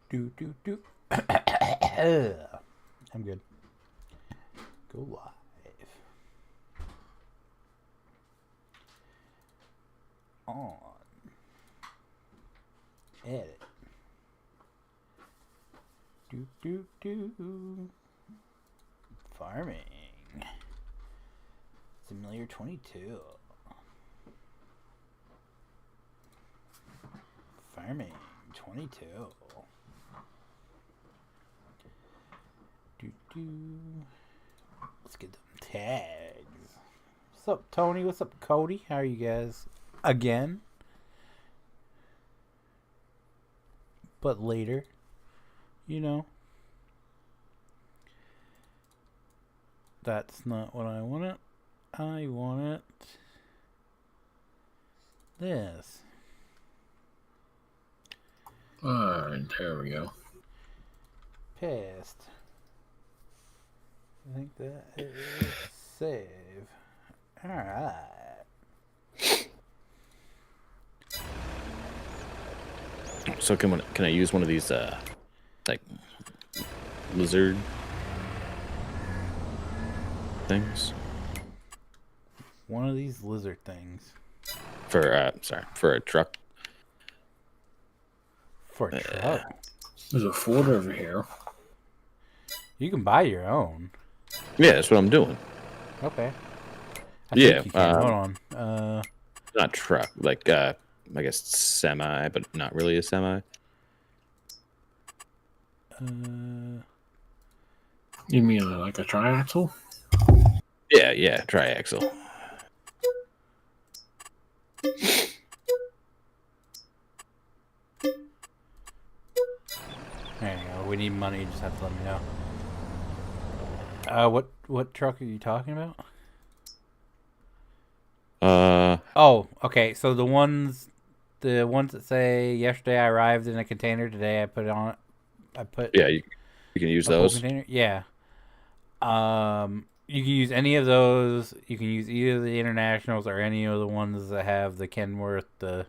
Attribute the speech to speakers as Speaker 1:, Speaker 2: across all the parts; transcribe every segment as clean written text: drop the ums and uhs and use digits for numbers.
Speaker 1: Do. I'm good. Go live. On. Edit. Do. Farming. Simulator 22. Farming 22. Let's get them tags. What's up, Tony? What's up, Cody? How are you guys? Again? But later. You know. That's not what I wanted. I wanted this.
Speaker 2: Alright, there we go.
Speaker 1: Past. I think that is save. Alright.
Speaker 3: So can I use one of these like lizard things?
Speaker 1: One of these lizard things.
Speaker 3: For for a truck.
Speaker 1: For a truck?
Speaker 2: There's a Ford over here.
Speaker 1: You can buy your own.
Speaker 3: Yeah, that's what I'm doing.
Speaker 1: Okay.
Speaker 3: Yeah.
Speaker 1: Think you can. Hold on.
Speaker 3: Not truck, like I guess semi, but not really a semi.
Speaker 2: You mean like a triaxle?
Speaker 3: Yeah, triaxle.
Speaker 1: There you go. We need money. You just have to let me know. What truck are you talking about? Oh, okay. So the ones that say yesterday I arrived in a container, today I put it on.
Speaker 3: Yeah, you can use those.
Speaker 1: Container. Yeah. You can use any of those. You can use either the internationals or any of the ones that have the Kenworth, the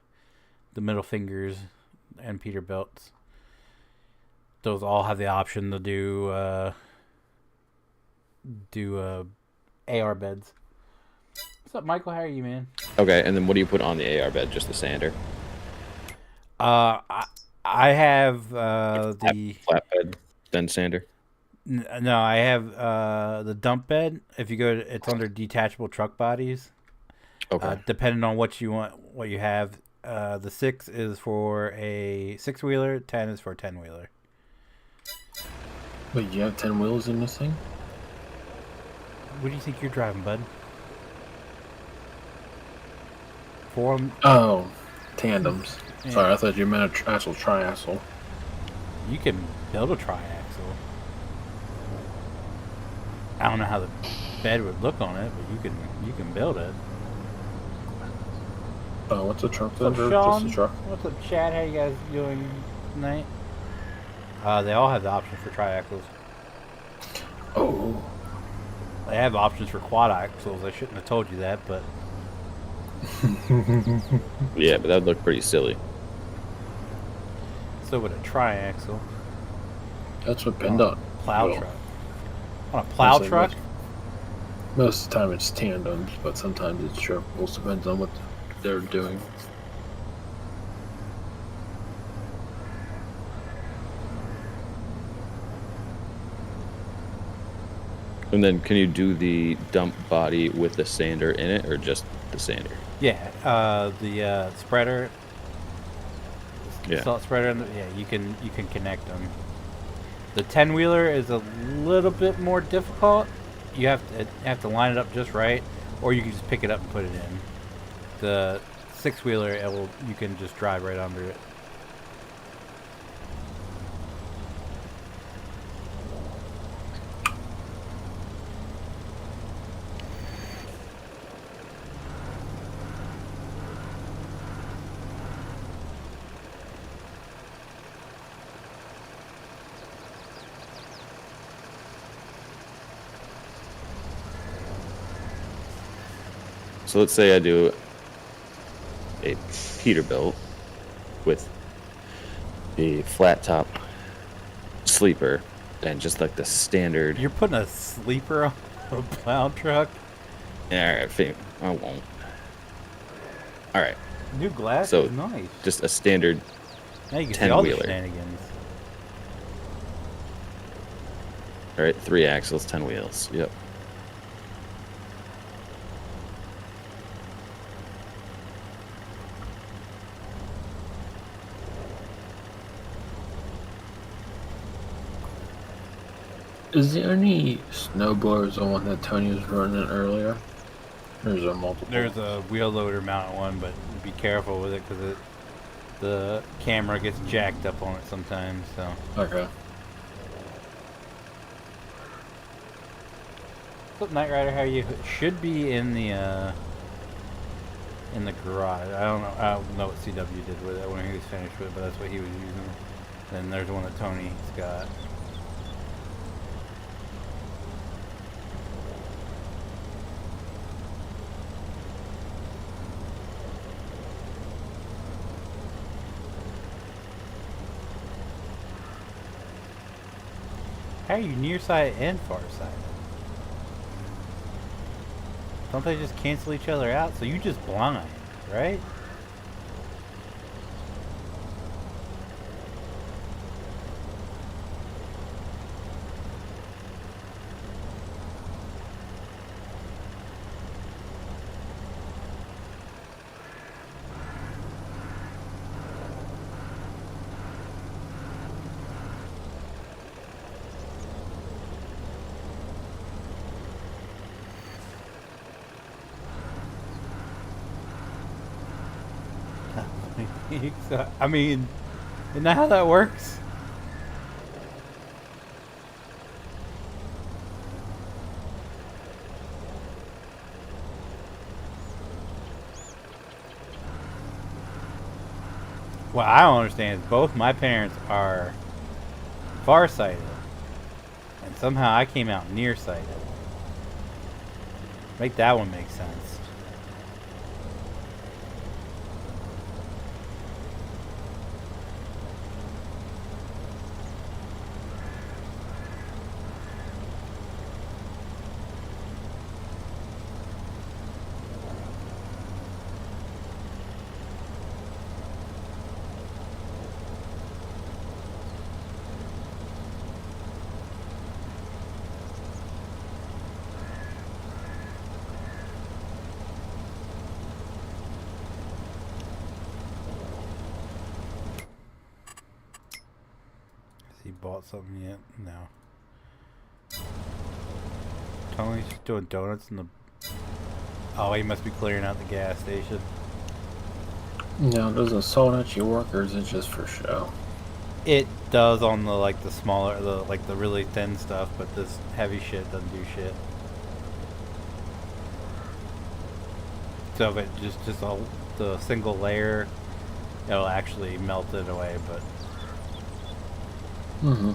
Speaker 1: middle fingers, and Peterbilts. Those all have the option to do AR beds. What's up, Michael? How are you, man?
Speaker 3: Okay, and then what do you put on the AR bed? Just the sander?
Speaker 1: I have the
Speaker 3: flatbed, then sander.
Speaker 1: No, I have the dump bed. If you go to, it's under detachable truck bodies.
Speaker 3: Okay.
Speaker 1: Depending on what you want, what you have. The 6 is for a 6-wheeler. 10 is for a 10-wheeler.
Speaker 2: Wait, you have 10 wheels in this thing?
Speaker 1: What do you think you're driving, bud? 4.
Speaker 2: Oh, tandems.
Speaker 1: Yeah.
Speaker 2: Sorry, I thought you meant a triaxle.
Speaker 1: You can build a triaxle. I don't know how the bed would look on it, but you can build it.
Speaker 2: Oh, what's a truck?
Speaker 1: What's up, Sean?
Speaker 2: Just a truck?
Speaker 1: What's up, Chad? How you guys doing tonight? They all have the option for triaxles.
Speaker 2: Oh.
Speaker 1: They have options for quad axles. I shouldn't have told you that, but
Speaker 3: Yeah, but that would look pretty silly.
Speaker 1: so would a triaxle.
Speaker 2: That's what PennDOT.
Speaker 1: Plow truck. On a plow truck?
Speaker 2: Most of the time it's tandems, but sometimes it's triples. Depends on what they're doing.
Speaker 3: And then can you do the dump body with the sander in it, or just the sander?
Speaker 1: Yeah, the spreader.
Speaker 3: Yeah.
Speaker 1: Salt spreader. Yeah, you can connect them. The 10-wheeler is a little bit more difficult. You have to line it up just right, or you can just pick it up and put it in. The 6-wheeler, you can just drive right under it.
Speaker 3: So let's say I do a Peterbilt with the flat top sleeper, and just like the standard.
Speaker 1: You're putting a sleeper on a plow truck?
Speaker 3: All right, I won't. All right.
Speaker 1: New glass
Speaker 3: So
Speaker 1: is nice.
Speaker 3: just a standard
Speaker 1: Now you can see all the
Speaker 3: 10-wheeler.
Speaker 1: shenanigans.
Speaker 3: All right, 3 axles, 10 wheels. Yep.
Speaker 2: Is there any snowblowers the one that Tony was running earlier? Or is there multiple?
Speaker 1: There's a wheel loader mounted one, but be careful with it because the camera gets jacked up on it sometimes. So.
Speaker 2: Okay.
Speaker 1: What's up, Knight Rider? How are you? It should be in the garage. I don't know what CW did with it when he was finished with it, but that's what he was using. Then there's one that Tony's got. How are you nearsighted and farsighted? Don't they just cancel each other out? So you just blind, right? I mean, isn't that how that works? What I don't understand is both my parents are farsighted, and somehow I came out nearsighted. Make that one make sense. He bought something yet? No. Tony's doing donuts in the... Oh, he must be clearing out the gas station.
Speaker 2: No, does it sold at your work, or is it just for show?
Speaker 1: It does on the the smaller, the really thin stuff, but this heavy shit doesn't do shit. So if it just the single layer, it'll actually melt it away, but...
Speaker 2: Mm-hmm.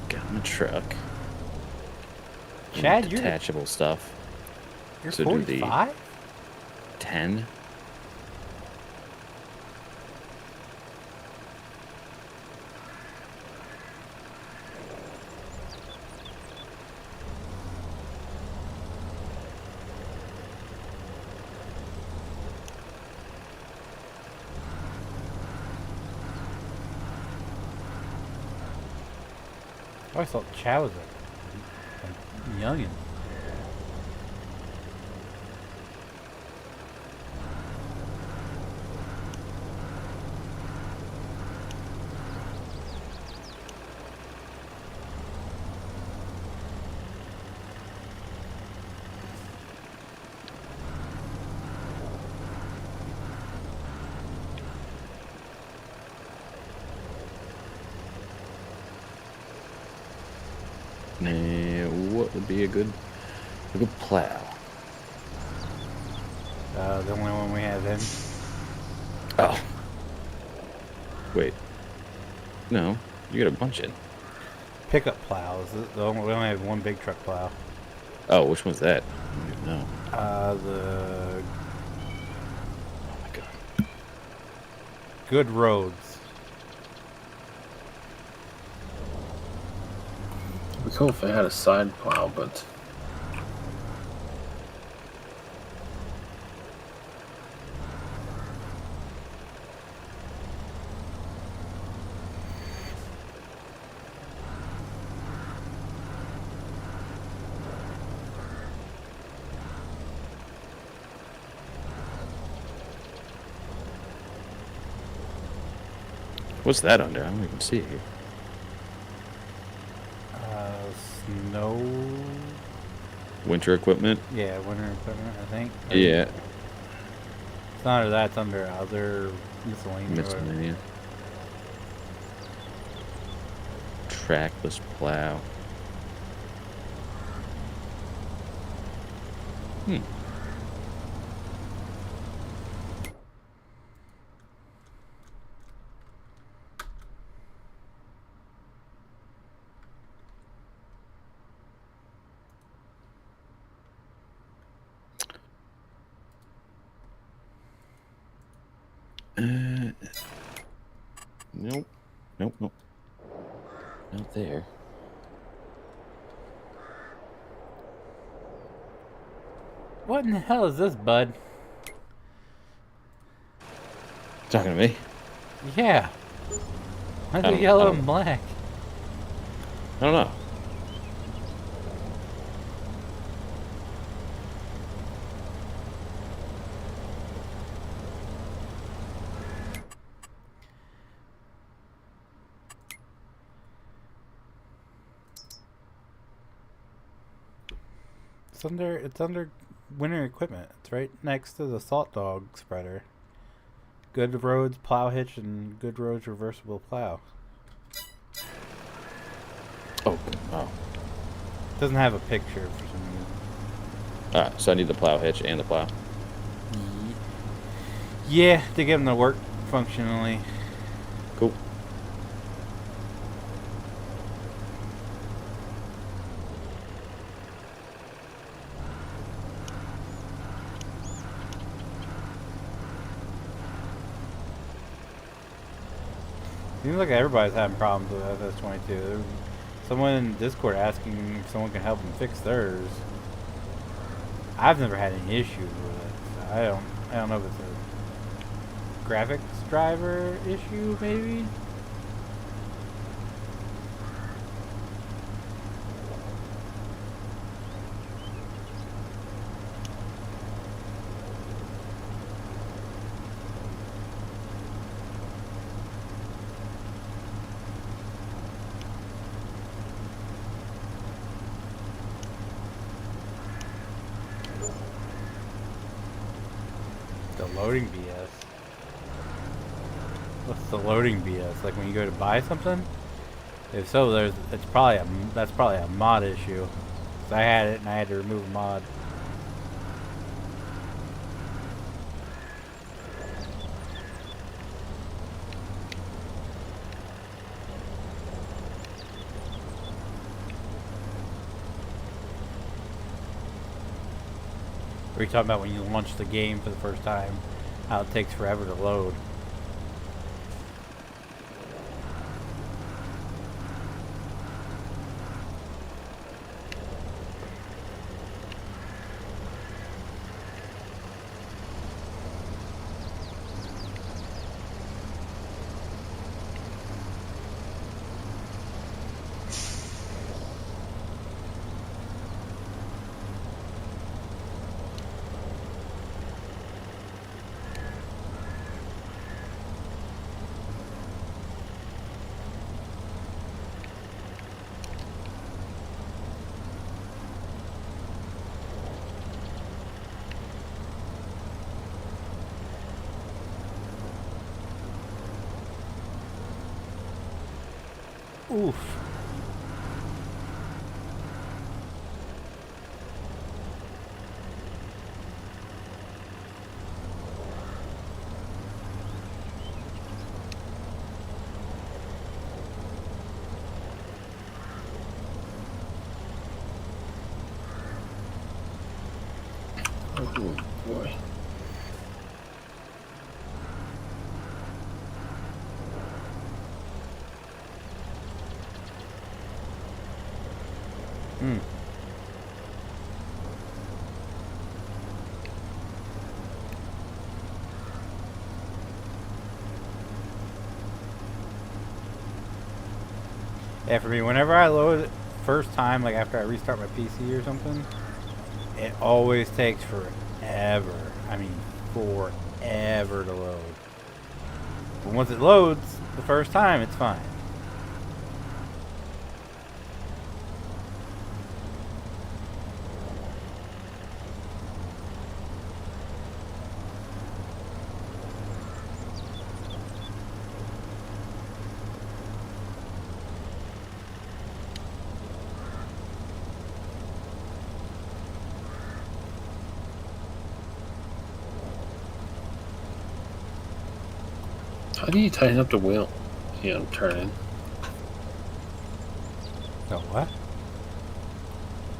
Speaker 3: Got in the truck.
Speaker 1: Chad, you're
Speaker 3: detachable stuff.
Speaker 1: You're
Speaker 3: So do the
Speaker 1: 45?
Speaker 3: 10.
Speaker 1: I always thought Chad was a youngin'.
Speaker 3: What would be a good plow?
Speaker 1: The only one we have in.
Speaker 3: Oh. Wait. No, you got a bunch in.
Speaker 1: Pickup plows. We only have one big truck plow.
Speaker 3: Oh, which one's that? No.
Speaker 1: The...
Speaker 3: Oh my god.
Speaker 1: good roads.
Speaker 2: It'd be cool if they had a side plow, but
Speaker 3: What's that under? I don't even see it here.
Speaker 1: Snow.
Speaker 3: Winter equipment?
Speaker 1: Yeah, winter equipment, I think.
Speaker 3: Yeah.
Speaker 1: It's not under that, it's under other miscellaneous.
Speaker 3: Miscellaneous. Trackless plow. Hmm. Nope. Nope, nope. Not there.
Speaker 1: What in the hell is this, bud?
Speaker 3: Talking to me?
Speaker 1: Yeah. Why is it
Speaker 3: I
Speaker 1: yellow
Speaker 3: don't-
Speaker 1: and black?
Speaker 3: I don't know.
Speaker 1: It's under winter equipment. It's right next to the salt dog spreader. Good roads plow hitch and good roads reversible plow.
Speaker 3: Oh, wow.
Speaker 1: Doesn't have a picture for some reason.
Speaker 3: Alright, so I need the plow hitch and the plow.
Speaker 1: Yeah, to get them to work functionally.
Speaker 3: Cool.
Speaker 1: Seems like everybody's having problems with FS22. There was someone in Discord asking if someone can help them fix theirs. I've never had any issues with it. So I don't know if it's a graphics driver issue, maybe. The loading BS. What's the loading BS? Like when you go to buy something? If so, that's probably a mod issue. 'Cause I had it and I had to remove a mod. Or are you talking about when you launch the game for the first time? How it takes forever to load. Oof.
Speaker 2: oh boy.
Speaker 1: Yeah, for me, whenever I load it first time, like after I restart my PC or something, it always takes forever. I mean, forever to load. But once it loads the first time, it's fine.
Speaker 2: How do you tighten up the wheel? Yeah, I'm turning.
Speaker 1: So what?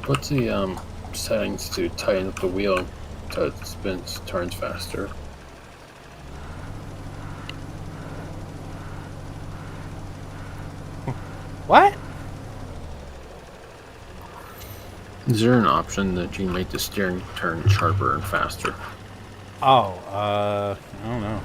Speaker 2: What's the settings to tighten up the wheel so it turns faster?
Speaker 1: What?
Speaker 2: Is there an option that you can make the steering turn sharper and faster?
Speaker 1: Oh, I don't know.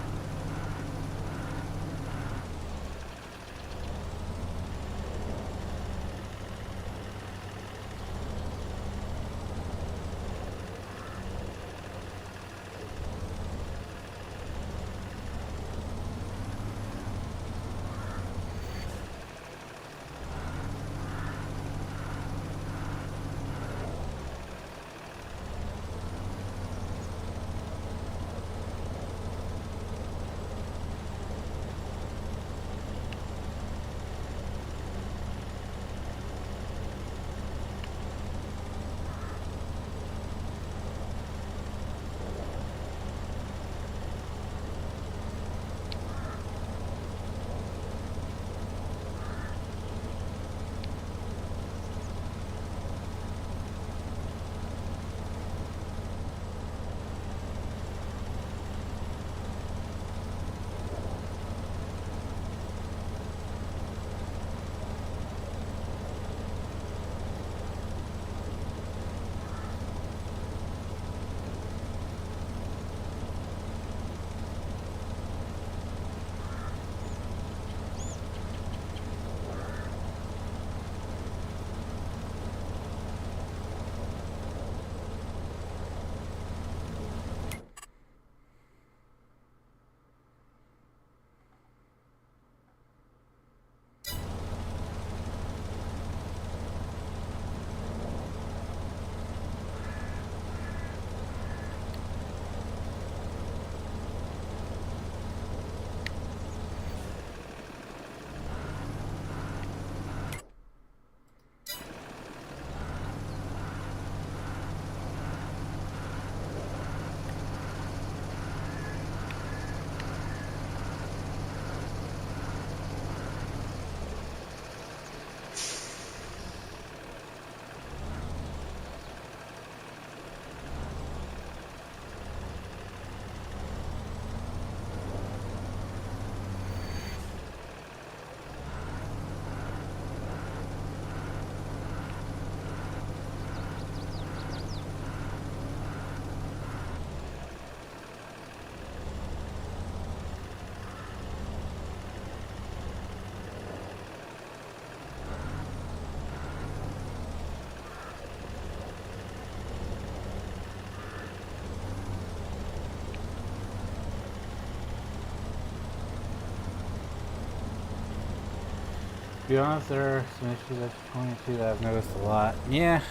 Speaker 1: To be honest, there are some issues after 22 that I've noticed a lot. Yeah,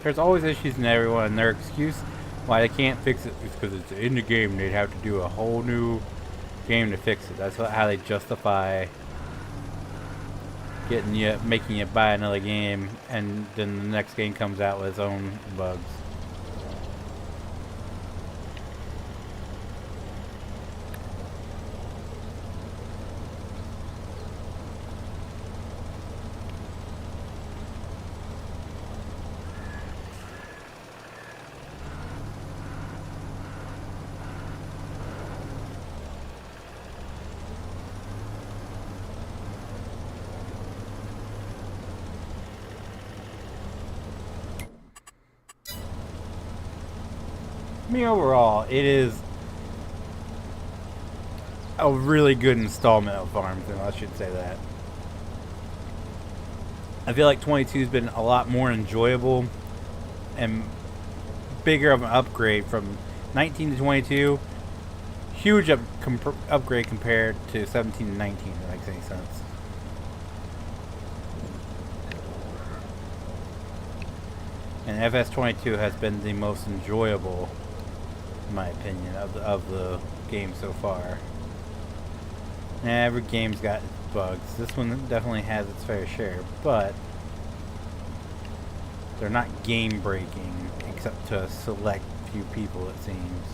Speaker 1: there's always issues in everyone, and their excuse why they can't fix it is because it's in the game. They'd have to do a whole new game to fix it. That's how they justify making you buy another game, and then the next game comes out with its own bugs. I mean, overall, it is a really good installment of Farmville, I should say that. I feel like 22 has been a lot more enjoyable and bigger of an upgrade from 19 to 22. Huge upgrade compared to 17 and 19, if that makes any sense. And FS22 has been the most enjoyable, in my opinion, of the game so far. And every game's got its bugs. This one definitely has its fair share, but they're not game-breaking, except to a select few people, it seems.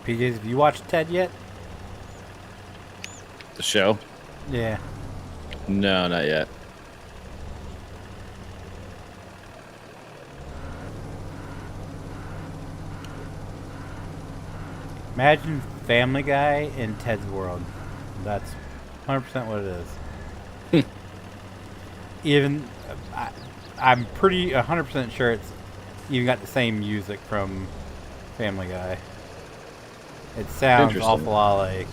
Speaker 1: PJs, have you watched Ted yet?
Speaker 3: The show?
Speaker 1: Yeah.
Speaker 3: No, not yet.
Speaker 1: Imagine Family Guy in Ted's world. That's 100% what it is. Even, I'm pretty 100% sure it's even got the same music from Family Guy. It sounds awful like.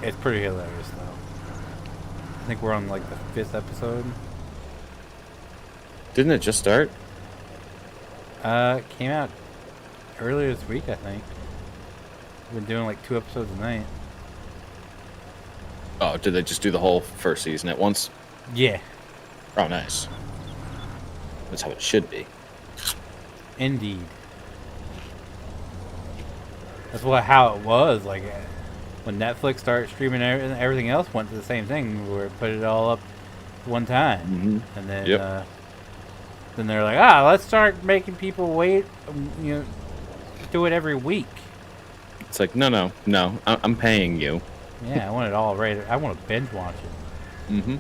Speaker 1: It's pretty hilarious though. I think we're on like the 5th episode.
Speaker 3: Didn't it just start?
Speaker 1: It came out earlier this week, I think. We've been doing like 2 episodes a night.
Speaker 3: Oh, did they just do the whole first season at once?
Speaker 1: Yeah.
Speaker 3: Oh, nice. That's how it should be.
Speaker 1: Indeed. That's how it was. Like when Netflix started streaming everything else went to the same thing. Where it put it all up one time, and then then they're like, let's start making people wait. Do it every week.
Speaker 3: It's like no. I'm paying you.
Speaker 1: Yeah, I want it all right. I want to binge watch it.
Speaker 3: Mm-hmm.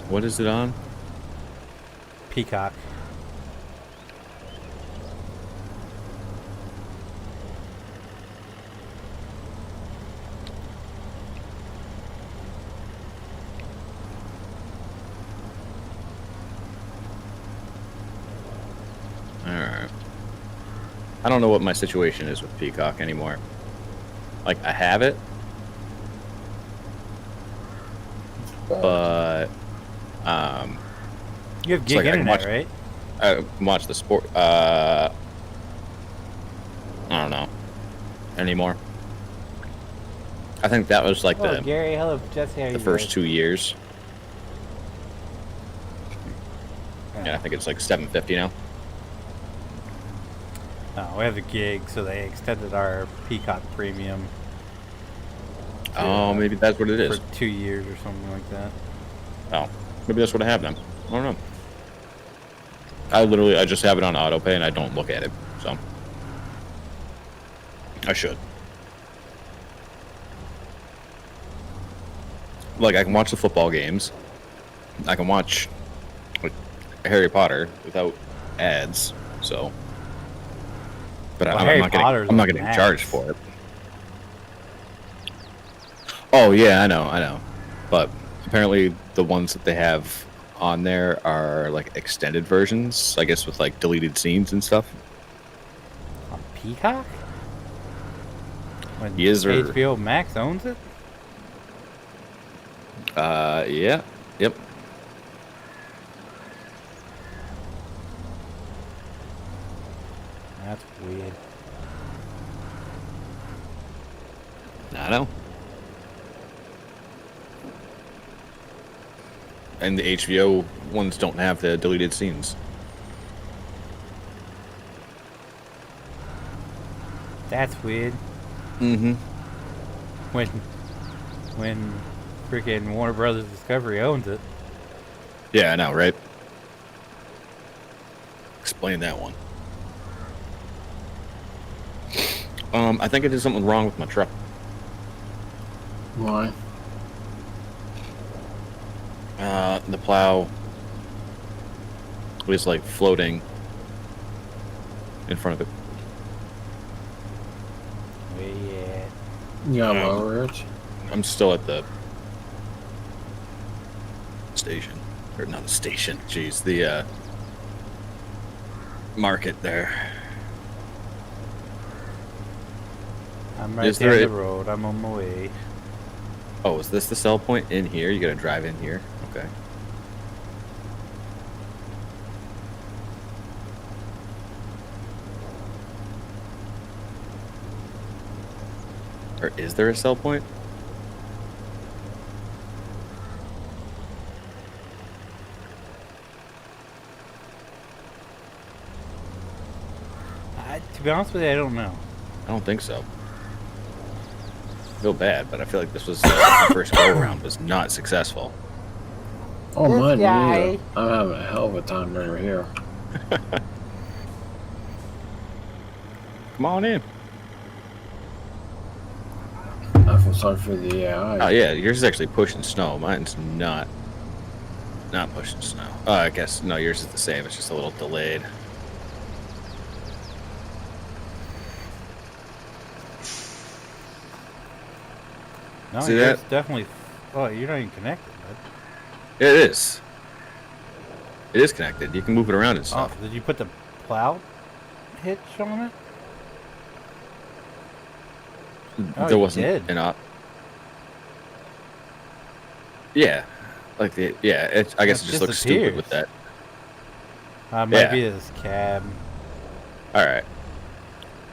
Speaker 3: What is it on?
Speaker 1: Peacock.
Speaker 3: Alright. I don't know what my situation is with Peacock anymore. Like, I have it, but
Speaker 1: you have gig internet, right?
Speaker 3: I watch the sport. I don't know anymore. I think that was like
Speaker 1: Hello, Gary. Hello, Jesse. How are
Speaker 3: the
Speaker 1: you
Speaker 3: first
Speaker 1: guys?
Speaker 3: 2 years. Yeah, I think it's like $7.50 now.
Speaker 1: We have a gig, so they extended our Peacock premium.
Speaker 3: Oh, maybe that's what it is.
Speaker 1: For 2 years or something like that.
Speaker 3: Oh, maybe that's what I have then. I don't know. I just have it on auto pay and I don't look at it, so I should. Like, I can watch the football games. I can watch like Harry Potter without ads, so. But
Speaker 1: Well,
Speaker 3: I'm not getting charged for it. Oh yeah, I know. But apparently the ones that they have on there are like extended versions, I guess, with like deleted scenes and stuff.
Speaker 1: On Peacock? When
Speaker 3: Yes, sir.
Speaker 1: HBO Max owns it?
Speaker 3: Yeah. Yep.
Speaker 1: That's weird.
Speaker 3: I know. And the HBO ones don't have the deleted scenes.
Speaker 1: That's weird.
Speaker 3: Mm-hmm.
Speaker 1: When freaking Warner Brothers Discovery owns it.
Speaker 3: Yeah, I know, right? Explain that one. I think I did something wrong with my truck.
Speaker 2: Why?
Speaker 3: The plow was like floating in front of it.
Speaker 1: Where you at?
Speaker 2: You gotta lower it.
Speaker 3: I'm still at the station. Or not the station, jeez, the market there.
Speaker 1: I'm right
Speaker 3: Is
Speaker 1: down
Speaker 3: there
Speaker 1: the
Speaker 3: a-
Speaker 1: road. I'm on my way.
Speaker 3: Oh, is this the sell point in here? You gotta drive in here? Okay. Or is there a sell point?
Speaker 1: To be honest with you, I don't know.
Speaker 3: I don't think so. I feel bad, but I feel like this was the first go around was not successful.
Speaker 2: Oh,
Speaker 1: This
Speaker 2: mine
Speaker 1: guy.
Speaker 2: neither. I'm having a hell of a time over here.
Speaker 3: Come on in.
Speaker 2: I feel sorry for the AI.
Speaker 3: Oh yeah, yours is actually pushing snow. Mine's not pushing snow. I guess no, yours is the same. It's just a little delayed.
Speaker 1: No,
Speaker 3: See
Speaker 1: yours
Speaker 3: that?
Speaker 1: definitely. Oh, you're not even connected. Bud.
Speaker 3: It is. It is connected. You can move it around and
Speaker 1: Oh,
Speaker 3: stuff.
Speaker 1: did you put the plow hitch on it? Oh,
Speaker 3: There
Speaker 1: you
Speaker 3: wasn't
Speaker 1: did.
Speaker 3: an op. Yeah, like the I guess it just looks stupid with that.
Speaker 1: Might
Speaker 3: Yeah.
Speaker 1: be this cab.
Speaker 3: All right.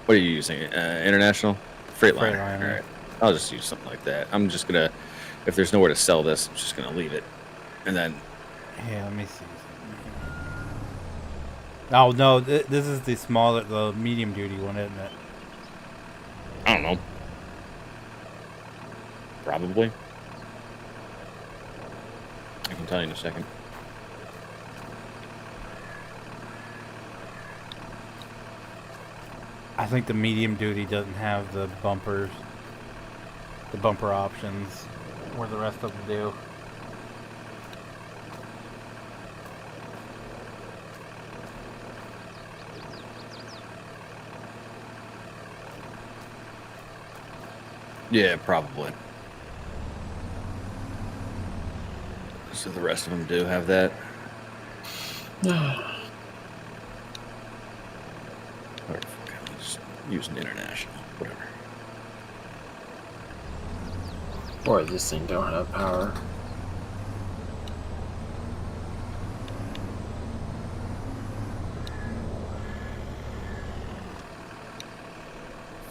Speaker 3: What are you using? International Freightliner.
Speaker 1: Freightliner.
Speaker 3: All right. I'll just use something like that. I'm just gonna, if there's nowhere to sell this, I'm just gonna leave it, and then.
Speaker 1: Yeah, let me see. Oh no, this is the smaller, the medium duty one, isn't it?
Speaker 3: I don't know. Probably. I can tell you in a second.
Speaker 1: I think the medium duty doesn't have the bumpers, the bumper options, where the rest of them do.
Speaker 3: Yeah, probably. So the rest of them do have that. Or I'll just use an international, whatever.
Speaker 2: Boy, this thing don't have power.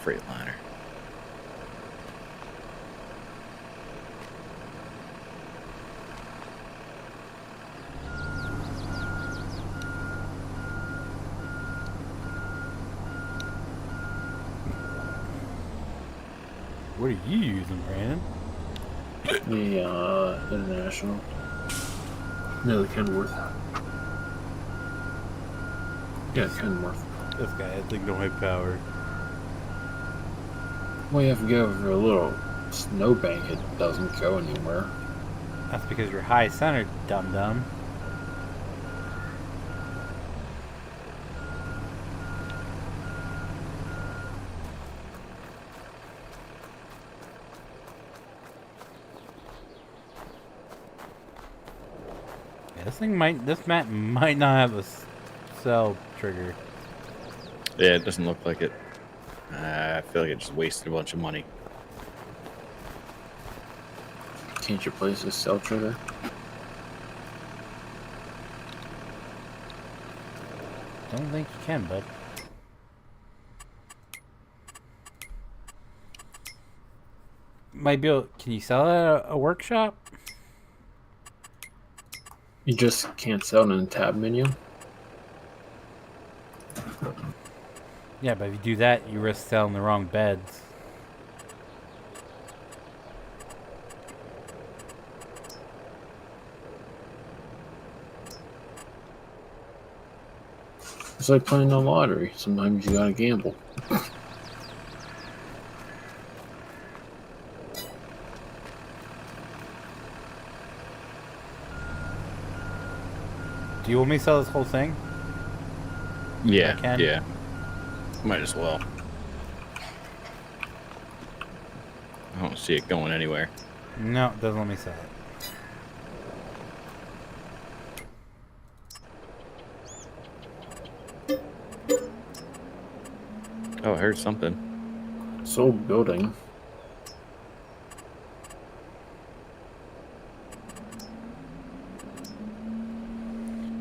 Speaker 3: Freightliner.
Speaker 1: What are you using, Brandon?
Speaker 2: The international. No, the Kenworth. Yeah, Kenworth.
Speaker 1: This guy, that thing don't have power.
Speaker 2: Well, you have to go over a little snowbank. It doesn't go anywhere.
Speaker 1: That's because you're high centered, dum dum. Yeah, this map might not have a cell trigger.
Speaker 3: Yeah, it doesn't look like it. I feel like I just wasted a bunch of money.
Speaker 2: Can't you place a cell trigger?
Speaker 1: Don't think you can, bud. Might be able. Can you sell that at a workshop?
Speaker 2: You just can't sell it in the tab menu.
Speaker 1: Yeah, but if you do that, you risk selling the wrong beds.
Speaker 2: It's like playing the lottery. Sometimes you gotta gamble.
Speaker 1: Do you want me to sell this whole thing?
Speaker 3: Yeah,
Speaker 1: I can?
Speaker 3: yeah. Might as well. I don't see it going anywhere.
Speaker 1: No, it doesn't let me sell it.
Speaker 3: Oh, I heard something.
Speaker 2: Sold building.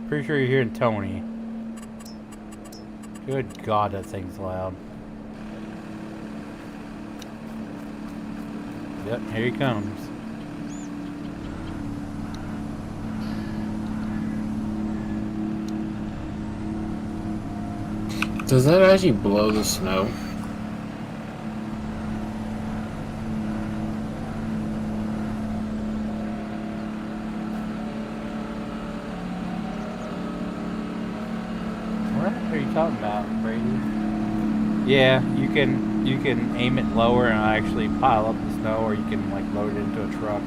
Speaker 1: Pretty sure you're hearing Tony. Good God, that thing's loud. Yep, here he comes.
Speaker 2: Does that actually blow the snow?
Speaker 1: What are you talking about, Brady? Yeah, you can aim it lower and actually pile up the snow, or you can like load it into a truck.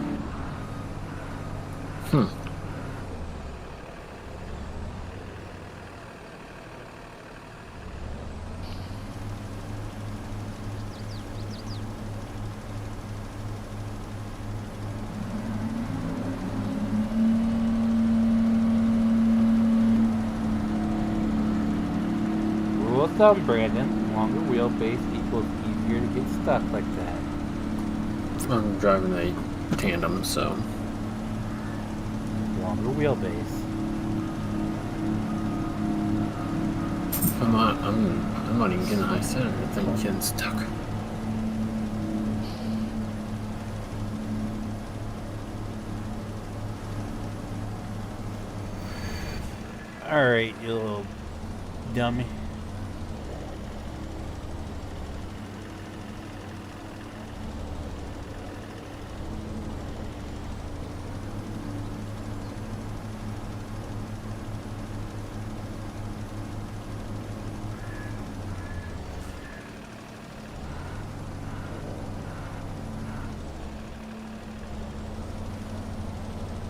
Speaker 1: Rule of thumb, Brandon: longer wheelbase equals easier to get stuck like that.
Speaker 2: I'm driving a tandem, so
Speaker 1: Longer wheelbase.
Speaker 2: I'm not even getting high center. I think I'm getting stuck.
Speaker 1: All right, you little dummy.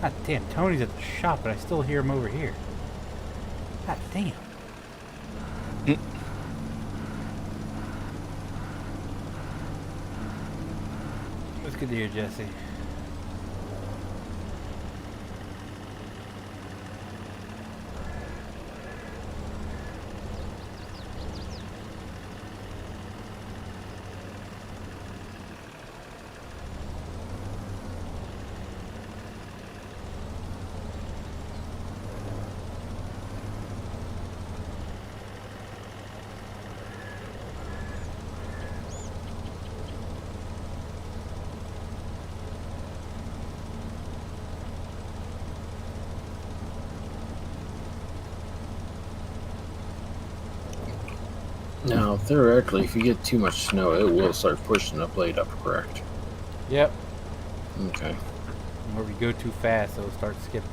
Speaker 1: God damn, Tony's at the shop, but I still hear him over here. God damn. What's good to hear, Jesse?
Speaker 2: Now, theoretically, if you get too much snow, it will start pushing the blade up, correct?
Speaker 1: Yep.
Speaker 2: Okay.
Speaker 1: Or if you go too fast, it'll start skipping.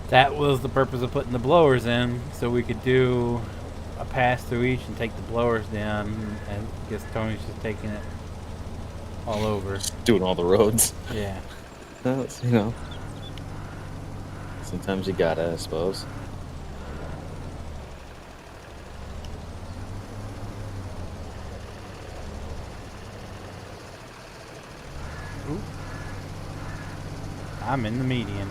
Speaker 1: That was the purpose of putting the blowers in, so we could do a pass through each and take the blowers down. And I guess Tony's just taking it all over.
Speaker 3: Just doing all the roads.
Speaker 1: Yeah.
Speaker 3: That's, you know. Sometimes you gotta, I suppose.
Speaker 1: Ooh. I'm in the median.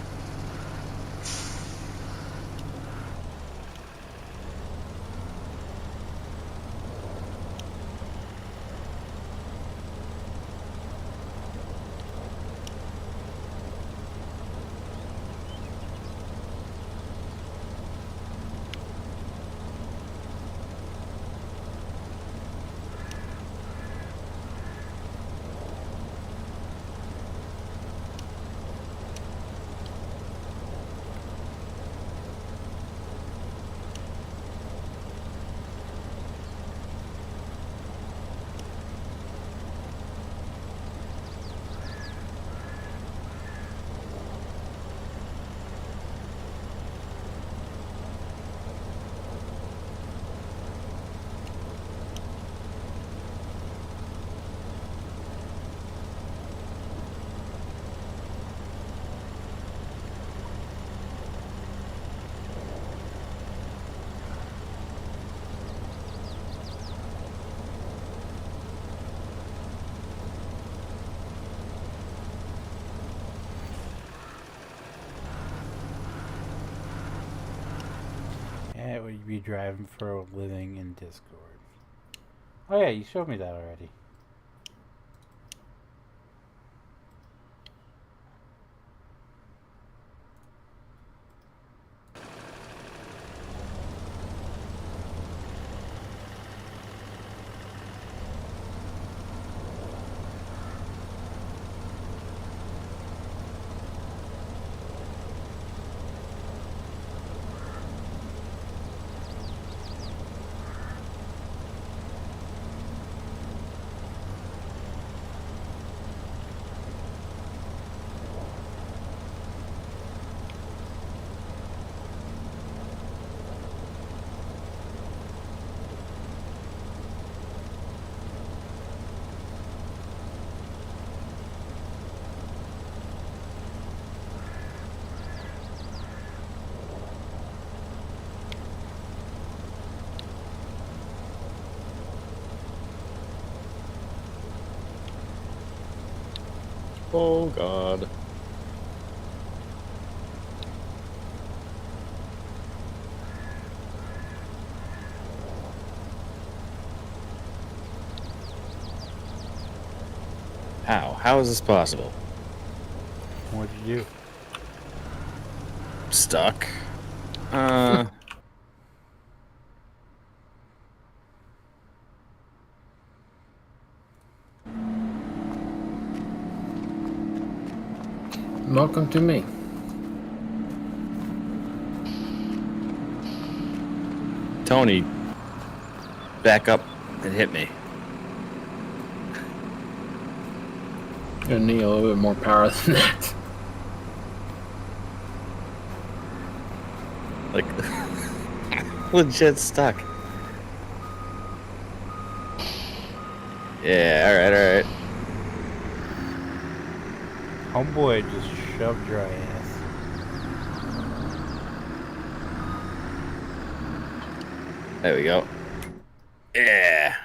Speaker 1: Yeah, what you be driving for a living in Discord. Oh yeah, you showed me that already.
Speaker 3: Oh, God. How? How is this possible?
Speaker 1: What'd you do?
Speaker 3: Stuck.
Speaker 2: Welcome to me.
Speaker 3: Tony, back up and hit me.
Speaker 2: You're gonna need a little bit more power than that.
Speaker 3: Like, legit stuck. Yeah, alright.
Speaker 1: Homeboy just shoved your ass.
Speaker 3: There we go. Yeah.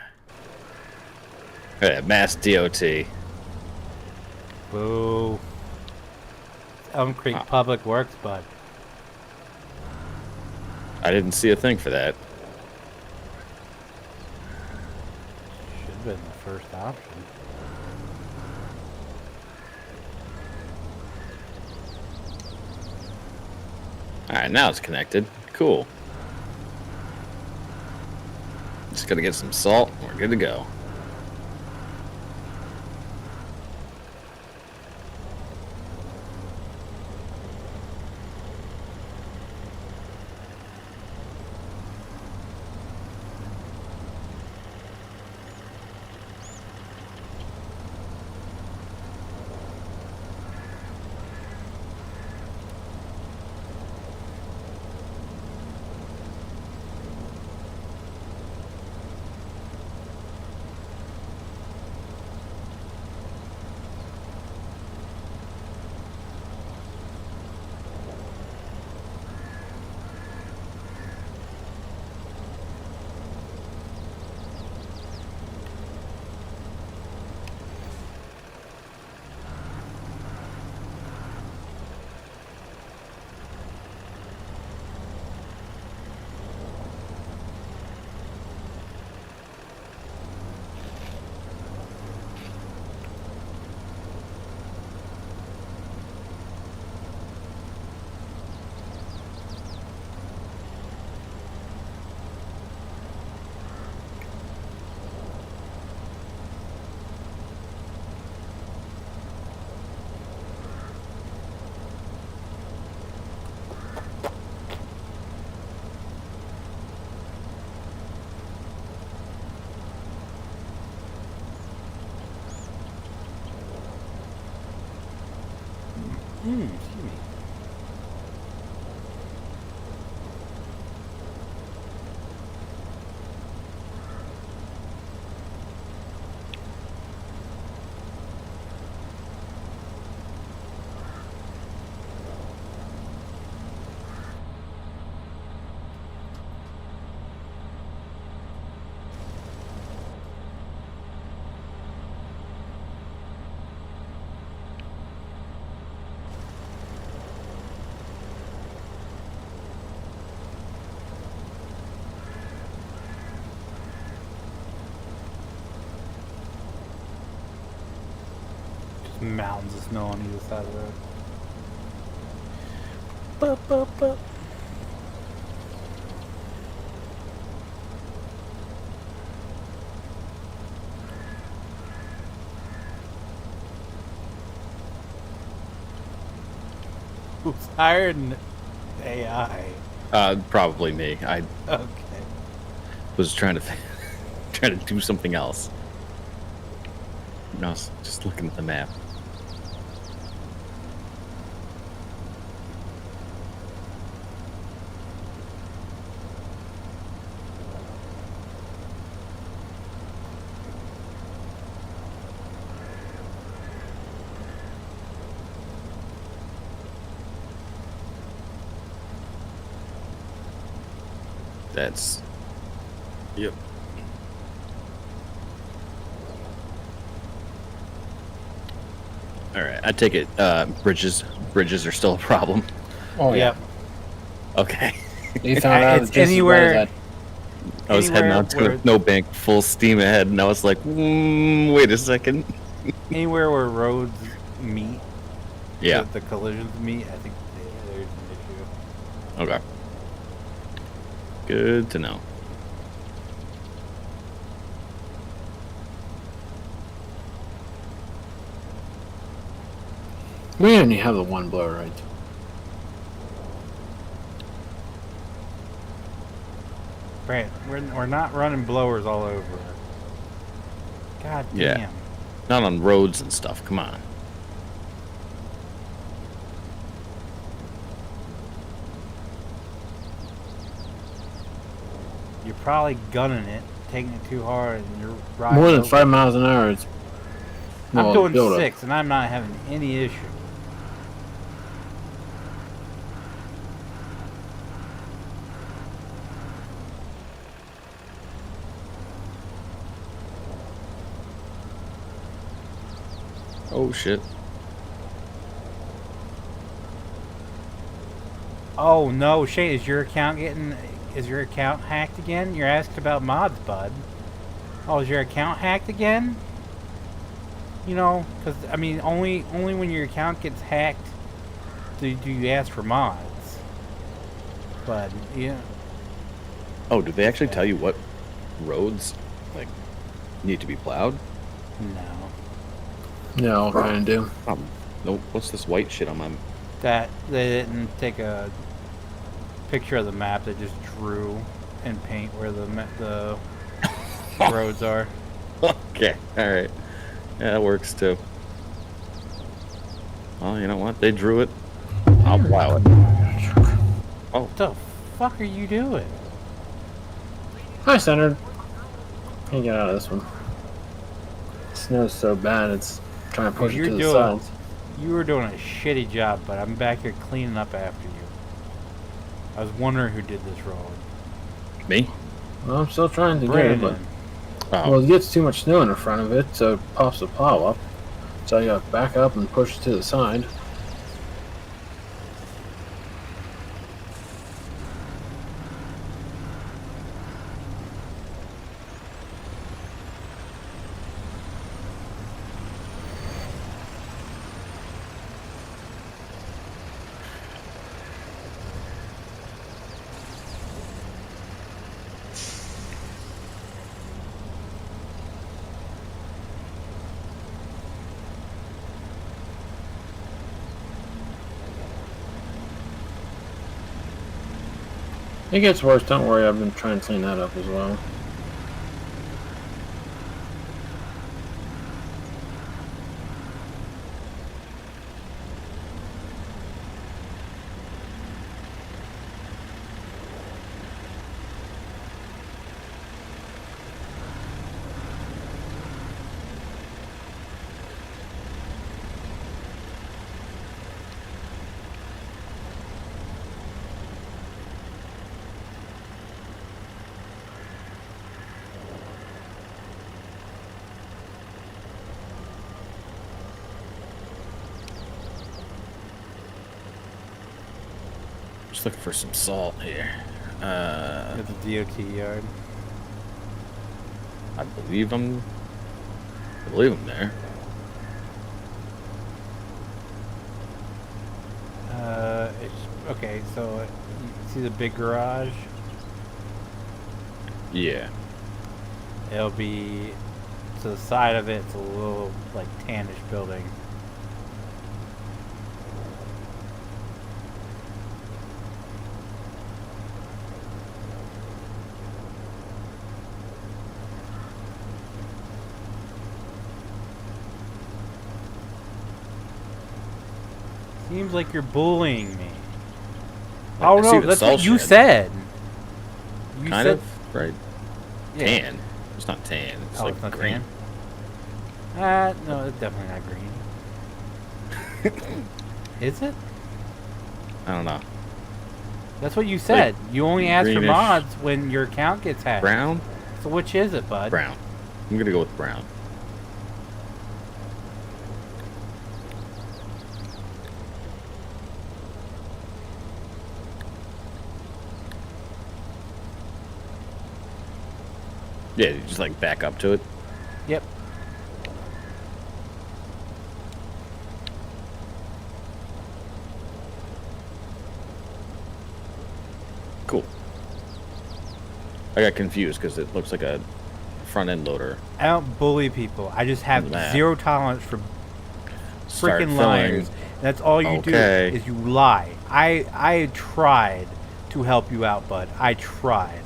Speaker 3: Alright, Mass DOT.
Speaker 1: Boo. Elm Creek
Speaker 3: Ah.
Speaker 1: Public Works, bud.
Speaker 3: I didn't see a thing for that.
Speaker 1: Should have been the first option.
Speaker 3: Alright, now it's connected. Cool. Just gotta get some salt. We're good to go.
Speaker 1: Excuse me. Mountains of snow on either side of the road. Bup, bup, bup. Who's hired an AI?
Speaker 3: Probably me. I
Speaker 1: Okay.
Speaker 3: was trying to trying to do something else. No, I was just looking at the map. That's... Yep. All right, I take it. Bridges are still a problem.
Speaker 2: Oh
Speaker 1: Yep.
Speaker 3: Okay.
Speaker 2: You found out
Speaker 1: It's
Speaker 2: just as
Speaker 1: anywhere-
Speaker 2: well as
Speaker 3: I was heading
Speaker 1: Anywhere
Speaker 3: out to
Speaker 1: where-
Speaker 3: a snowbank full steam ahead, and I was like, wait a second.
Speaker 1: Anywhere where roads meet,
Speaker 3: Yeah.
Speaker 1: the collisions meet, I think there's an issue.
Speaker 3: Okay. Good to know.
Speaker 2: we only have the one blower, right?
Speaker 1: Brant, we're not running blowers all over. God
Speaker 3: Yeah.
Speaker 1: damn.
Speaker 3: Not on roads and stuff. Come on.
Speaker 1: You're probably gunning it, taking it too hard, and you're riding
Speaker 2: More than
Speaker 1: over
Speaker 2: 5
Speaker 1: it.
Speaker 2: miles an hour. It's
Speaker 1: I'm doing
Speaker 2: build-up.
Speaker 1: 6, and I'm not having any issue.
Speaker 3: Oh shit.
Speaker 1: Oh no, Shane, is your account hacked again? You're asking about mods, bud. Oh, is your account hacked again? You know, because I mean, only when your account gets hacked do you ask for mods. But yeah,
Speaker 3: Oh, did they actually tell you what roads like need to be plowed?
Speaker 1: no,
Speaker 2: Yeah, all kind of do.
Speaker 3: No. What's this white shit on my?
Speaker 1: that they didn't take a picture of the map. They just drew in paint where the roads are.
Speaker 3: Okay. All right. Yeah, that works too. Well, you know what? They drew it. I'll plow it. Oh,
Speaker 1: What the fuck are you doing?
Speaker 2: Hi, Senator. Can't get out of this one. Snow's so bad, it's trying to push it
Speaker 1: You're
Speaker 2: to the
Speaker 1: doing-
Speaker 2: sides.
Speaker 1: You were doing a shitty job, but I'm back here cleaning up after you. I was wondering who did this road.
Speaker 3: me?
Speaker 2: Well, I'm still trying to get it, but
Speaker 1: Brandon.
Speaker 3: Oh,
Speaker 2: well, it gets too much snow in the front of it, so it pops the plow up. So I got to back up and push it to the side. It gets worse, don't worry, I've been trying to clean that up as well.
Speaker 3: Just looking for some salt here.
Speaker 1: At the DOT yard.
Speaker 3: I believe I'm there.
Speaker 1: Okay, so you see the big garage?
Speaker 3: Yeah.
Speaker 1: It'll be to the side of it. It's a little like tannish building. Seems like you're bullying me. Oh no, that's what you said. You
Speaker 3: kind
Speaker 1: said,
Speaker 3: of, right?
Speaker 1: Yeah.
Speaker 3: Tan. It's not tan. It's like
Speaker 1: it's not
Speaker 3: green.
Speaker 1: tan? No, it's definitely not green. Is it?
Speaker 3: I don't know.
Speaker 1: That's what you said.
Speaker 3: Like
Speaker 1: you only ask for
Speaker 3: greenish.
Speaker 1: mods when your account gets hacked.
Speaker 3: Brown?
Speaker 1: So which is it, bud?
Speaker 3: Brown. I'm gonna go with brown. Yeah, you just like back up to it.
Speaker 1: Yep.
Speaker 3: Cool. I got confused because it looks like a front end loader.
Speaker 1: I don't bully people. I just have
Speaker 3: Nah.
Speaker 1: zero tolerance for
Speaker 3: Start
Speaker 1: freaking
Speaker 3: filling.
Speaker 1: liars. That's all you
Speaker 3: Okay.
Speaker 1: do is you lie. I tried to help you out, bud. I tried.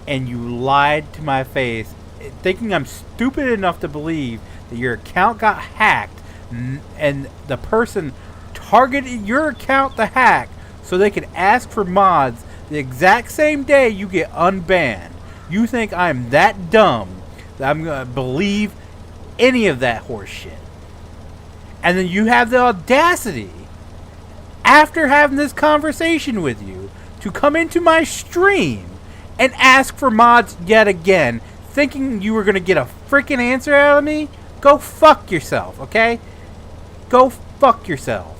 Speaker 1: And you lied to my face, thinking I'm stupid enough to believe that your account got hacked, and the person targeted your account to hack so they could ask for mods the exact same day you get unbanned. You think I'm that dumb that I'm going to believe any of that horse shit? And then you have the audacity, after having this conversation with you, to come into my stream and ask for mods yet again, thinking you were going to get a freaking answer out of me? Go fuck yourself, okay? Go fuck yourself.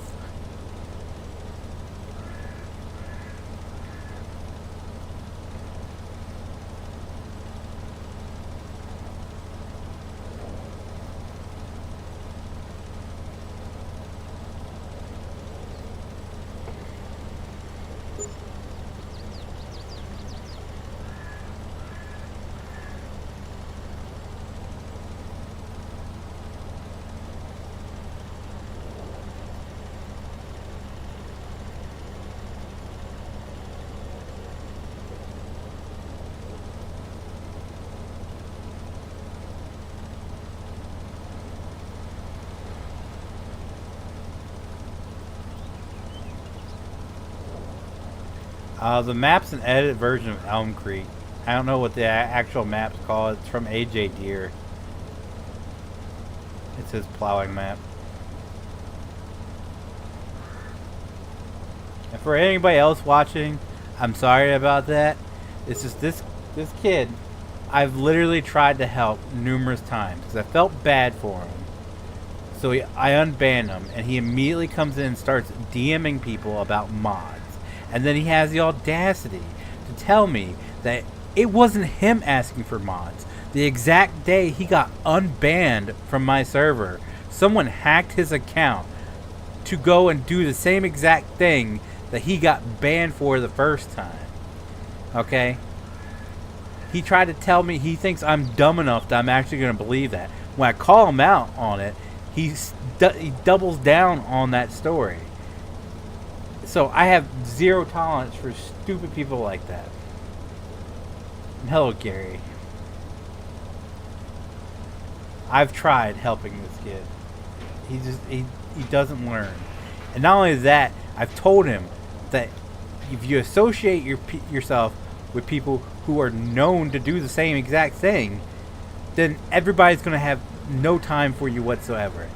Speaker 1: The map's an edited version of Elm Creek. I don't know what the actual map's called. It's from AJ Deere. It's his plowing map. And for anybody else watching, I'm sorry about that. It's just this kid, I've literally tried to help numerous times because I felt bad for him. So I unbanned him, and he immediately comes in and starts DMing people about mods. And then he has the audacity to tell me that it wasn't him asking for mods. The exact day he got unbanned from my server, someone hacked his account to go and do the same exact thing that he got banned for the first time. Okay? He tried to tell me he thinks I'm dumb enough that I'm actually going to believe that. When I call him out on it, he doubles down on that story. So I have zero tolerance for stupid people like that. And hello, Gary. I've tried helping this kid. He doesn't learn. And not only that, I've told him that if you associate yourself with people who are known to do the same exact thing, then everybody's going to have no time for you whatsoever.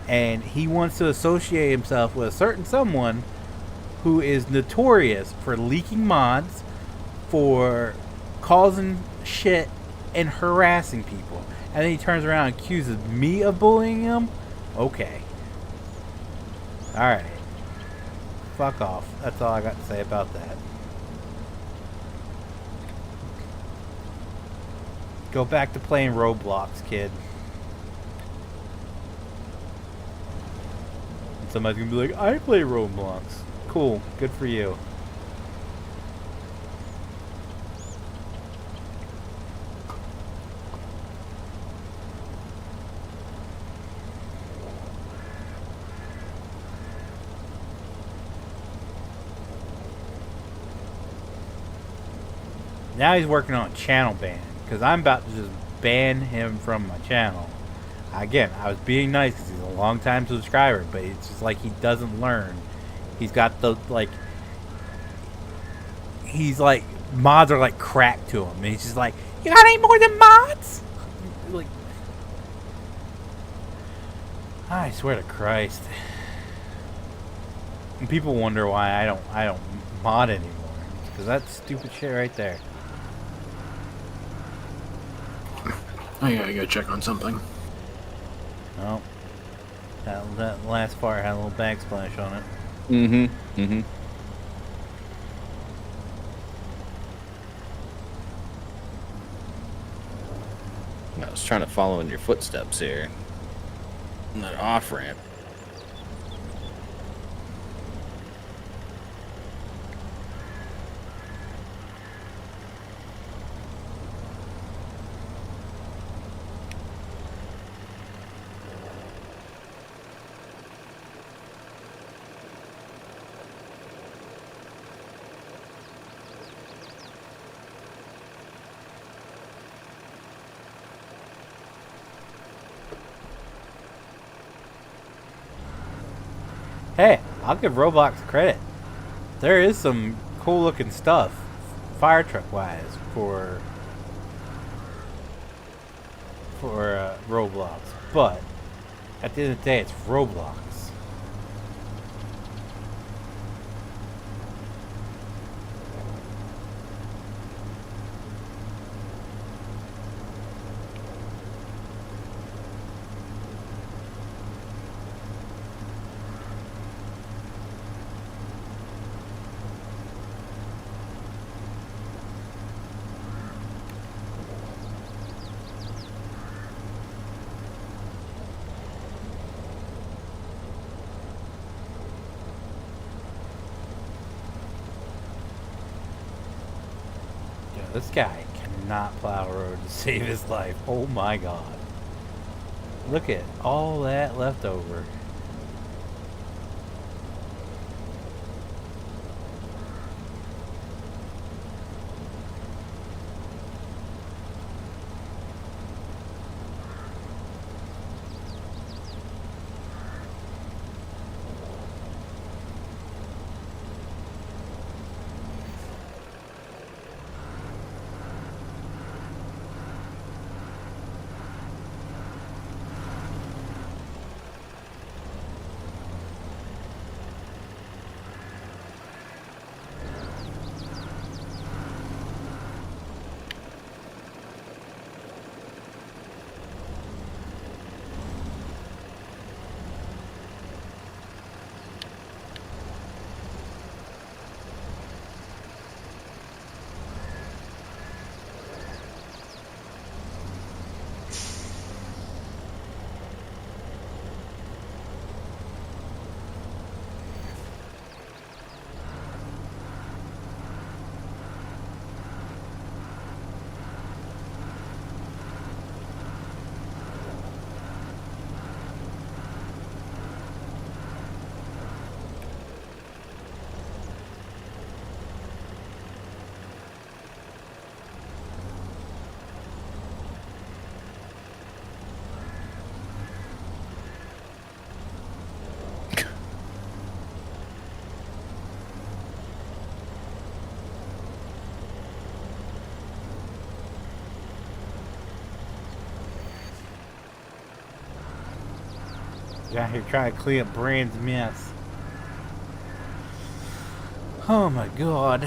Speaker 1: And he wants to associate himself with a certain someone who is notorious for leaking mods, for causing shit and harassing people. And then he turns around and accuses me of bullying him? Okay. Alright. Fuck off. That's all I got to say about that. Go back to playing Roblox, kid. And somebody's gonna be like, I play Roblox. Cool. Good for you. Now he's working on a channel ban, because I'm about to just ban him from my channel. Again, I was being nice because he's a long-time subscriber, but it's just like he doesn't learn. He's got the, like, he's like, mods are like crack to him. And he's just like, you got any more than mods? Like, I swear to Christ. And people wonder why I don't mod anymore. Because that's stupid shit right there.
Speaker 2: I gotta go check on something.
Speaker 1: Oh. That last part had a little backsplash on it.
Speaker 3: Mm-hmm. Mm-hmm. I was trying to follow in your footsteps here. That off ramp.
Speaker 1: Hey, I'll give Roblox credit. There is some cool looking stuff, fire truck wise, for Roblox. But at the end of the day, it's Roblox. This guy cannot plow a road to save his life. Oh my god. Look at all that left over. Out here trying to clean up Brand's mess. Oh my god.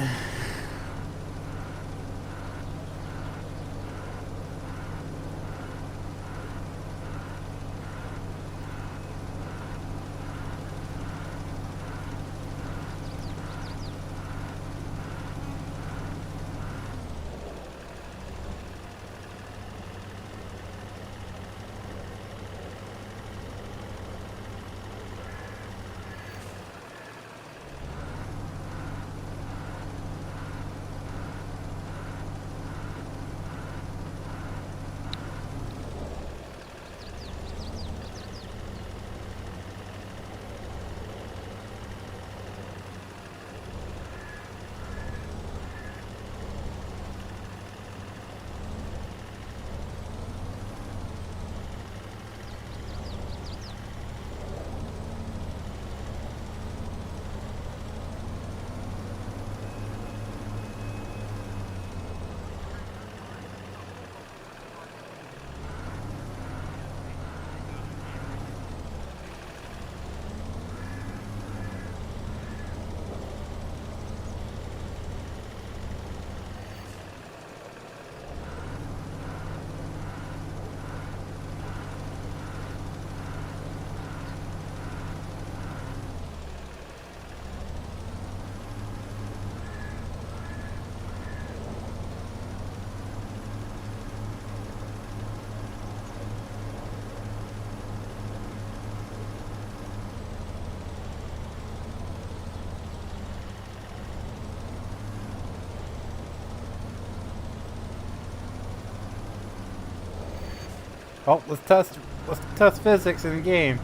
Speaker 1: Oh, let's test physics in the game.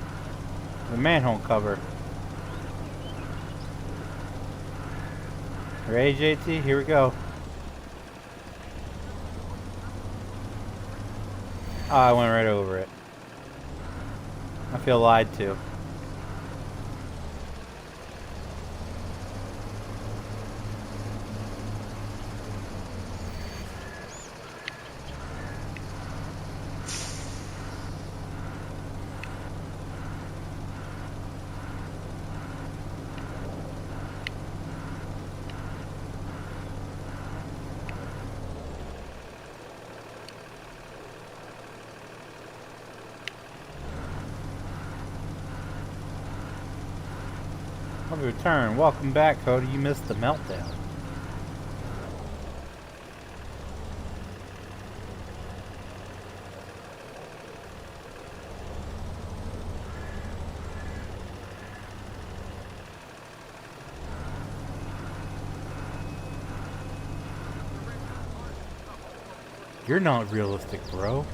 Speaker 1: The manhole cover. Ready, JT? Here we go. Oh, I went right over it. I feel lied to. Return. Welcome back, Cody. You missed the meltdown. You're not realistic, bro.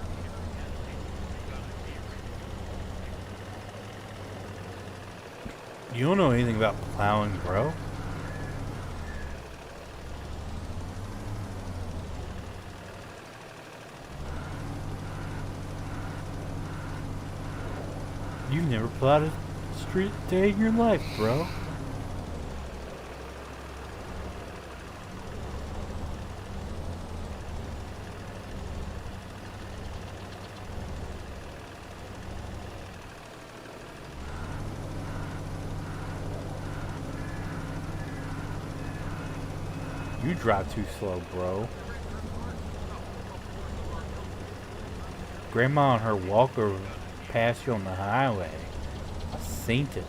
Speaker 1: You don't know anything about plowing, bro. You've never plowed a street day in your life, bro. You drive too slow, bro. Grandma on her walker passed you on the highway. I seen it.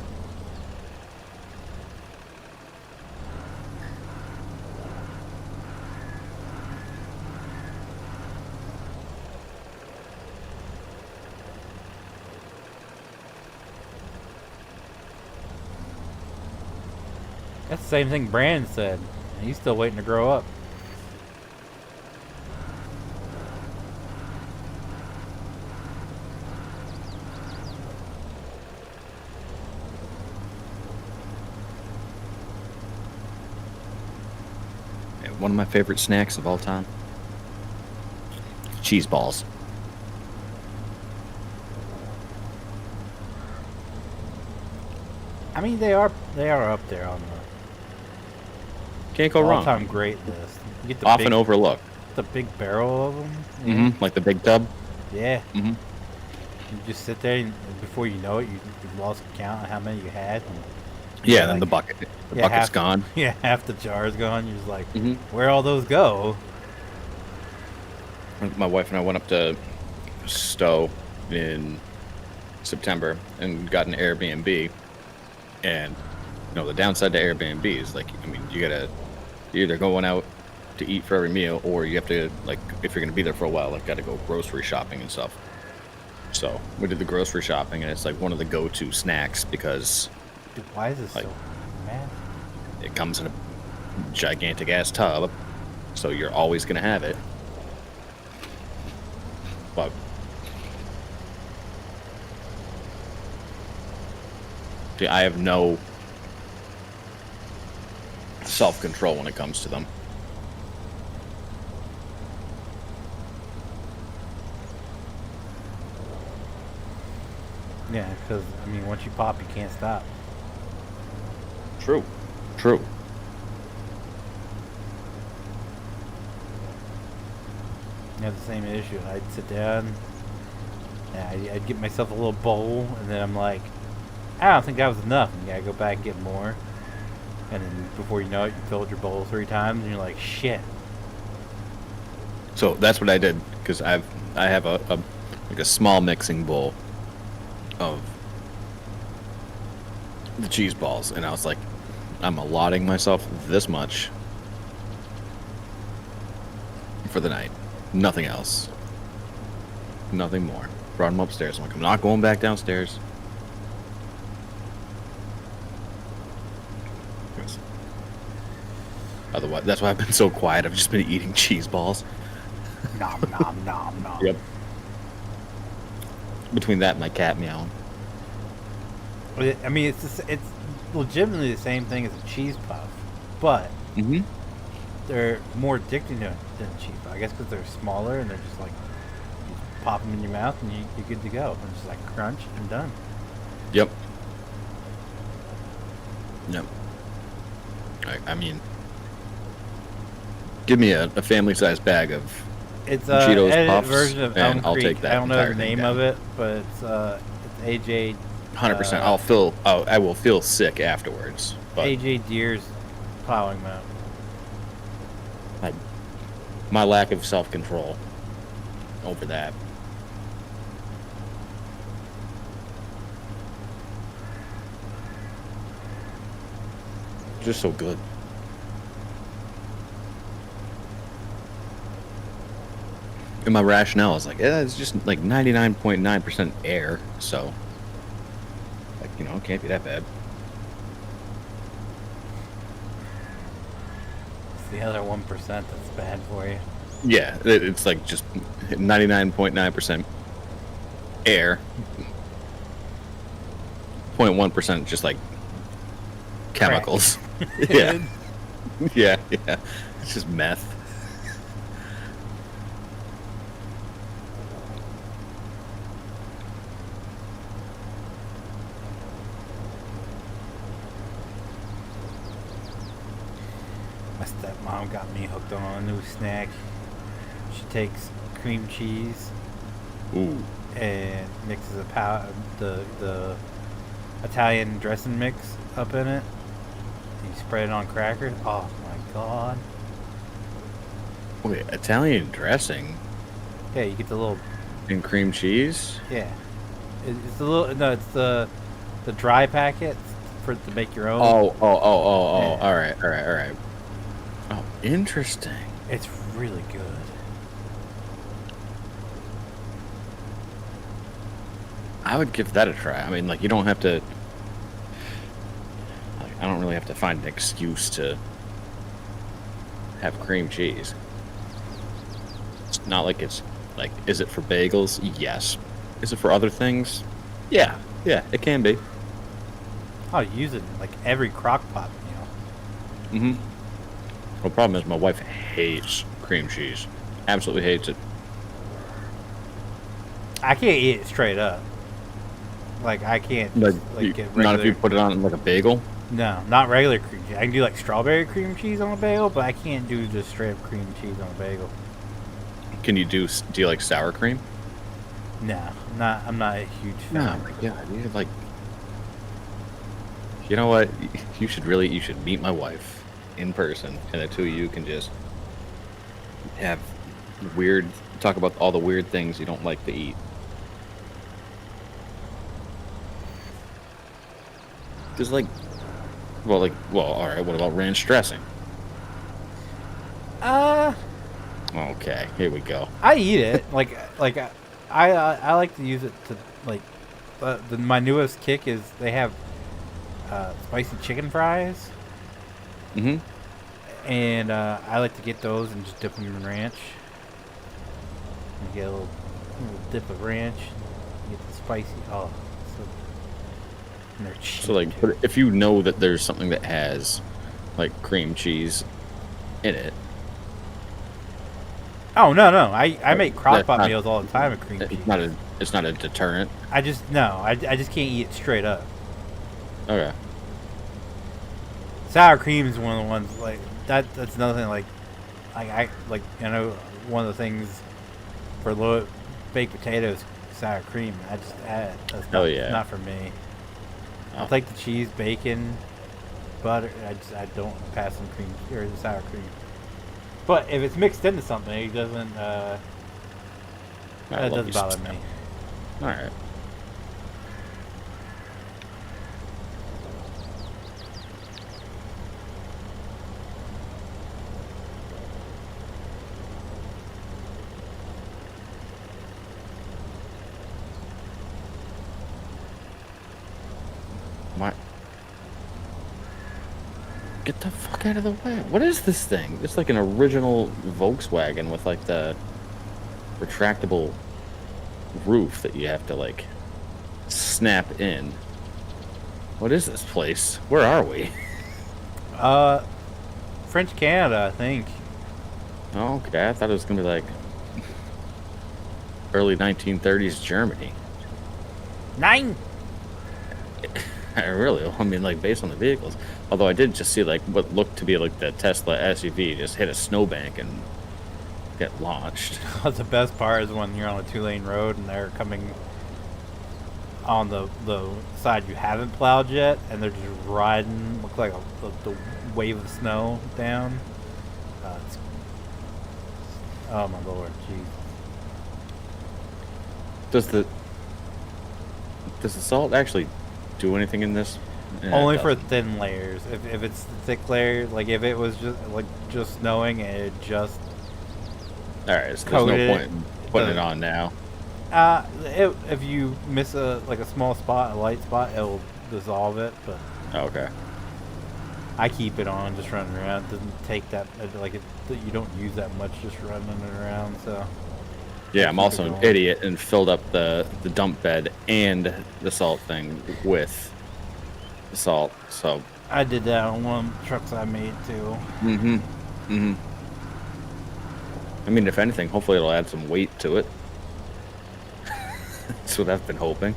Speaker 1: That's the same thing Brandon said. He's still waiting to grow up.
Speaker 3: One of my favorite snacks of all time. Cheese balls.
Speaker 1: I mean, they are up there on the
Speaker 3: Can't go wrong.
Speaker 1: all-time great list. You get the
Speaker 3: Often
Speaker 1: big,
Speaker 3: overlooked.
Speaker 1: the big barrel of them.
Speaker 3: Mm-hmm. Like the big tub.
Speaker 1: Yeah.
Speaker 3: Mm-hmm.
Speaker 1: You just sit there, and before you know it, you've lost count of how many you had. And
Speaker 3: Yeah, then
Speaker 1: like,
Speaker 3: the bucket. The
Speaker 1: yeah,
Speaker 3: bucket's gone.
Speaker 1: Yeah, half the jar's gone. You're just like,
Speaker 3: Mhm.
Speaker 1: where all those go?
Speaker 3: My wife and I went up to Stowe in September and got an Airbnb. And the downside to Airbnb is like, I mean, you're either going out to eat for every meal, or you have to, like, if you're gonna be there for a while, like, gotta go grocery shopping and stuff. So we did the grocery shopping, and it's like one of the go-to snacks because
Speaker 1: Dude, why is this
Speaker 3: Like-
Speaker 1: so mad?
Speaker 3: it comes in a gigantic ass tub, so you're always gonna have it. But see, I have no self-control when it comes to them.
Speaker 1: Yeah, because, I mean, once you pop, you can't stop.
Speaker 3: True. True.
Speaker 1: I have the same issue. I'd sit down, and I'd get myself a little bowl, and then I'm like, I don't think that was enough. And you gotta go back and get more. And then before you know it, you filled your bowl 3 times, and you're like, shit.
Speaker 3: So that's what I did, because I have a like a small mixing bowl of the cheese balls, and I was like, I'm allotting myself this much for the night. Nothing else. Nothing more. Brought them upstairs. I'm like, I'm not going back downstairs. Otherwise, that's why I've been so quiet. I've just been eating cheese balls.
Speaker 1: Nom, nom, nom, nom.
Speaker 3: Yep. between that and my cat meowing.
Speaker 1: I mean, it's legitimately the same thing as a cheese puff, but
Speaker 3: Mm-hmm.
Speaker 1: they're more addicting than a cheese puff. I guess because they're smaller and they're just like you pop them in your mouth and you're good to go. And just like crunch and done.
Speaker 3: Yep. Yep. I mean, give me a family-sized bag of
Speaker 1: It's
Speaker 3: Cheetos
Speaker 1: edited
Speaker 3: Puffs,
Speaker 1: version of
Speaker 3: and
Speaker 1: Elm
Speaker 3: I'll
Speaker 1: Creek.
Speaker 3: take that
Speaker 1: I don't know
Speaker 3: entire
Speaker 1: the
Speaker 3: thing
Speaker 1: name
Speaker 3: down.
Speaker 1: of it, but it's AJ
Speaker 3: 100%. I will feel sick afterwards. But
Speaker 1: AJ Deer's plowing map.
Speaker 3: my lack of self-control over that. Just so good. And my rationale is like, yeah, it's just like 99.9% air, so like, you know, it can't be that bad.
Speaker 1: It's the other 1% that's bad for you.
Speaker 3: Yeah, it's like just 99.9% air. 0.1% just like chemicals. Yeah. Yeah. It's just meth.
Speaker 1: My stepmom got me hooked on a new snack. She takes cream cheese
Speaker 3: Ooh.
Speaker 1: and mixes the Italian dressing mix up in it. You spread it on crackers. Oh my god!
Speaker 3: Wait, Italian dressing
Speaker 1: Yeah, you get the little
Speaker 3: and cream cheese?
Speaker 1: yeah. It's the little no, it's the dry packet for to make your own.
Speaker 3: Oh.
Speaker 1: Yeah.
Speaker 3: All right. Oh, interesting.
Speaker 1: It's really good.
Speaker 3: I would give that a try. I mean, like, you don't have to. Like, I don't really have to find an excuse to have cream cheese. It's not like it's like, is it for bagels? Yes. Is it for other things? Yeah, it can be.
Speaker 1: I'll use it in like every crock pot meal.
Speaker 3: Mm-hmm. The problem is my wife hates cream cheese. Absolutely hates it.
Speaker 1: I can't eat it straight up. Like I can't
Speaker 3: Like,
Speaker 1: just, get regular.
Speaker 3: not if you put it on like a bagel.
Speaker 1: No, not regular cream cheese. I can do like strawberry cream cheese on a bagel, but I can't do just straight up cream cheese on a bagel.
Speaker 3: Can you do you like sour cream?
Speaker 1: No, I'm not a huge
Speaker 3: Oh
Speaker 1: fan.
Speaker 3: my god, you're like, you know what? You should meet my wife in person, and the two of you can just have talk about all the weird things you don't like to eat. Cause all right. What about ranch dressing? Okay, here we go.
Speaker 1: I eat it. I like to use it to like. My newest kick is they have spicy chicken fries,
Speaker 3: Mm-hmm.
Speaker 1: and I like to get those and just dip them in ranch. You get a little dip of ranch. You get the spicy. Oh, so and they're cheap.
Speaker 3: So like, but if you know that there's something that has like cream cheese in it,
Speaker 1: Oh no! I make crock
Speaker 3: That's
Speaker 1: pot
Speaker 3: not-
Speaker 1: meals all the time with cream cheese.
Speaker 3: it's not a deterrent.
Speaker 1: I just can't eat it straight up.
Speaker 3: Okay.
Speaker 1: Sour cream is one of the ones like that. That's another thing. I one of the things for low baked potatoes, sour cream. I just add. That's not,
Speaker 3: Oh, yeah.
Speaker 1: not for me. I'll
Speaker 3: Oh.
Speaker 1: take the cheese, bacon, butter. I don't pass some cream or the sour cream. But if it's mixed into something, it doesn't.
Speaker 3: I
Speaker 1: That
Speaker 3: love
Speaker 1: doesn't
Speaker 3: you
Speaker 1: bother
Speaker 3: some-
Speaker 1: me.
Speaker 3: All right. My. Get the fuck out of the way. What is this thing? It's like an original Volkswagen with like the retractable roof that you have to like snap in. What is this place? Where are we?
Speaker 1: French Canada, I think.
Speaker 3: Oh, okay, I thought it was gonna be like early 1930s Germany.
Speaker 1: 9.
Speaker 3: I mean, like based on the vehicles. Although I did just see like what looked to be like the Tesla SUV just hit a snowbank and get launched.
Speaker 1: The best part is when you're on a 2-lane road and they're coming on the side you haven't plowed yet, and they're just riding, look like the wave of snow down. Oh my lord, jeez.
Speaker 3: Does the salt actually do anything in this? Yeah,
Speaker 1: Only
Speaker 3: it
Speaker 1: for
Speaker 3: doesn't.
Speaker 1: thin layers. If it's thick layer, like if it was just snowing and it just
Speaker 3: All right, so there's
Speaker 1: coated
Speaker 3: no point in putting it on now.
Speaker 1: if you miss a small spot, a light spot, it'll dissolve it. But
Speaker 3: Oh, okay.
Speaker 1: I keep it on, just running around. It doesn't take that you don't use that much just running it around. So
Speaker 3: Yeah, I'm
Speaker 1: keep
Speaker 3: also
Speaker 1: it
Speaker 3: an
Speaker 1: going.
Speaker 3: idiot and filled up the dump bed and the salt thing with the salt. So.
Speaker 1: I did that on one of the trucks I made too.
Speaker 3: I mean, if anything, hopefully it'll add some weight to it. That's what I've been hoping.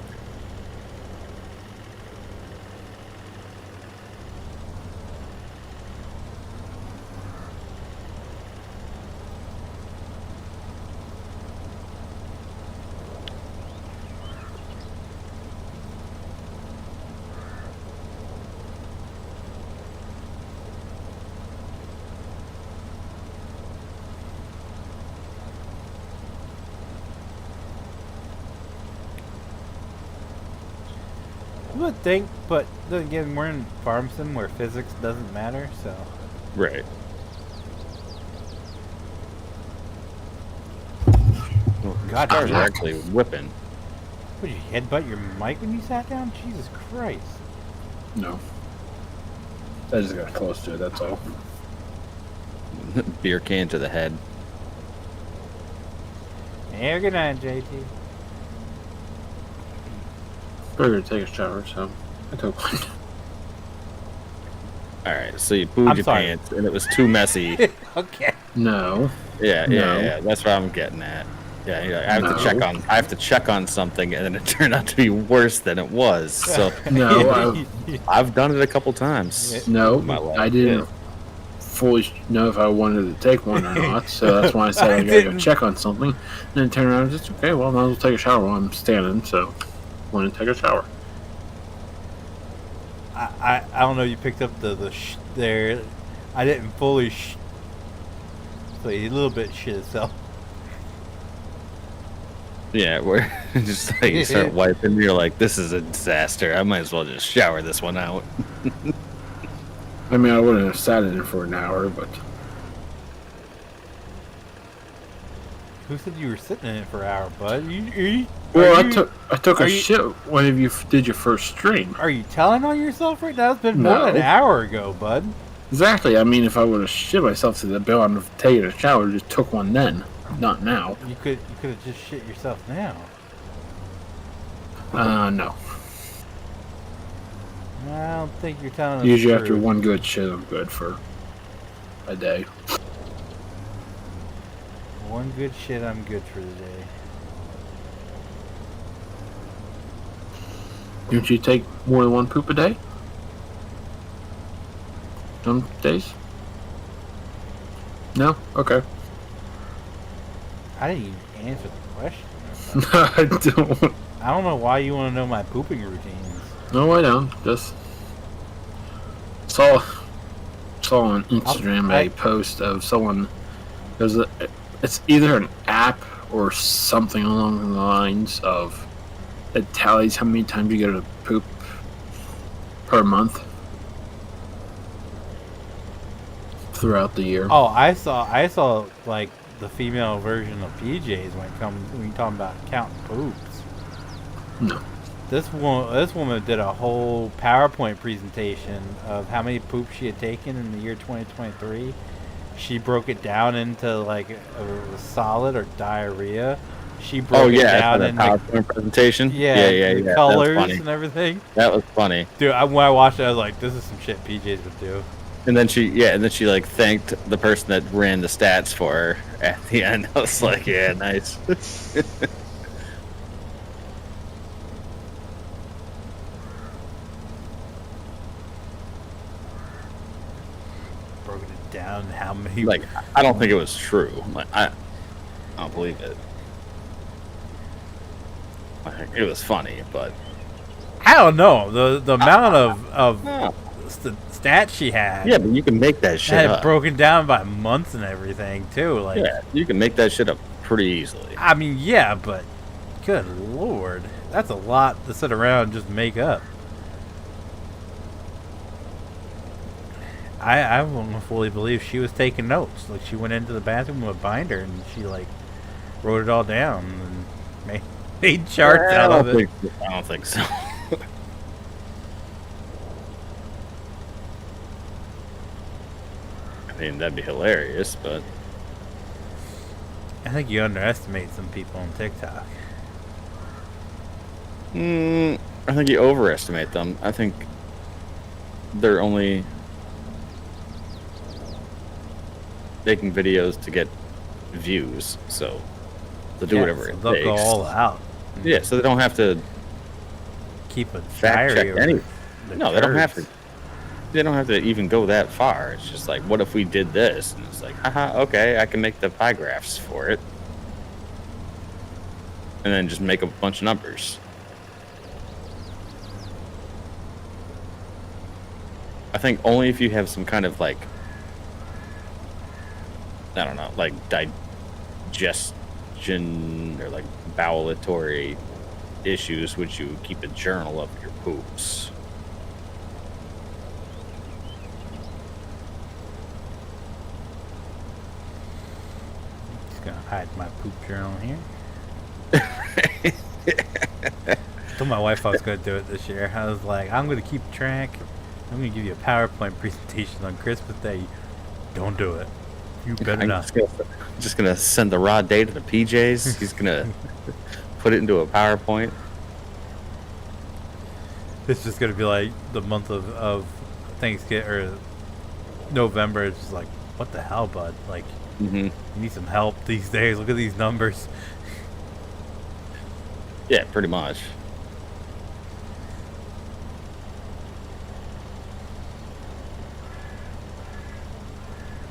Speaker 1: You would think, but then again, we're in farm sim where physics doesn't matter, so.
Speaker 3: Right. Well,
Speaker 1: God,
Speaker 3: cars
Speaker 1: damn.
Speaker 3: are actually whipping.
Speaker 1: Would you headbutt your mic when you sat down? Jesus Christ.
Speaker 2: No. I just got close to it, that's all.
Speaker 3: Beer can to the head.
Speaker 1: Yeah, good night, JT.
Speaker 2: Better take a shower, so I took one.
Speaker 3: All right, so you pooed
Speaker 1: I'm
Speaker 3: your
Speaker 1: sorry.
Speaker 3: pants and it was too messy.
Speaker 1: Okay.
Speaker 2: No.
Speaker 3: Yeah,
Speaker 2: No.
Speaker 3: yeah. That's what I'm getting at. Yeah, I have
Speaker 2: No.
Speaker 3: to check on. I have to check on something, and then it turned out to be worse than it was. So
Speaker 2: No,
Speaker 3: I've done it a couple times.
Speaker 2: No,
Speaker 3: in my life.
Speaker 2: I didn't fully know if I wanted to take one or not, so that's why I said I gotta go
Speaker 1: didn't.
Speaker 2: check on something. And then turn around and just, okay, well, I might as well take a shower while I'm standing, so I want to take a shower.
Speaker 1: I don't know. You picked up the there. I didn't fully. So a little bit shit itself.
Speaker 3: Yeah, where just like you start wiping, you're like, this is a disaster. I might as well just shower this one out.
Speaker 2: I mean, I wouldn't have sat in it for an hour, but
Speaker 1: Who said you were sitting in it for an hour, bud?
Speaker 2: well, I took
Speaker 1: are
Speaker 2: a
Speaker 1: you-
Speaker 2: shit when you did your first stream.
Speaker 1: Are you telling on yourself right now? It's been more than an
Speaker 2: No.
Speaker 1: hour ago, bud.
Speaker 2: Exactly. I mean, if I would have shit myself to the bill and have taken a shower, just took one then, not now.
Speaker 1: You could have just shit yourself now.
Speaker 2: No.
Speaker 1: I don't think you're telling us.
Speaker 2: Usually
Speaker 1: the
Speaker 2: after
Speaker 1: truth.
Speaker 2: one good shit, I'm good for a day.
Speaker 1: One good shit, I'm good for the day.
Speaker 2: Don't you take more than one poop a day? Some days? No? Okay.
Speaker 1: I didn't even answer the question.
Speaker 2: I don't.
Speaker 1: I don't know why you want to know my pooping routines.
Speaker 2: No, I don't. Just saw on Instagram
Speaker 1: I-
Speaker 2: a post of someone. There's it's either an app or something along the lines of it tallies how many times you go to poop per month throughout the year.
Speaker 1: Oh, I saw like the female version of PJs when you talking about counting poops.
Speaker 2: No.
Speaker 1: This woman did a whole PowerPoint presentation of how many poops she had taken in the year 2023. She broke it down into like a solid or diarrhea, She broke it down
Speaker 3: the
Speaker 1: in
Speaker 3: PowerPoint presentation.
Speaker 1: the colors and everything.
Speaker 3: That was funny,
Speaker 1: Dude, when I watched it, I was like, "This is some shit PJs would do."
Speaker 3: and then she like thanked the person that ran the stats for her at the end. I was like, yeah, nice.
Speaker 1: Broken it down how many.
Speaker 3: Like, I don't think it was true. Like, I don't believe it. Like, it was funny, but
Speaker 1: I don't know the amount of stats she had.
Speaker 3: yeah, but you can make that shit
Speaker 1: had
Speaker 3: up.
Speaker 1: it broken down by months and everything too. Like,
Speaker 3: Yeah, you can make that shit up pretty easily.
Speaker 1: I mean, yeah, but good lord, that's a lot to sit around and just make up. I won't fully believe she was taking notes. Like, she went into the bathroom with a binder and she like wrote it all down and made charts out of it.
Speaker 3: I don't think so. I mean, that'd be hilarious, but
Speaker 1: I think you underestimate some people on TikTok.
Speaker 3: I think you overestimate them. I think they're only making videos to get views, so they'll do whatever it
Speaker 1: they'll
Speaker 3: takes.
Speaker 1: go all out.
Speaker 3: Yeah, so they don't have to
Speaker 1: Keep a
Speaker 3: fact
Speaker 1: diary
Speaker 3: check
Speaker 1: of
Speaker 3: anything.
Speaker 1: the
Speaker 3: No, they don't have to.
Speaker 1: turds.
Speaker 3: They don't have to even go that far. It's just like, what if we did this? And it's like, haha, okay, I can make the pie graphs for it, and then just make a bunch of numbers. I think only if you have some kind of like, I don't know, like digestion or like bowelatory issues would you keep a journal of your poops.
Speaker 1: Just gonna hide my poop journal here. Told my wife I was gonna do it this year. I was like, I'm gonna keep track. I'm gonna give you a PowerPoint presentation on Christmas Day. Don't do it. You better
Speaker 3: I'm
Speaker 1: not.
Speaker 3: just gonna send the raw data to PJ's. He's gonna put it into a PowerPoint.
Speaker 1: It's just gonna be like the month of Thanksgiving or November. It's just like, what the hell, bud? Like, you need some help these days. Look at these numbers.
Speaker 3: Yeah, pretty much.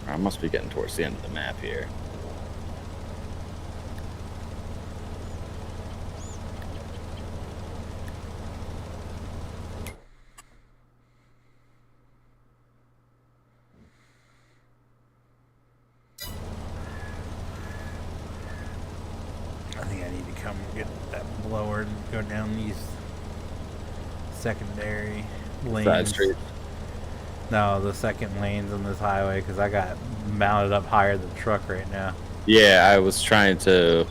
Speaker 3: I must be getting towards the end of the map here.
Speaker 1: I think I need to come get that blower and go down these secondary lanes.
Speaker 3: Side street.
Speaker 1: No, the second lanes on this highway because I got mounted up higher than the truck right now.
Speaker 3: Yeah, I was trying to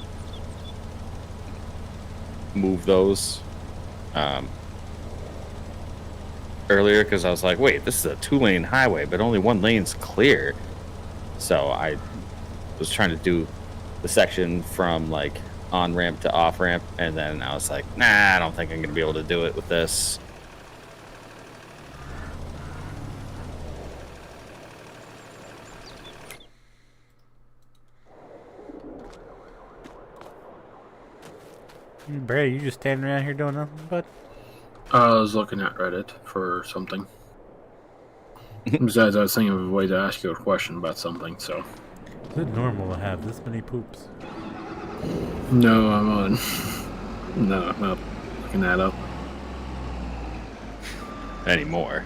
Speaker 3: move those earlier because I was like, wait, this is a 2-lane highway, but only 1 lane's clear. So I was trying to do the section from like on ramp to off ramp, and then I was like, nah, I don't think I'm gonna be able to do it with this.
Speaker 1: Brad, you just standing around here doing nothing, bud?
Speaker 2: I was looking at Reddit for something. Besides, I was thinking of a way to ask you a question about something, so.
Speaker 1: Is it normal to have this many poops?
Speaker 2: No, I'm on. No, I'm not looking that up.
Speaker 3: Anymore.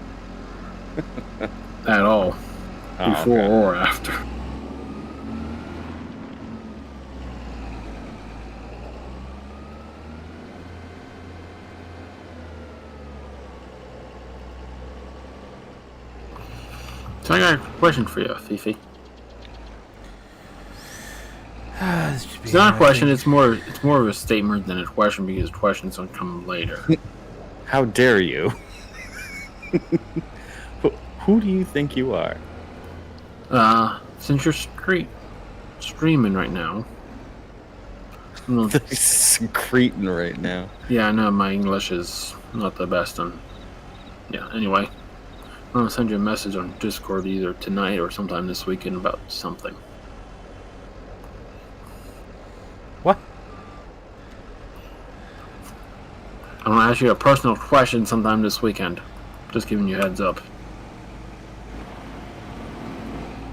Speaker 2: At all.
Speaker 3: Oh,
Speaker 2: Before
Speaker 3: okay.
Speaker 2: or after. So I got a question for you, Fifi. It's not a question. It's more of a statement than a question because questions don't come later.
Speaker 3: How dare you? Who do you think you are?
Speaker 2: Since you're streaming right now,
Speaker 3: Secreting right now.
Speaker 2: Yeah, I know my English is not the best. And yeah, anyway, I'm gonna send you a message on Discord either tonight or sometime this weekend about something.
Speaker 1: What?
Speaker 2: I'm gonna ask you a personal question sometime this weekend. Just giving you a heads up.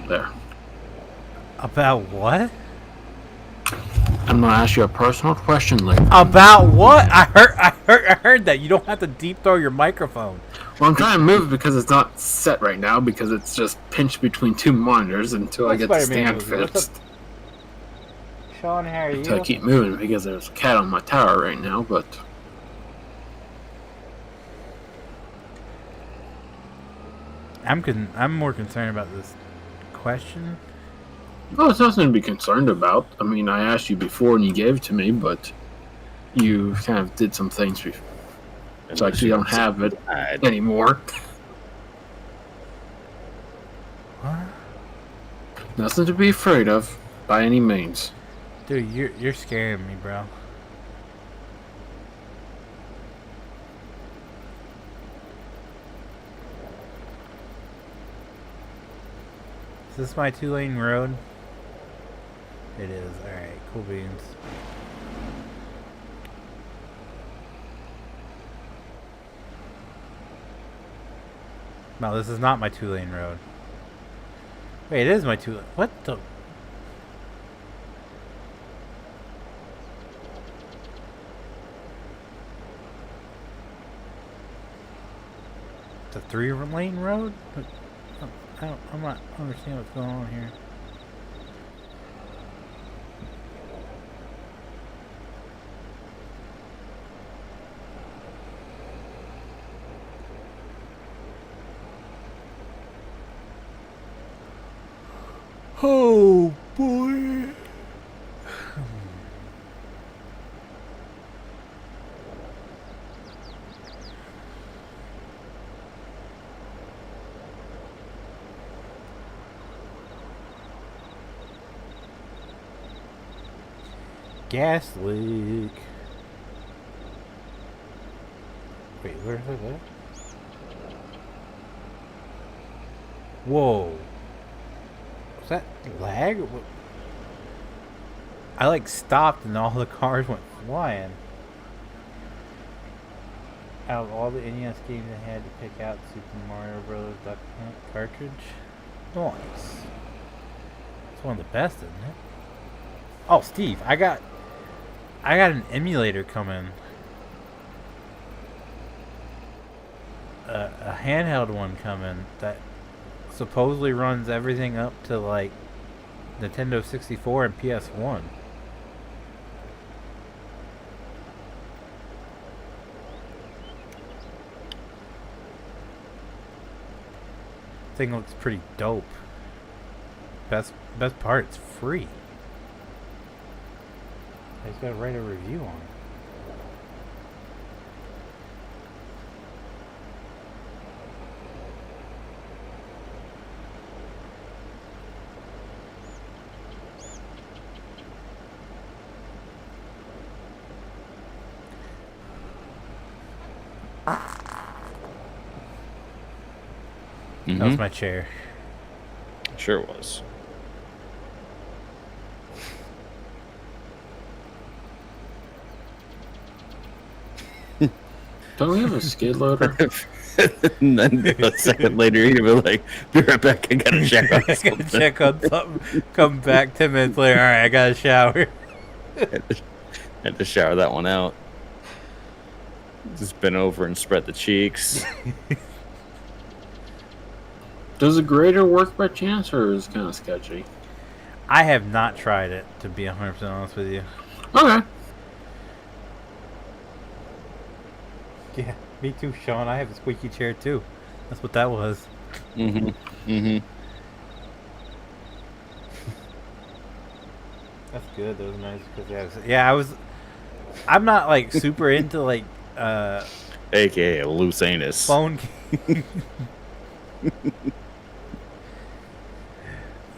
Speaker 2: There.
Speaker 1: About what?
Speaker 2: I'm gonna ask you a personal question later.
Speaker 1: About what? I heard that. You don't have to deep throw your microphone.
Speaker 2: Well, I'm trying to move it because it's not set right now because it's just pinched between two monitors until I get the stand fixed.
Speaker 1: Sean, how are you?
Speaker 2: Until I keep moving because there's a cat on my tower right now, but
Speaker 1: I'm more concerned about this question.
Speaker 2: no, it's nothing to be concerned about. I mean, I asked you before and you gave it to me, but you kind of did some things before. So I actually don't have it anymore.
Speaker 1: What?
Speaker 2: Nothing to be afraid of by any means.
Speaker 1: Dude, you're scaring me, bro. Is this my 2-lane road? It is. Alright, cool beans. No, this is not my 2-lane road. Wait, it is my 2-lane. What the? It's a 3-lane road? But I'm not understanding what's going on here. Oh boy. Gas leak. Wait, where is it? Whoa. Was that lag? I like stopped and all the cars went flying. Out of all the NES games I had to pick out, Super Mario Bros. Duck Hunt cartridge. Nice. It's one of the best, isn't it? Oh, Steve, I got an emulator coming. A handheld one coming that supposedly runs everything up to like Nintendo 64 and PS1. Thing looks pretty dope. Best part, it's free. I just gotta write a review on it. That was my chair.
Speaker 3: Sure was.
Speaker 2: Don't we have a skid loader?
Speaker 3: And then a second later, you'd be like, "Be right back. I gotta check on
Speaker 1: I
Speaker 3: something."
Speaker 1: gotta check on something. Come back 10 minutes later. All right, I gotta shower.
Speaker 3: Had to shower that one out. Just bend over and spread the cheeks.
Speaker 2: Does a grader work by chance, or is it kind of sketchy?
Speaker 1: I have not tried it, to be 100% honest with you.
Speaker 2: Okay.
Speaker 1: Yeah, me too, Sean. I have a squeaky chair too. That's what that was.
Speaker 3: Mm-hmm. Mm-hmm.
Speaker 1: That's good. That was nice because I'm not like super into like
Speaker 3: AKA a loose anus.
Speaker 1: phone.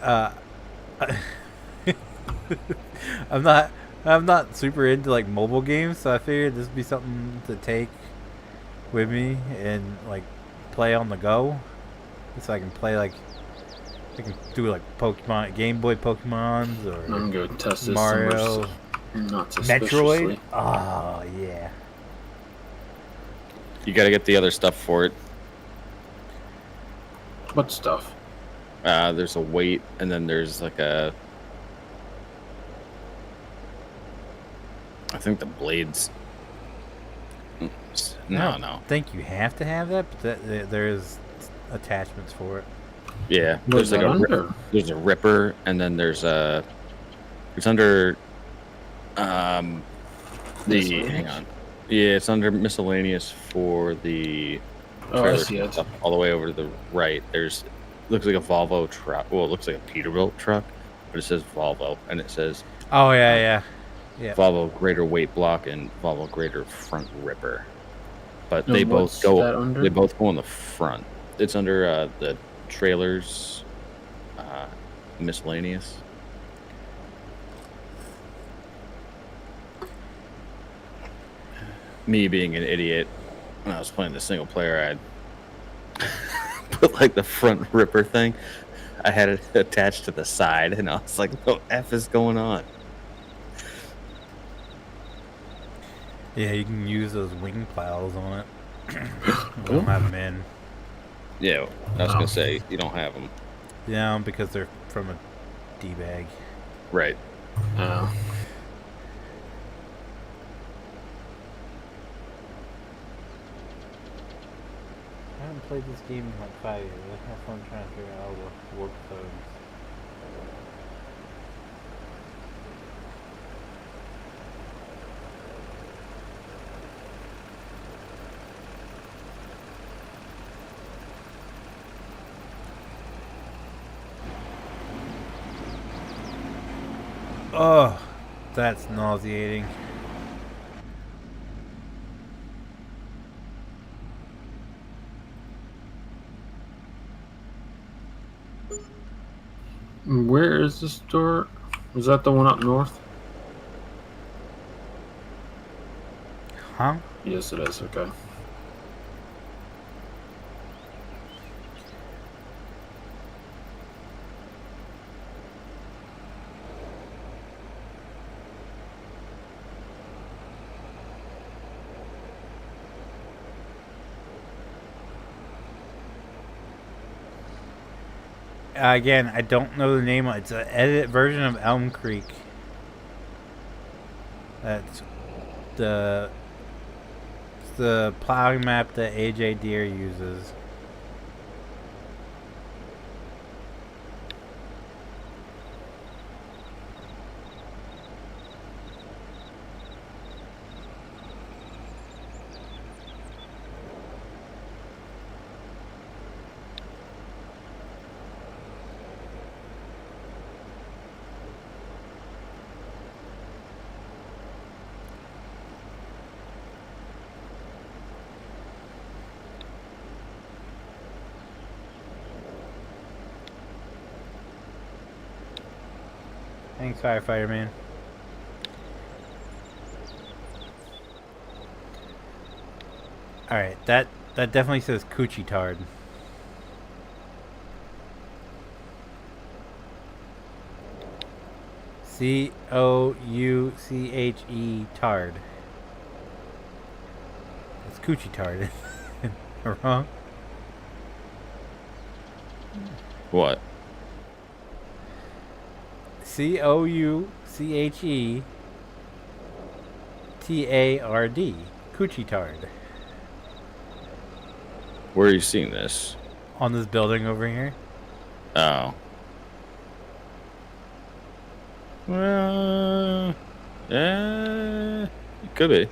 Speaker 1: I'm not I'm not super into like mobile games, so I figured this would be something to take with me and like play on the go. So I can play like I can do like Pokemon, Game Boy Pokemons or
Speaker 2: I'm going to test this
Speaker 1: Mario,
Speaker 2: not
Speaker 1: Metroid.
Speaker 2: suspiciously.
Speaker 1: Oh yeah.
Speaker 3: You got to get the other stuff for it.
Speaker 2: What stuff?
Speaker 3: There's a weight, and then there's like a. I think the blades. No.
Speaker 1: I think you have to have that, but there's attachments for it.
Speaker 3: Yeah,
Speaker 2: What's
Speaker 3: there's like
Speaker 2: that
Speaker 3: a
Speaker 2: under?
Speaker 3: there's a ripper, and then there's a. It's under. Hang on. Yeah, it's under miscellaneous for the.
Speaker 2: Oh, I
Speaker 3: trailer
Speaker 2: see it.
Speaker 3: stuff all the way over to the right. There's looks like a Volvo truck. Well, it looks like a Peterbilt truck, but it says Volvo, and it says
Speaker 1: Oh yeah.
Speaker 3: Volvo greater weight block and Volvo greater front ripper. But
Speaker 2: And
Speaker 3: they
Speaker 2: what's
Speaker 3: both go.
Speaker 2: that under?
Speaker 3: They both go on the front. It's under the trailers, miscellaneous. Me being an idiot, when I was playing the single player, I put like the front ripper thing. I had it attached to the side, and I was like, "What the F is going on?"
Speaker 1: Yeah, you can use those wing plows on it. We don't have them in.
Speaker 3: Yeah, I was gonna say you don't have them,
Speaker 1: Yeah, because they're from a D-bag.
Speaker 3: right?
Speaker 2: Oh.
Speaker 1: I haven't played this game in like 5 years. I have fun trying to figure out how to work those. Oh, that's nauseating.
Speaker 2: Where is the store? Was that the one up north?
Speaker 1: Huh?
Speaker 2: Yes, it is. Okay.
Speaker 1: Again, I don't know the name. It's an edit version of Elm Creek. That's the plowing map that AJ Deere uses. Thanks, firefighter man. Alright, that definitely says coochie tard. C-O-U-C-H-E tard. It's coochie tard. Am I wrong?
Speaker 3: What?
Speaker 1: C-O-U-C-H-E-T-A-R-D. Coochie tard.
Speaker 3: Where are you seeing this?
Speaker 1: On this building over here.
Speaker 3: Oh. Well, it could be.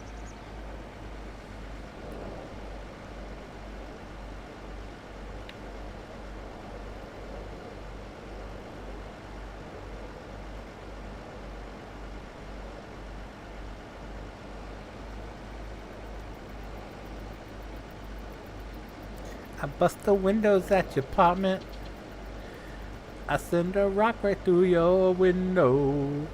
Speaker 1: I bust the windows at your apartment. I send a rock right through your window.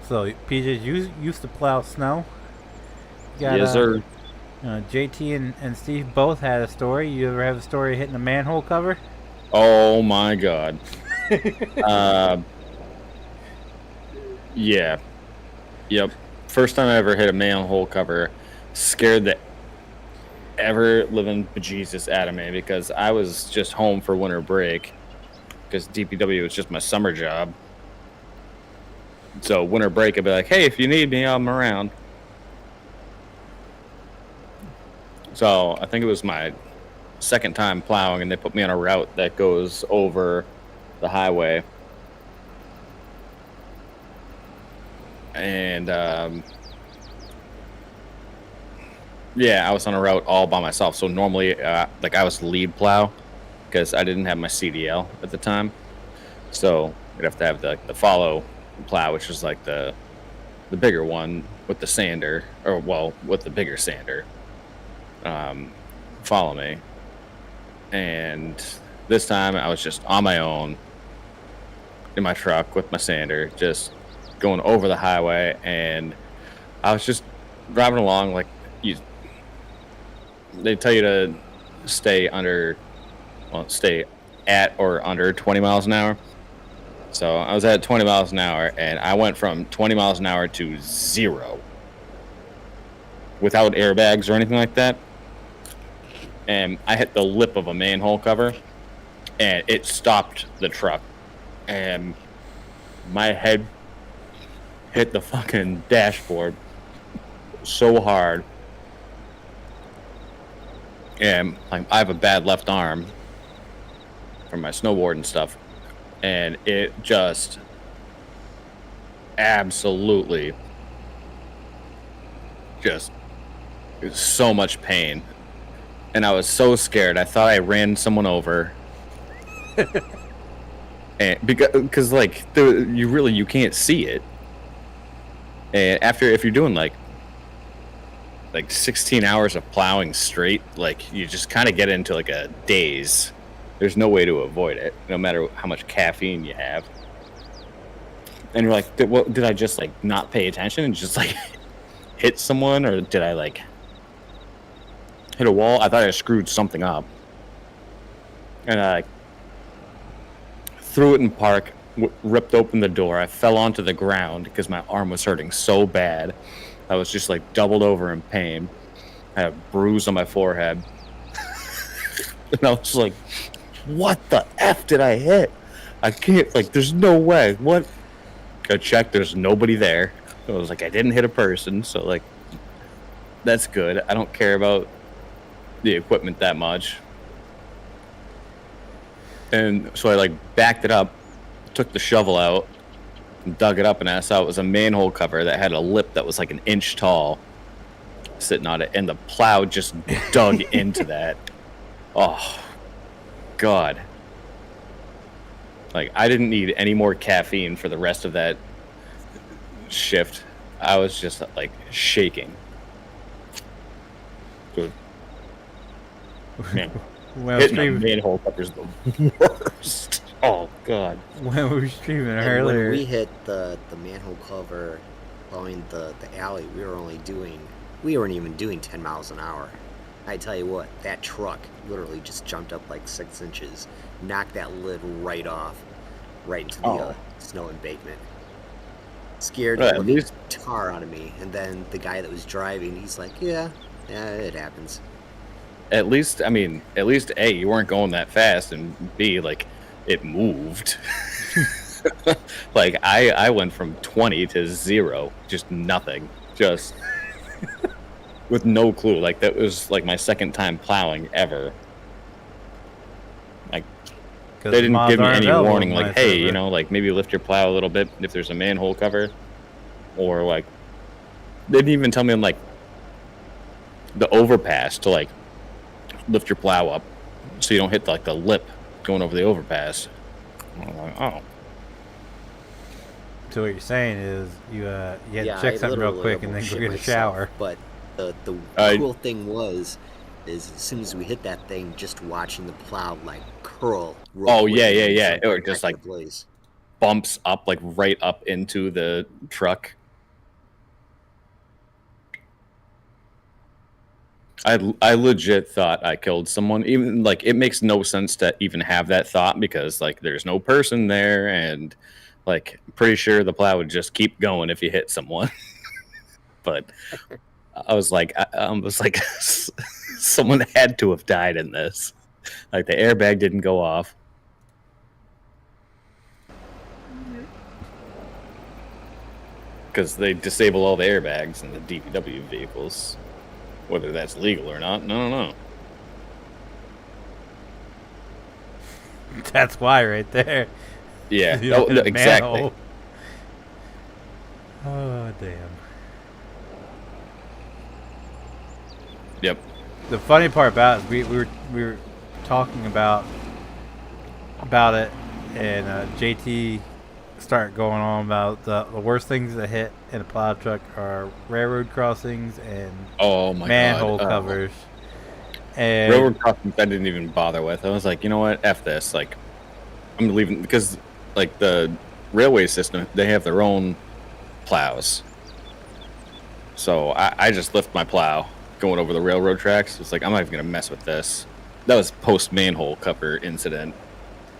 Speaker 1: So, PJ, you used to plow snow? You got,
Speaker 3: Yes, sir.
Speaker 1: JT and Steve both had a story. You ever have a story hitting a manhole cover?
Speaker 3: Oh my god. Yeah. Yep. First time I ever hit a manhole cover, scared the ever living bejesus out of me because I was just home for winter break because DPW was just my summer job. So winter break, I'd be like, hey, if you need me, I'm around. So I think it was my second time plowing, and they put me on a route that goes over the highway. And yeah, I was on a route all by myself. So normally, like I was lead plow because I didn't have my CDL at the time. So you'd have to have the follow plow, which was like the bigger one with the sander, or well, with the bigger sander. Follow me. And this time I was just on my own in my truck with my sander, just going over the highway, and I was just driving along like they tell you to stay at or under 20 miles an hour. So I was at 20 miles an hour, and I went from 20 miles an hour to 0 without airbags or anything like that. And I hit the lip of a manhole cover, and it stopped the truck, and my head hit the fucking dashboard so hard. And like, I have a bad left arm from my snowboard and stuff, and it just absolutely just so much pain. And I was so scared. I thought I ran someone over. And because like you can't see it. And if you're doing like 16 hours of plowing straight, like you just kind of get into like a daze. There's no way to avoid it, no matter how much caffeine you have. And you're like, did I just like not pay attention and just like hit someone, or did I like hit a wall? I thought I screwed something up. And I threw it in park, ripped open the door. I fell onto the ground because my arm was hurting so bad. I was just like doubled over in pain. I had a bruise on my forehead. And I was like, what the F did I hit? I can't, like, there's no way. What? I checked, there's nobody there. I was like, I didn't hit a person, so like, that's good. I don't care about the equipment that much. And so I like backed it up, took the shovel out, and dug it up, and I saw it was a manhole cover that had a lip that was like an inch tall sitting on it, and the plow just dug into that. Oh God. Like, I didn't need any more caffeine for the rest of that shift. I was just like shaking. Good. Man.
Speaker 1: Well,
Speaker 3: Hitting a manhole cover's the worst. Oh God.
Speaker 1: When we were streaming
Speaker 4: And
Speaker 1: earlier,
Speaker 4: when we hit the manhole cover following the alley, we weren't even doing 10 miles an hour. I tell you what, that truck literally just jumped up like 6 inches, knocked that lid right off, right into the snow embankment. Scared the tar out of me. And then the guy that was driving, he's like, yeah, it happens.
Speaker 3: At least, A, you weren't going that fast, and B, like, it moved. Like, I went from 20 to 0, just nothing, just with no clue. Like, that was like my second time plowing ever. Like, they didn't give me any warning, like, hey, you know, like, maybe lift your plow a little bit if there's a manhole cover, or like, they didn't even tell me on like the overpass to like lift your plow up so you don't hit like the lip going over the overpass. I'm like, oh.
Speaker 1: So what you're saying is you had to check something real quick and then go get a shower.
Speaker 4: But the cool thing is as soon as we hit that thing, just watching the plow like curl.
Speaker 3: Oh yeah. Or just like bumps up like right up into the truck. I legit thought I killed someone. Even like it makes no sense to even have that thought because like there's no person there, and like I'm pretty sure the plow would just keep going if you hit someone. But I was like, someone had to have died in this. Like the airbag didn't go off. Because they disable all the airbags in the DPW vehicles. Whether that's legal or not, I don't know.
Speaker 1: That's why right there.
Speaker 3: Yeah,
Speaker 1: You
Speaker 3: no,
Speaker 1: hit a
Speaker 3: exactly.
Speaker 1: manhole. Oh, damn.
Speaker 3: Yep.
Speaker 1: The funny part about it is we were talking about it, and JT started going on about the worst things that hit in a plow truck are railroad crossings and
Speaker 3: Oh my
Speaker 1: manhole
Speaker 3: god.
Speaker 1: covers. And
Speaker 3: Railroad crossings I didn't even bother with. I was like, you know what? F this. Like, I'm leaving because like the railway system, they have their own plows. So I just lift my plow going over the railroad tracks. It's like I'm not even gonna mess with this. That was post manhole cover incident.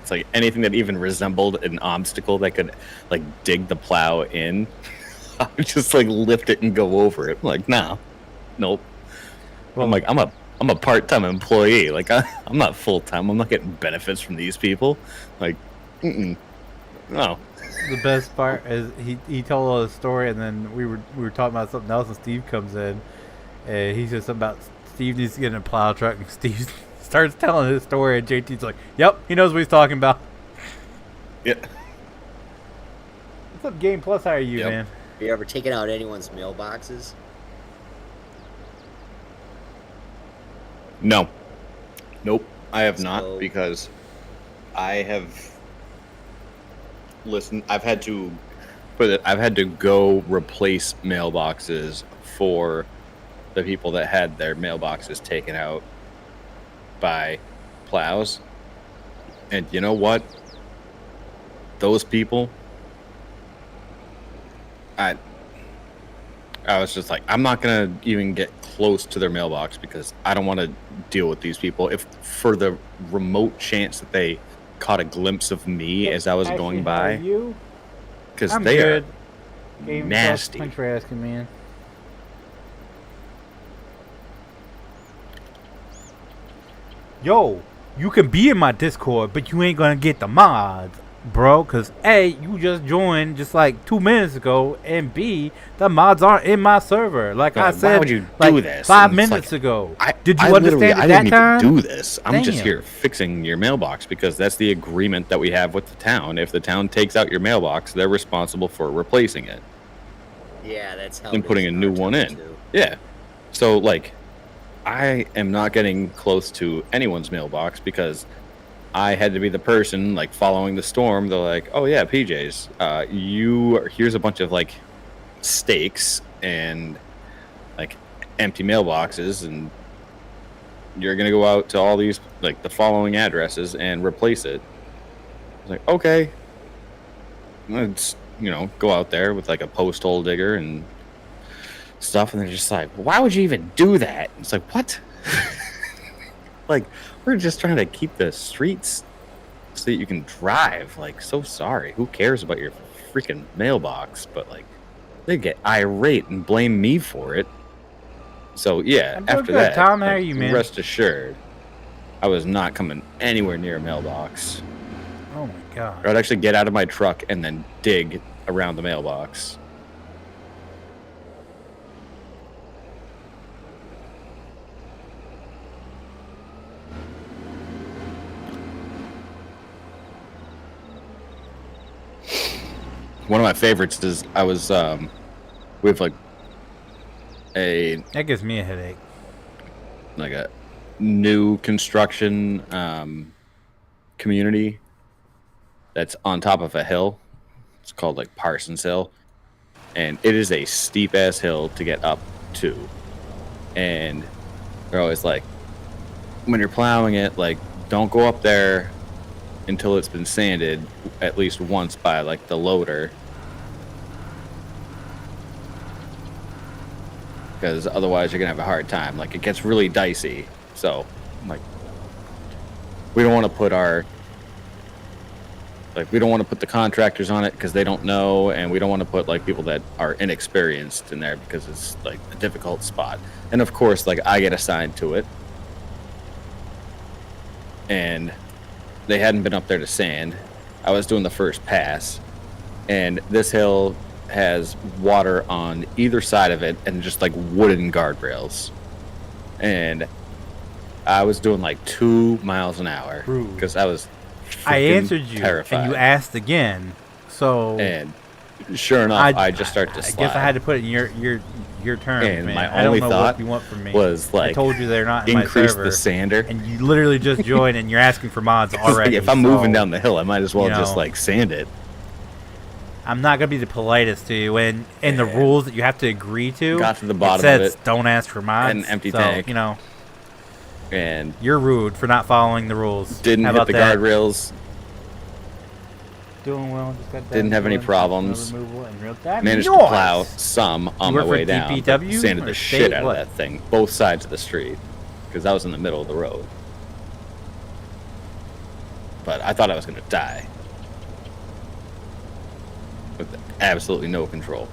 Speaker 3: It's like anything that even resembled an obstacle that could like dig the plow in, I would just like lift it and go over it. I'm like, nah, nope.
Speaker 1: Well,
Speaker 3: I'm like, I'm a part-time employee. Like I'm not full-time. I'm not getting benefits from these people. Like, no.
Speaker 1: the best part is he told us a story, and then we were talking about something else, and Steve comes in, and he says something about Steve needs to get in a plow truck, and Steve starts telling his story, and JT's like, "Yep, he knows what he's talking about."
Speaker 3: Yeah.
Speaker 1: What's up, Game Plus? How are you,
Speaker 3: Yep.
Speaker 1: man?
Speaker 4: Have you ever taken out anyone's mailboxes?
Speaker 3: No. Nope. I have not
Speaker 4: So-
Speaker 3: because I have listened. I've had to go replace mailboxes for the people that had their mailboxes taken out by plows. And you know what? Those people, I was just like, I'm not gonna even get close to their mailbox because I don't want to deal with these people. If for the remote chance that they caught a glimpse of me as I was going by, because
Speaker 1: I'm
Speaker 3: they
Speaker 1: good.
Speaker 3: are
Speaker 1: Game
Speaker 3: nasty.
Speaker 1: Plus, thanks for asking, man. Yo, you can be in my Discord, but you ain't gonna get the mods, bro. Cause A, you just joined just like 2 minutes ago, and B, the mods aren't in my server. Like I
Speaker 3: Why
Speaker 1: said,
Speaker 3: would you
Speaker 1: like
Speaker 3: do this?
Speaker 1: 5
Speaker 3: And it's
Speaker 1: minutes
Speaker 3: like,
Speaker 1: ago.
Speaker 3: I
Speaker 1: Did you
Speaker 3: literally-
Speaker 1: understand at that time?
Speaker 3: I didn't even do this. I'm just
Speaker 1: Damn.
Speaker 3: here fixing your mailbox because that's the agreement that we have with the town. If the town takes out your mailbox, they're responsible for replacing it
Speaker 4: Yeah, that's how.
Speaker 3: and
Speaker 4: it
Speaker 3: putting
Speaker 4: is
Speaker 3: a
Speaker 4: in
Speaker 3: new
Speaker 4: our
Speaker 3: one
Speaker 4: town,
Speaker 3: in.
Speaker 4: too.
Speaker 3: Yeah. So like, I am not getting close to anyone's mailbox because I had to be the person like following the storm. They're like, "Oh yeah, PJs, here's a bunch of like stakes and like empty mailboxes, and you're gonna go out to all these like the following addresses and replace it." I was like, "Okay." Let's go out there with like a post hole digger and stuff, and they're just like, "Why would you even do that?" It's like, what? Like, we're just trying to keep the streets so that you can drive. Like, so sorry. Who cares about your freaking mailbox? But like, they get irate and blame me for it. So yeah,
Speaker 1: I'm doing
Speaker 3: after
Speaker 1: good.
Speaker 3: that,
Speaker 1: Tom, how
Speaker 3: like,
Speaker 1: are you, man?
Speaker 3: rest assured, I was not coming anywhere near a mailbox.
Speaker 1: Oh my god.
Speaker 3: I'd actually get out of my truck and then dig around the mailbox. One of my favorites is we have like
Speaker 1: That gives me a headache.
Speaker 3: a new construction community that's on top of a hill. It's called like Parsons Hill, and it is a steep ass hill to get up to. And they're always like, when you're plowing it, like, don't go up there until it's been sanded at least once by like the loader, because otherwise you're gonna have a hard time. Like, it gets really dicey. So, like, we don't want to put we don't want to put the contractors on it because they don't know, and we don't want to put like people that are inexperienced in there because it's like a difficult spot. And of course, like, I get assigned to it, and they hadn't been up there to sand. I was doing the first pass, and this hill has water on either side of it and just like wooden guardrails, and I was doing like 2 miles an hour because I was
Speaker 1: I answered you,
Speaker 3: terrified.
Speaker 1: and you asked again. So,
Speaker 3: and sure enough, I just started to slide.
Speaker 1: I guess I had to put it in your terms,
Speaker 3: and
Speaker 1: man.
Speaker 3: my
Speaker 1: I don't
Speaker 3: only
Speaker 1: know
Speaker 3: thought
Speaker 1: what you want from me.
Speaker 3: was like,
Speaker 1: I told you they're not in my
Speaker 3: increase
Speaker 1: server,
Speaker 3: the sander.
Speaker 1: and you literally just joined, and you're asking for mods
Speaker 3: Like,
Speaker 1: already.
Speaker 3: if I'm moving down the hill, I might as well
Speaker 1: you know,
Speaker 3: just like sand it.
Speaker 1: I'm not gonna be the politest to you, and in the rules that you have to agree to,
Speaker 3: Got to the bottom
Speaker 1: it
Speaker 3: of
Speaker 1: says
Speaker 3: it.
Speaker 1: don't ask for mods.
Speaker 3: An empty
Speaker 1: so,
Speaker 3: tank.
Speaker 1: You know,
Speaker 3: And
Speaker 1: you're rude for not following the rules.
Speaker 3: didn't
Speaker 1: How
Speaker 3: hit
Speaker 1: about
Speaker 3: the
Speaker 1: that?
Speaker 3: guardrails.
Speaker 1: Doing well. Just got
Speaker 3: Didn't have any
Speaker 1: done,
Speaker 3: problems.
Speaker 1: removal and real time.
Speaker 3: Managed to
Speaker 1: Nice!
Speaker 3: plow some on
Speaker 1: You
Speaker 3: my
Speaker 1: work
Speaker 3: way
Speaker 1: for
Speaker 3: down.
Speaker 1: DPW
Speaker 3: but sanded
Speaker 1: or
Speaker 3: the
Speaker 1: state?
Speaker 3: shit out
Speaker 1: What?
Speaker 3: of that thing, both sides of the street, because I was in the middle of the road. But I thought I was gonna die with absolutely no control.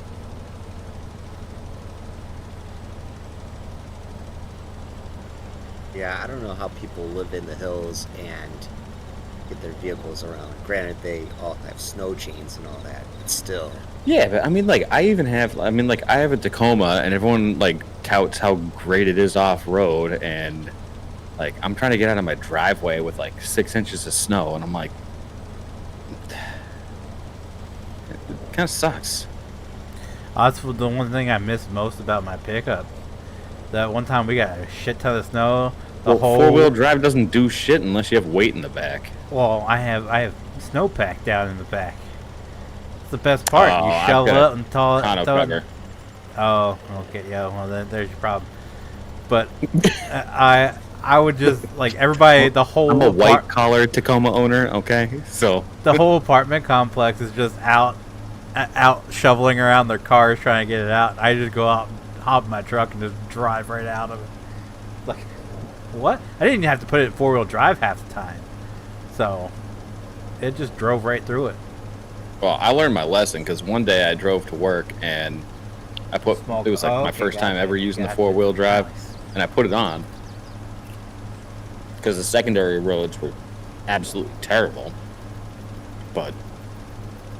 Speaker 4: Yeah, I don't know how people live in the hills and get their vehicles around. Granted, they all have snow chains and all that, but still.
Speaker 3: Yeah, but I mean, like, I have a Tacoma, and everyone like touts how great it is off road, and like, I'm trying to get out of my driveway with like 6 inches of snow, and I'm like, it kind of sucks.
Speaker 1: That's the one thing I miss most about my pickup. That one time we got a shit ton of snow. The whole
Speaker 3: four-wheel drive doesn't do shit unless you have weight in the back.
Speaker 1: Well, I have snowpack down in the back. It's the best part.
Speaker 3: Oh,
Speaker 1: You
Speaker 3: I've
Speaker 1: shovel
Speaker 3: got
Speaker 1: it and thaw it.
Speaker 3: Tonneau
Speaker 1: throw it-
Speaker 3: cover.
Speaker 1: Oh, okay, yeah. Well, then there's your problem. But I would just like everybody. The whole
Speaker 3: I'm a white collar Tacoma owner, okay? So
Speaker 1: the whole apartment complex is just out shoveling around their cars trying to get it out. I just go out, hop in my truck, and just drive right out of it. Like, what? I didn't even have to put it in 4-wheel drive half the time, so it just drove right through it.
Speaker 3: well, I learned my lesson because one day I drove to work and it was like my first time ever using the 4-wheel drive,
Speaker 1: Nice.
Speaker 3: and I put it on because the secondary roads were absolutely terrible, but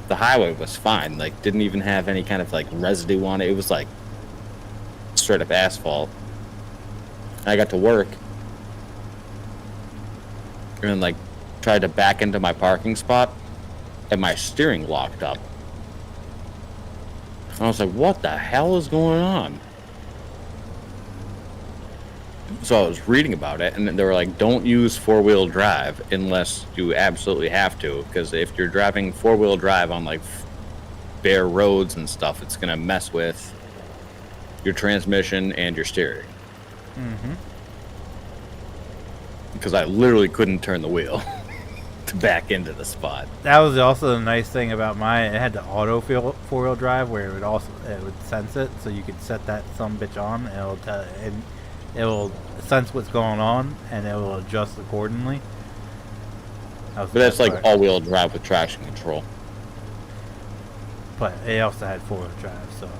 Speaker 3: the highway was fine. Like, didn't even have any kind of like residue on it. It was like straight up asphalt. I got to work and like tried to back into my parking spot, and my steering locked up. I was like, what the hell is going on? So I was reading about it, and they were like, don't use 4-wheel drive unless you absolutely have to, because if you're driving 4-wheel drive on like bare roads and stuff, it's gonna mess with your transmission and your steering.
Speaker 1: Mm-hmm.
Speaker 3: Because I literally couldn't turn the wheel to back into the spot.
Speaker 1: That was also the nice thing about mine. It had the auto 4-wheel drive where it would sense it, so you could set that some bitch on, and it will sense what's going on, and it will adjust accordingly.
Speaker 3: But that's like all-wheel drive with traction control.
Speaker 1: But it also had 4-wheel drive, so.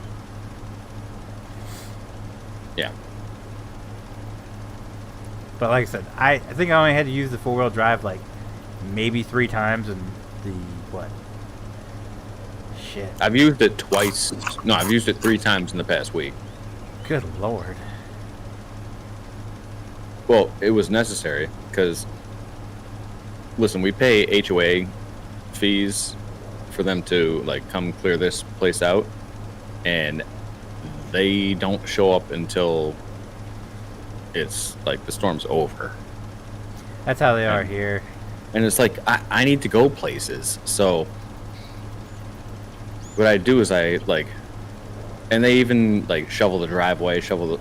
Speaker 3: Yeah.
Speaker 1: But like I said, I think I only had to use the 4-wheel drive like maybe 3 times in the what? Shit.
Speaker 3: I've used it twice. No, I've used it 3 times in the past week.
Speaker 1: Good lord.
Speaker 3: Well, it was necessary because, listen, we pay HOA fees for them to like come clear this place out, and they don't show up until it's like the storm's over.
Speaker 1: That's how they are here.
Speaker 3: And it's like, I need to go places. So what I do is I like, and they even like shovel the driveway,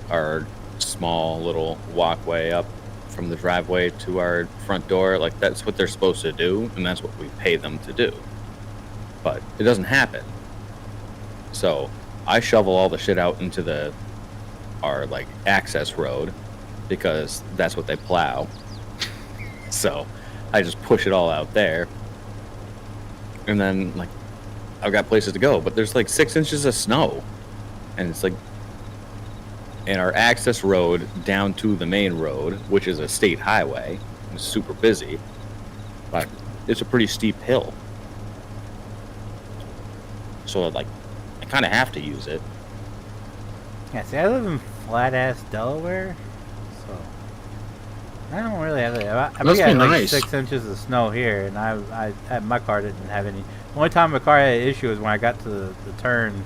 Speaker 3: our small little walkway up from the driveway to our front door. Like, that's what they're supposed to do, and that's what we pay them to do. But it doesn't happen. So I shovel all the shit out into the our like access road because that's what they plow. So I just push it all out there, and then like I've got places to go, but there's like 6 inches of snow, and it's like in our access road down to the main road, which is a state highway. It's super busy, but it's a pretty steep hill. So like I kind of have to use it.
Speaker 1: Yeah, see, I live in flat-ass Delaware, so I don't really have it. We got like
Speaker 2: nice.
Speaker 1: 6 inches of snow here, and my car didn't have any. The only time my car had an issue was when I got to the turn.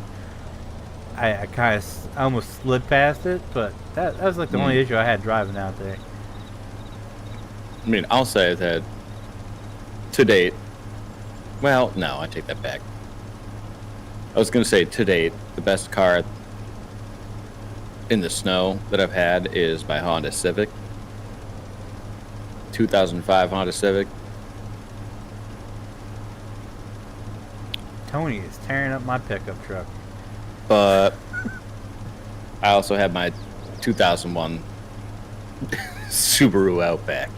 Speaker 1: I kind of almost slid past it, but that was like the only issue I had driving out there.
Speaker 3: I mean, I'll say that to date, well, no, I take that back. I was going to say to date, the best car in the snow that I've had is my Honda Civic. 2005 Honda Civic.
Speaker 1: Tony is tearing up my pickup truck.
Speaker 3: But I also had my 2001 Subaru Outback.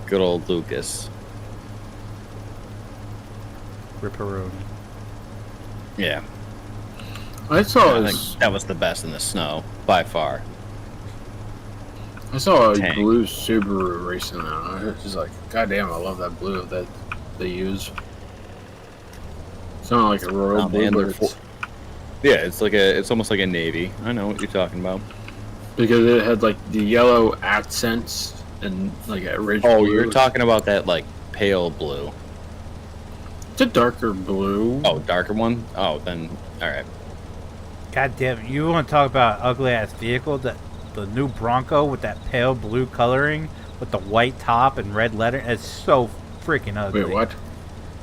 Speaker 3: Good old Lucas.
Speaker 1: Ripperoni.
Speaker 3: Yeah.
Speaker 2: I saw
Speaker 3: I think that was the best in the snow, by far.
Speaker 2: I saw a
Speaker 3: Tank.
Speaker 2: blue Subaru recently. I was just like, God damn, I love that blue that they use. It's not like a royal blue,
Speaker 3: man,
Speaker 2: but
Speaker 3: they're
Speaker 2: it's
Speaker 3: Yeah, it's almost like a navy. I know what you're talking about.
Speaker 2: because it had like the yellow accents and like a rich
Speaker 3: Oh,
Speaker 2: blue.
Speaker 3: you're talking about that like pale blue.
Speaker 2: It's a darker blue.
Speaker 3: Oh, darker one? Oh, then all right.
Speaker 1: God damn it! You want to talk about ugly ass vehicle? The new Bronco with that pale blue coloring with the white top and red letter. It's so freaking ugly.
Speaker 2: Wait, what?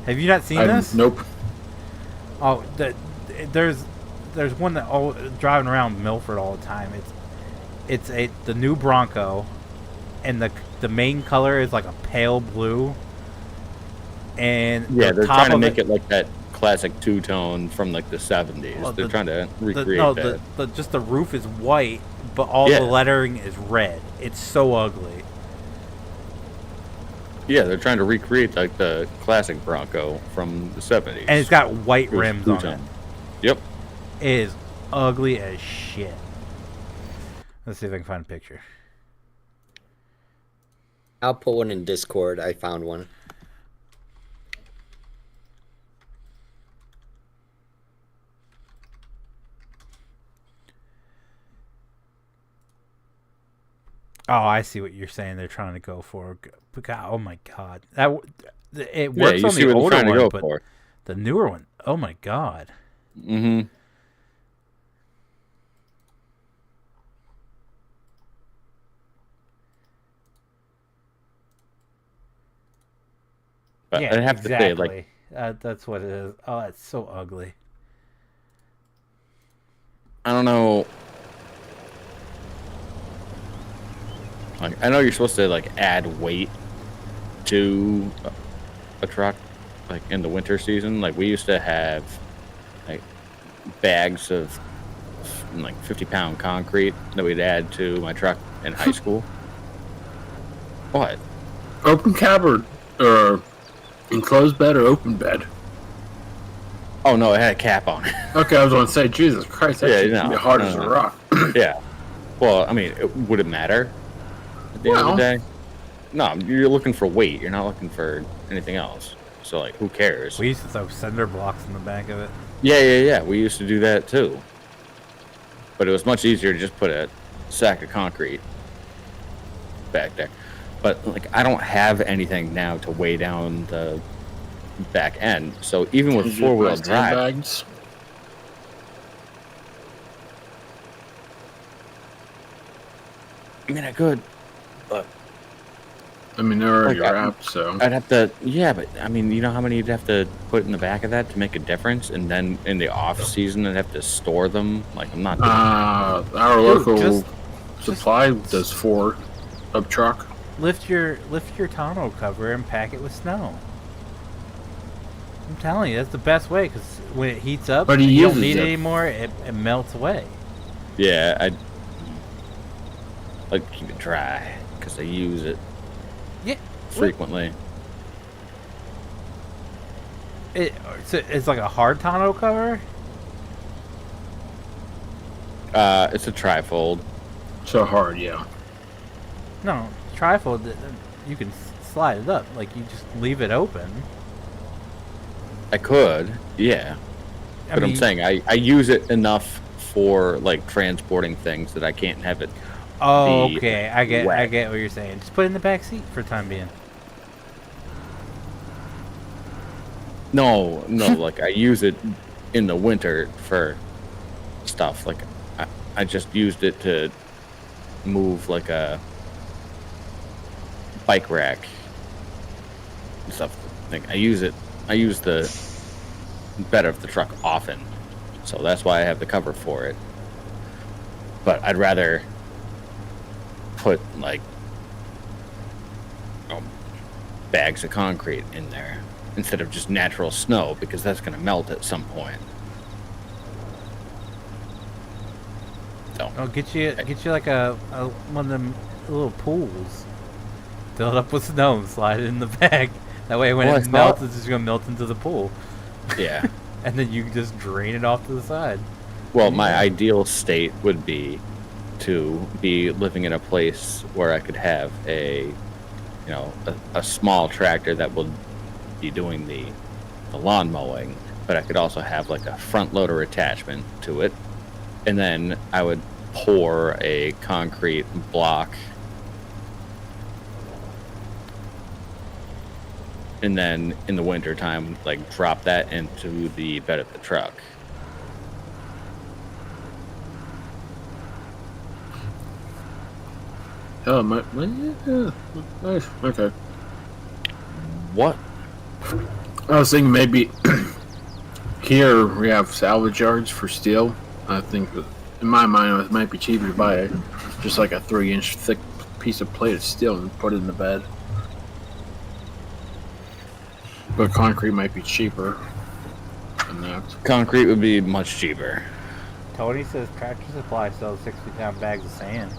Speaker 1: Have you not seen this?
Speaker 2: Nope.
Speaker 1: Oh, there's one that driving around Milford all the time. It's the new Bronco, and the main color is like a pale blue. And
Speaker 3: Yeah,
Speaker 1: the
Speaker 3: they're
Speaker 1: top
Speaker 3: trying to
Speaker 1: of
Speaker 3: make it like that classic two-tone from like the 70s.
Speaker 1: Well,
Speaker 3: they're trying to recreate that.
Speaker 1: just the roof is white, but all
Speaker 3: Yeah.
Speaker 1: the lettering is red. It's so ugly.
Speaker 3: Yeah, they're trying to recreate like the classic Bronco from the 70s.
Speaker 1: And it's got white
Speaker 3: It was
Speaker 1: rims on it.
Speaker 3: two-tone. Yep.
Speaker 1: It is ugly as shit. Let's see if I can find a picture.
Speaker 4: I'll put one in Discord. I found one.
Speaker 1: Oh, I see what you're saying. They're trying to go for. But God, oh my God, it
Speaker 3: Yeah,
Speaker 1: works
Speaker 3: you
Speaker 1: on
Speaker 3: see
Speaker 1: the
Speaker 3: what they're
Speaker 1: older
Speaker 3: trying to
Speaker 1: one,
Speaker 3: go
Speaker 1: but
Speaker 3: for.
Speaker 1: the newer one. Oh my God.
Speaker 3: Mm-hmm. But
Speaker 1: Yeah,
Speaker 3: I have to say, like,
Speaker 1: exactly. That's what it is. Oh, it's so ugly.
Speaker 3: I don't know. Like, I know you're supposed to like add weight to a truck, like in the winter season. Like we used to have like bags of like 50-pound concrete that we'd add to my truck in high school. What?
Speaker 2: Open cab or enclosed bed or open bed?
Speaker 3: Oh no, it had a cap on it.
Speaker 2: Okay, I was going to say, Jesus Christ, that
Speaker 3: Yeah,
Speaker 2: shit's
Speaker 3: no,
Speaker 2: gonna be hard
Speaker 3: no,
Speaker 2: as a
Speaker 3: no.
Speaker 2: rock.
Speaker 3: Yeah. Well, I mean, would it matter at the end of the day? No, you're looking for weight. You're not looking for anything else. So, like, who cares?
Speaker 1: We used to throw cinder blocks in the back of it.
Speaker 3: Yeah. We used to do that too. But it was much easier to just put a sack of concrete back there. But, like, I don't have anything now to weigh down the back end. So, even with
Speaker 2: Did you buy
Speaker 3: four-wheel drive...
Speaker 2: sandbags?
Speaker 3: I mean, I could, but...
Speaker 2: I mean, they're already
Speaker 3: Like,
Speaker 2: wrapped, so.
Speaker 3: I'd have to, yeah, but I mean, you know how many you'd have to put in the back of that to make a difference, and then in the off season, I'd have to store them. Like I'm not. Doing
Speaker 2: Our
Speaker 1: Dude,
Speaker 2: local supply does 4 up truck.
Speaker 1: Lift your tonneau cover and pack it with snow. I'm telling you, that's the best way because when it heats up,
Speaker 2: But he
Speaker 1: you don't
Speaker 2: uses
Speaker 1: need it
Speaker 2: it.
Speaker 1: anymore. It melts away.
Speaker 3: Yeah, I like to keep it dry because I use it
Speaker 1: Yeah.
Speaker 3: frequently.
Speaker 1: It's like a hard tonneau cover.
Speaker 3: It's a trifold.
Speaker 2: So hard, yeah.
Speaker 1: No, trifold. You can slide it up. Like you just leave it open.
Speaker 3: I could, yeah. But I'm saying I use it enough for like transporting things that I can't have it.
Speaker 1: Oh,
Speaker 3: be
Speaker 1: okay. I get
Speaker 3: wet.
Speaker 1: what you're saying. Just put it in the back seat for the time being.
Speaker 3: No, like I use it in the winter for stuff. Like I just used it to move like a bike rack and stuff. Like I use the bed of the truck often, so that's why I have the cover for it. But I'd rather put like bags of concrete in there instead of just natural snow, because that's going to melt at some point. So
Speaker 1: Oh, get you like a one of them little pools. Fill it up with snow and slide it in the bag. That way when
Speaker 3: Well,
Speaker 1: it melts, it's just gonna melt into the pool.
Speaker 3: yeah.
Speaker 1: And then you can just drain it off to the side.
Speaker 3: Well, my ideal state would be to be living in a place where I could have a small tractor that would be doing the lawn mowing, but I could also have like a front loader attachment to it, and then I would pour a concrete block, and then in the winter time, like drop that into the bed of the truck.
Speaker 2: Oh, okay.
Speaker 3: What?
Speaker 2: I was thinking maybe here we have salvage yards for steel. I think that in my mind it might be cheaper to buy just like a 3-inch thick piece of plate of steel and put it in the bed. But concrete might be cheaper than that.
Speaker 3: Concrete would be much cheaper.
Speaker 1: Tony says Tractor Supply sells 60-pound bags of sand.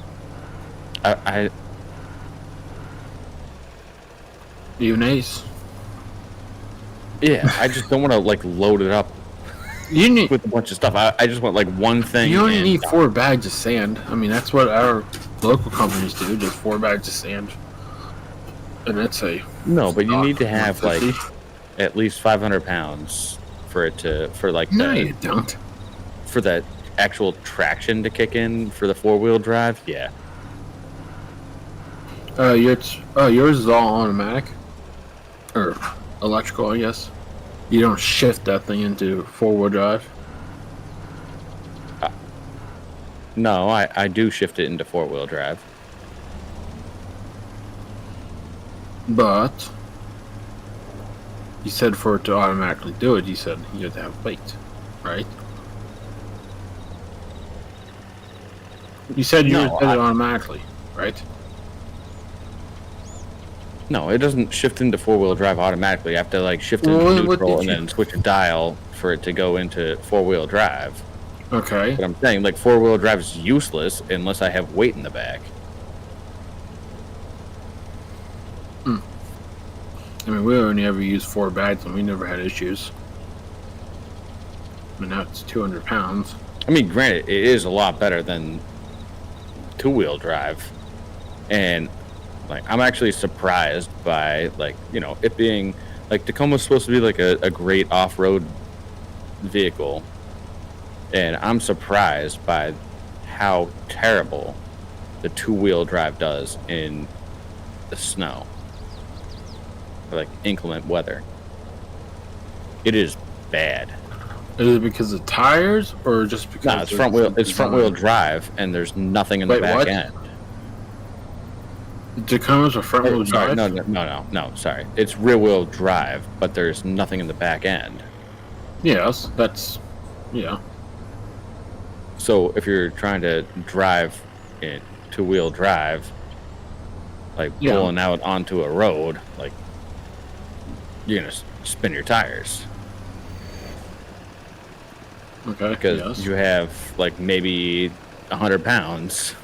Speaker 2: Even Ace.
Speaker 3: Yeah, I just don't want to like load it up
Speaker 2: You need.
Speaker 3: with a bunch of stuff. I just want like one thing.
Speaker 2: You only
Speaker 3: and
Speaker 2: need 4 bags of sand. I mean, that's what our local companies do. Just 4 bags of sand, and that's a
Speaker 3: No, but you need to have like
Speaker 2: 150.
Speaker 3: at least 500 pounds for it to
Speaker 2: No, you don't.
Speaker 3: for that actual traction to kick in for the 4-wheel drive. Yeah.
Speaker 2: Yours is all automatic or electrical, I guess. You don't shift that thing into 4-wheel drive.
Speaker 3: No, I do shift it into 4-wheel drive.
Speaker 2: But you said for it to automatically do it, you said you have to have weight, right? You said yours
Speaker 3: No,
Speaker 2: did it automatically, right?
Speaker 3: No, it doesn't shift into 4-wheel drive automatically. You have to like shift into
Speaker 2: Well, what
Speaker 3: neutral
Speaker 2: did
Speaker 3: and
Speaker 2: you-
Speaker 3: then switch a dial for it to go into 4-wheel drive.
Speaker 2: Okay.
Speaker 3: But I'm saying like 4-wheel drive is useless unless I have weight in the back.
Speaker 2: I mean, we only ever used 4 bags and we never had issues. I mean, now it's 200 pounds.
Speaker 3: I mean, granted, it is a lot better than 2-wheel drive, and like I'm actually surprised by like it being like Tacoma's supposed to be like a great off-road vehicle, and I'm surprised by how terrible the 2-wheel drive does in the snow, or like inclement weather. It is bad.
Speaker 2: Is it because of tires or just because?
Speaker 3: No, it's front wheel. It's front wheel drive, and there's nothing in the
Speaker 2: Wait,
Speaker 3: back
Speaker 2: what?
Speaker 3: end.
Speaker 2: Tacoma's a front wheel
Speaker 3: Sorry,
Speaker 2: drive.
Speaker 3: no. Sorry, it's rear wheel drive, but there's nothing in the back end.
Speaker 2: Yes, that's yeah.
Speaker 3: So if you're trying to drive in 2-wheel drive, like
Speaker 2: Yeah.
Speaker 3: pulling out onto a road, like you're gonna spin your tires
Speaker 2: Okay.
Speaker 3: because
Speaker 2: yes.
Speaker 3: you have like maybe 100 pounds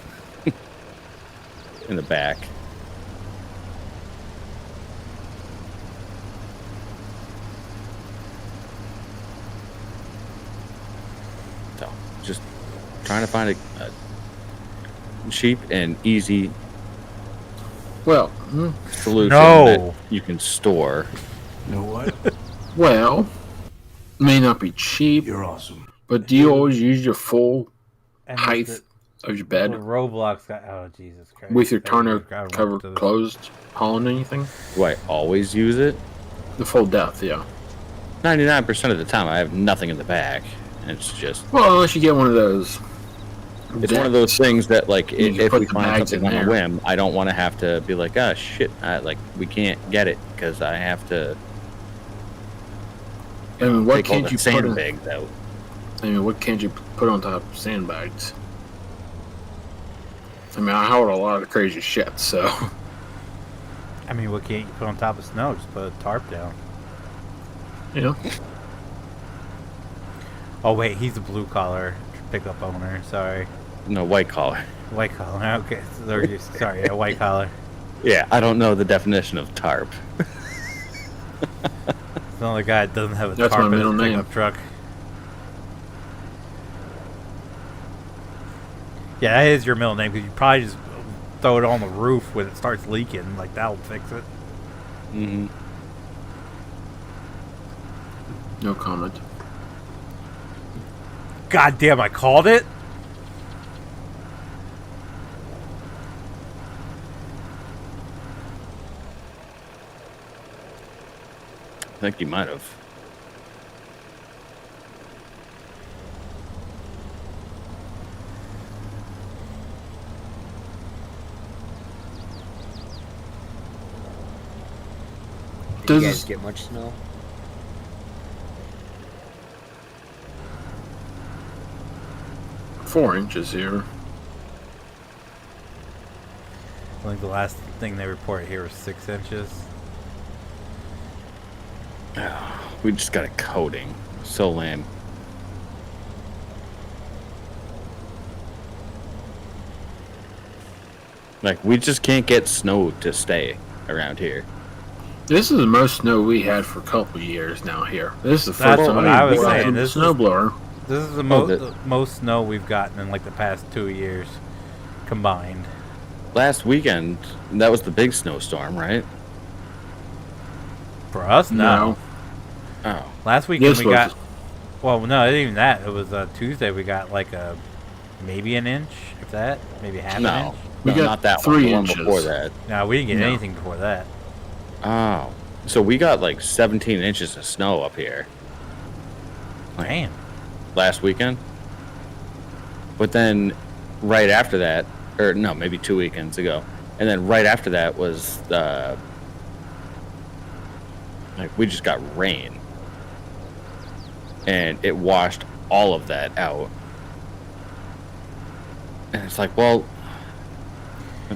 Speaker 3: in the back. So, just trying to find a cheap and easy
Speaker 2: Well,
Speaker 3: solution
Speaker 1: No.
Speaker 3: that you can store.
Speaker 5: You know what?
Speaker 2: well, may not be cheap,
Speaker 5: You're awesome.
Speaker 2: but do you always use your full
Speaker 1: And
Speaker 2: height of your
Speaker 1: the
Speaker 2: bed
Speaker 1: Roblox got. Oh Jesus Christ!
Speaker 2: with your
Speaker 1: There
Speaker 2: tonneau
Speaker 1: we go. God,
Speaker 2: cover
Speaker 1: to this.
Speaker 2: closed, hauling anything?
Speaker 3: Do I always use it?
Speaker 2: The full depth, yeah.
Speaker 3: 99% of the time, I have nothing in the back. And it's just,
Speaker 2: Well, unless you get one of those.
Speaker 3: it's one of those things that, like,
Speaker 2: You can
Speaker 3: if
Speaker 2: put
Speaker 3: we
Speaker 2: the
Speaker 3: find
Speaker 2: bags
Speaker 3: something
Speaker 2: in
Speaker 3: on a
Speaker 2: there.
Speaker 3: whim, I don't want to have to be like, oh, shit, we can't get it because I have to
Speaker 2: I mean, what
Speaker 3: take all
Speaker 2: can't
Speaker 3: the
Speaker 2: you put on?
Speaker 3: sandbags out.
Speaker 2: I mean, what can't you put on top of sandbags? I mean, I hauled a lot of crazy shit, so.
Speaker 1: I mean, what can't you put on top of snow? Just put a tarp down.
Speaker 2: Yeah.
Speaker 1: Oh wait, he's a blue collar pickup owner. Sorry,
Speaker 3: No, white collar.
Speaker 1: white collar. Okay, sorry, yeah, white collar.
Speaker 3: Yeah, I don't know the definition of tarp.
Speaker 1: It's the only guy that doesn't have a
Speaker 2: That's
Speaker 1: tarp
Speaker 2: my
Speaker 1: in his
Speaker 2: middle name.
Speaker 1: pickup truck. Yeah, that is your middle name because you probably just throw it on the roof when it starts leaking. Like that'll fix it.
Speaker 3: Mm-hmm.
Speaker 2: No comment.
Speaker 1: God damn, I called it.
Speaker 3: I think you might have.
Speaker 4: Did you
Speaker 2: Does-
Speaker 4: guys get much snow?
Speaker 2: Four inches here.
Speaker 1: I think the last thing they reported here was 6 inches.
Speaker 3: We just got a coating. So lame. Like, we just can't get snow to stay around here.
Speaker 2: This is the most snow we had for a couple of years now here. This is the
Speaker 1: That's
Speaker 2: first time
Speaker 1: what I was
Speaker 2: brought
Speaker 1: saying.
Speaker 2: out the
Speaker 1: This is-
Speaker 2: snowblower.
Speaker 1: This is the,
Speaker 3: the-
Speaker 1: most snow we've gotten in like the past 2 years combined.
Speaker 3: Last weekend, that was the big snowstorm, right?
Speaker 1: For us, no.
Speaker 3: Oh.
Speaker 1: Last weekend
Speaker 2: This
Speaker 1: we
Speaker 2: was-
Speaker 1: got. Well, no, it ain't even that. It was Tuesday. We got like maybe an inch, if that, maybe half an
Speaker 3: No.
Speaker 1: inch.
Speaker 2: We
Speaker 3: No,
Speaker 2: got
Speaker 3: not that
Speaker 2: 3
Speaker 3: one. The one
Speaker 2: inches.
Speaker 3: before that.
Speaker 1: No, we didn't get
Speaker 2: No.
Speaker 1: anything before that.
Speaker 3: Oh. So we got like 17 inches of snow up here
Speaker 1: Damn.
Speaker 3: last weekend. But then right after that, or no, maybe 2 weekends ago. And then right after that was like we just got rain. And it washed all of that out. And it's like, well,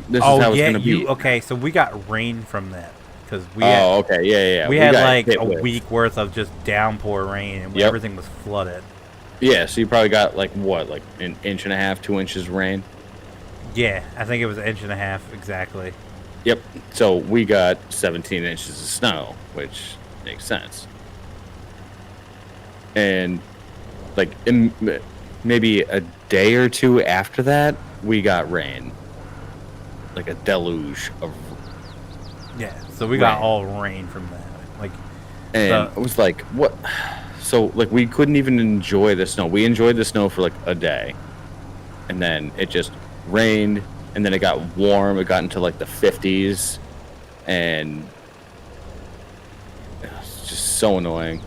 Speaker 3: this is how
Speaker 1: Oh
Speaker 3: it's
Speaker 1: yeah,
Speaker 3: going to be.
Speaker 1: okay. So we got rain from that because we had,
Speaker 3: Oh, okay. Yeah.
Speaker 1: we had
Speaker 3: got
Speaker 1: like
Speaker 3: hit
Speaker 1: a
Speaker 3: with-
Speaker 1: week worth of just downpour rain and
Speaker 3: Yep.
Speaker 1: everything was flooded.
Speaker 3: Yeah, so you probably got like what, like an inch and a half, 2 inches of rain?
Speaker 1: Yeah, I think it was 1.5 inches exactly.
Speaker 3: Yep. So we got 17 inches of snow, which makes sense. And like maybe a day or two after that, we got rain. Like a deluge of,
Speaker 1: Yeah, so we got
Speaker 3: Rain.
Speaker 1: all rain from that. Like,
Speaker 3: and it was like, what? So like we couldn't even enjoy the snow. We enjoyed the snow for like a day, and then it just rained, and then it got warm. It got into like the 50s, and it was just so annoying.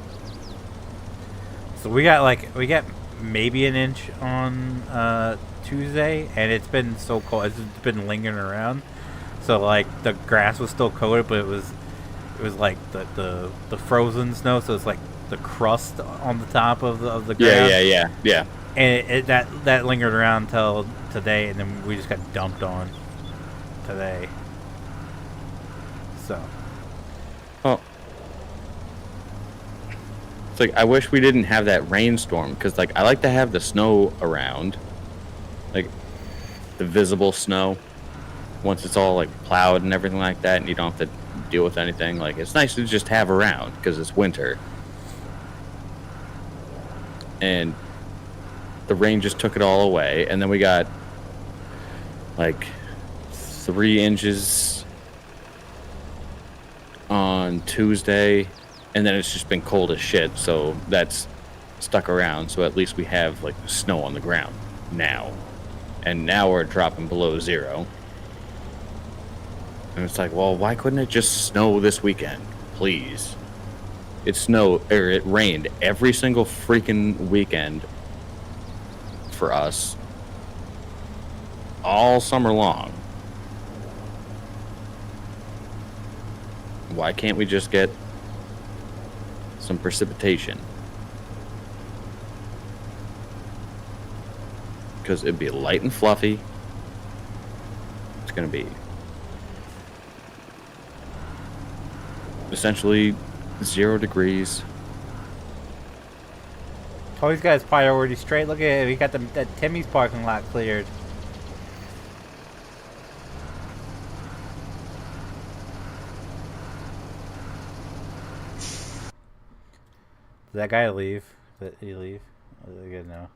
Speaker 1: so we got maybe an inch on Tuesday, and it's been so cold. It's been lingering around. So like the grass was still coated, but it was like the frozen snow. So it's like the crust on the top of the ground.
Speaker 3: Yeah.
Speaker 1: And that lingered around until today, and then we just got dumped on today. So
Speaker 3: Oh. It's like I wish we didn't have that rainstorm because like I like to have the snow around. Like the visible snow. Once it's all like plowed and everything like that, and you don't have to deal with anything, like it's nice to just have around because it's winter. And the rain just took it all away, and then we got like 3 inches on Tuesday, and then it's just been cold as shit, so that's stuck around. So at least we have like snow on the ground now, and now we're dropping below 0. And it's like, well, why couldn't it just snow this weekend, please? It rained every single freaking weekend for us all summer long. Why can't we just get some precipitation? Because it'd be light and fluffy. It's going to be essentially 0 degrees.
Speaker 1: Oh, he's got his priority straight. Look at it. He got that Timmy's parking lot cleared. Did that guy leave? Did he leave? Oh, did I get no?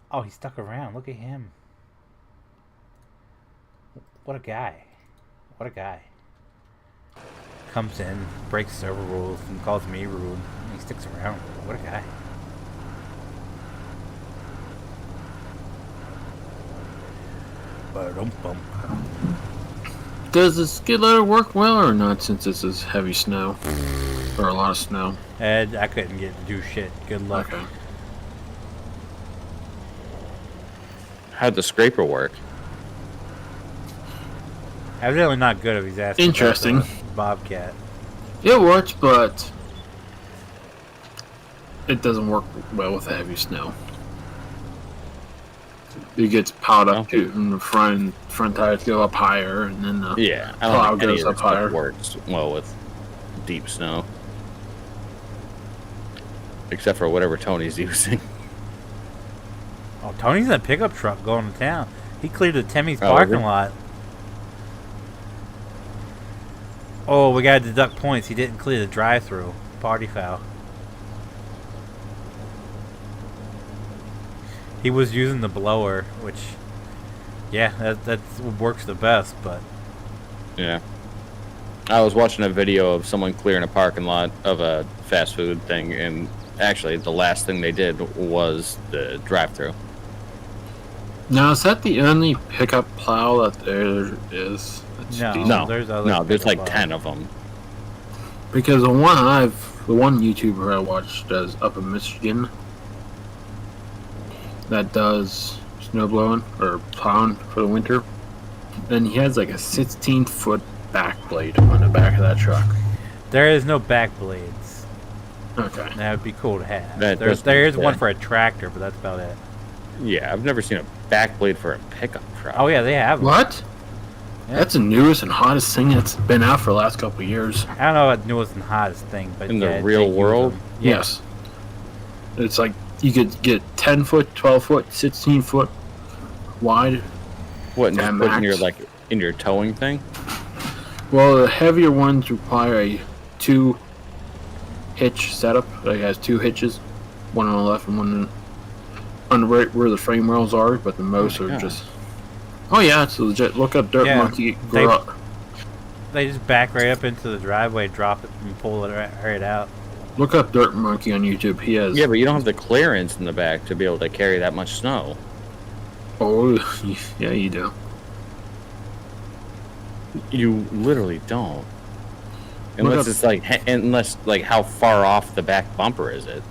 Speaker 1: Oh, he stuck around. Look at him. What a guy. What a guy. Comes in, breaks server rules, and calls me rude. And he sticks around. What a guy. Ba-dum-bum.
Speaker 2: Does the skid loader work well or not since this is heavy snow? Or a lot of snow?
Speaker 1: Ed, I couldn't get to do shit. Good luck.
Speaker 2: Okay.
Speaker 3: How'd the scraper work?
Speaker 1: Evidently not good if he's asking.
Speaker 2: Interesting.
Speaker 1: About the Bobcat.
Speaker 2: It works, but it doesn't work well with the heavy snow. It gets piled up too, and the front tires go up higher, and then the plow
Speaker 3: don't think any
Speaker 2: goes
Speaker 3: of
Speaker 2: up
Speaker 3: this stuff
Speaker 2: higher.
Speaker 3: works well with deep snow, except for whatever Tony's using.
Speaker 1: Oh, Tony's in a pickup truck going to town. He cleared the Timmy's
Speaker 3: Oh,
Speaker 1: parking
Speaker 3: really?
Speaker 1: lot. Oh, we gotta deduct points. He didn't clear the drive-through. Party foul. He was using the blower, which, yeah, that works the best, but...
Speaker 3: Yeah. I was watching a video of someone clearing a parking lot of a fast food thing, and actually the last thing they did was the drive-thru.
Speaker 2: Now, is that the only pickup plow that there is? That's
Speaker 1: No.
Speaker 2: decent?
Speaker 3: No,
Speaker 1: there's other
Speaker 3: no, there's like
Speaker 1: pickup
Speaker 3: 10 of them.
Speaker 2: Because the one YouTuber I watched does up in Michigan that does snow blowing or plowing for the winter. And he has like a 16-foot back blade on the back of that truck.
Speaker 1: There is no back blades.
Speaker 2: Okay.
Speaker 1: That would be cool to have.
Speaker 3: That
Speaker 1: There is
Speaker 3: doesn't-
Speaker 1: one for a tractor, but that's about it.
Speaker 3: Yeah, I've never seen a back blade for a pickup truck.
Speaker 1: Oh, yeah, they have them.
Speaker 2: What?
Speaker 1: Yeah.
Speaker 2: That's the newest and hottest thing that's been out for the last couple of years.
Speaker 1: I don't know what newest and hottest thing, but
Speaker 3: In the
Speaker 1: yeah,
Speaker 3: real
Speaker 1: they use
Speaker 3: world?
Speaker 1: them. Yeah.
Speaker 2: Yes. It's like you could get 10 foot, 12 foot, 16 foot wide.
Speaker 3: What, and
Speaker 2: Yeah,
Speaker 3: just put
Speaker 2: max.
Speaker 3: in your towing thing?
Speaker 2: Well, the heavier ones require a 2-hitch setup. It has 2 hitches, one on the left and one on the right where the frame rails are, but the most
Speaker 3: my
Speaker 2: are
Speaker 3: God.
Speaker 2: just... Oh yeah, it's legit. Look up Dirt
Speaker 1: Yeah,
Speaker 2: Monkey.
Speaker 1: they-
Speaker 2: Grow up.
Speaker 1: They just back right up into the driveway, drop it, and pull it right out.
Speaker 2: Look up Dirt Monkey on YouTube. He has...
Speaker 3: Yeah, but you don't have the clearance in the back to be able to carry that much snow.
Speaker 2: Oh, yeah, you do.
Speaker 3: You literally don't.
Speaker 2: Look
Speaker 3: Unless
Speaker 2: up-
Speaker 3: it's like, how far off the back bumper is it?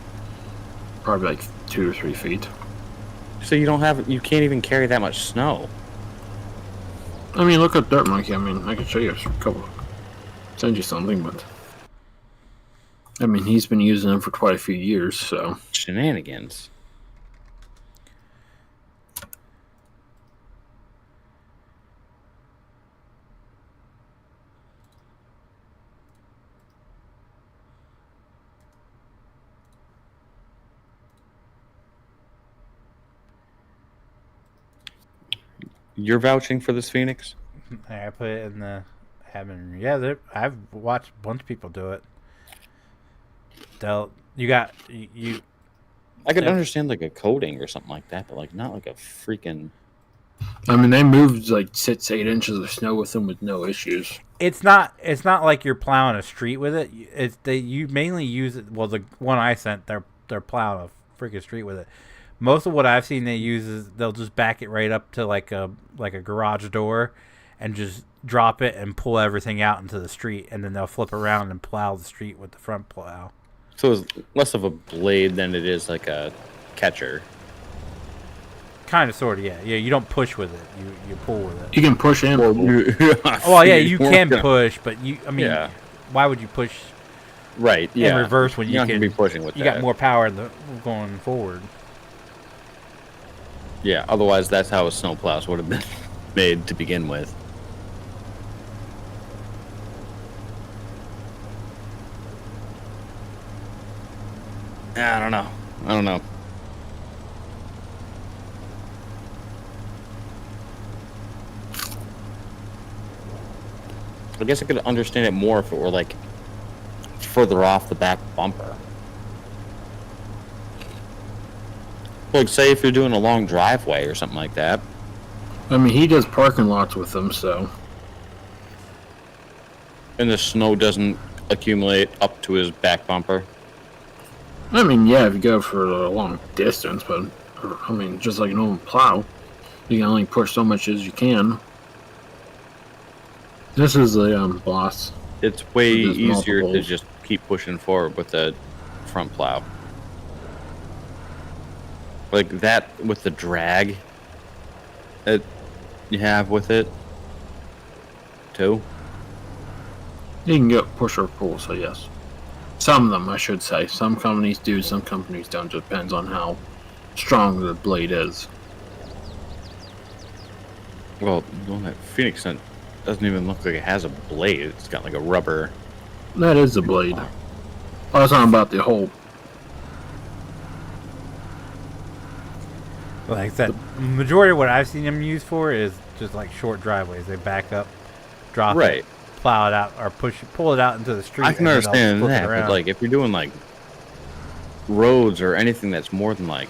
Speaker 2: Probably like 2 or 3 feet.
Speaker 3: So you can't even carry that much snow.
Speaker 2: I mean, look up Dirt Monkey. I mean, I can show you a couple. Send you something, but... I mean, he's been using them for quite a few years, so...
Speaker 3: Shenanigans. you're vouching for this Feenix?
Speaker 1: I put it in the admin. Yeah, I've watched a bunch of people do it. You
Speaker 3: I could
Speaker 1: Yep.
Speaker 3: understand like a coating or something like that, but like not like a freaking.
Speaker 2: I mean, they moved like 6-8 inches of snow with them with no issues.
Speaker 1: It's not like you're plowing a street with it. You mainly use it. Well, the one I sent, they're plowing a freaking street with it. Most of what I've seen they use is they'll just back it right up to like a garage door, and just drop it and pull everything out into the street, and then they'll flip around and plow the street with the front plow.
Speaker 3: So it's less of a blade than it is like a catcher.
Speaker 1: Kind of, sort of, yeah. You don't push with it. You pull with it.
Speaker 2: You can push and pull.
Speaker 1: Well, yeah, you can push, but
Speaker 3: Yeah.
Speaker 1: why would you push
Speaker 3: Right.
Speaker 1: in
Speaker 3: Yeah.
Speaker 1: reverse when
Speaker 3: You're
Speaker 1: you
Speaker 3: not
Speaker 1: can
Speaker 3: gonna be pushing with
Speaker 1: you
Speaker 3: that.
Speaker 1: got more power going forward?
Speaker 3: Yeah. Otherwise, that's how a snowplows would have been made to begin with. I don't know. I guess I could understand it more if it were like further off the back bumper. Like, say if you're doing a long driveway or something like that.
Speaker 2: I mean, he does parking lots with them, so.
Speaker 3: And the snow doesn't accumulate up to his back bumper.
Speaker 2: I mean, yeah, if you go for a long distance, but I mean, just like an old plow, you can only push so much as you can. This is the boss.
Speaker 3: It's way
Speaker 2: There's
Speaker 3: easier to
Speaker 2: multiples.
Speaker 3: just keep pushing forward with the front plow. Like that with the drag that you have with it, too.
Speaker 2: You can go push or pull, so yes. Some of them, I should say. Some companies do, some companies don't. Depends on how strong the blade is.
Speaker 3: Well, the one that Feenix sent doesn't even look like it has a blade. It's got like a rubber.
Speaker 2: That is the blade. I was talking about the whole.
Speaker 1: Like I said, majority of what I've seen them used for is just like short driveways. They back up, drop
Speaker 3: Right.
Speaker 1: it, plow it out, or pull it out into the street.
Speaker 3: I can
Speaker 1: and then they'll
Speaker 3: understand
Speaker 1: flip it
Speaker 3: that, but
Speaker 1: around.
Speaker 3: like if you're doing like roads or anything that's more than like,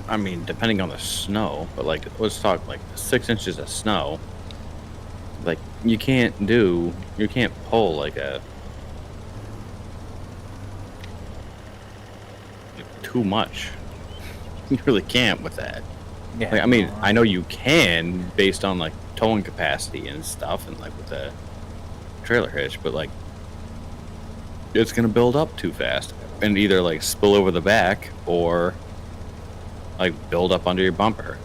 Speaker 3: I mean, depending on the snow, but like let's talk like 6 inches of snow. Like you can't pull like too much. You really can't with that.
Speaker 1: Yeah,
Speaker 3: Like, I mean, I know you can based on like towing capacity and stuff, and like with the trailer hitch, but like it's gonna build up too fast and either like spill over the back or like build up under your bumper.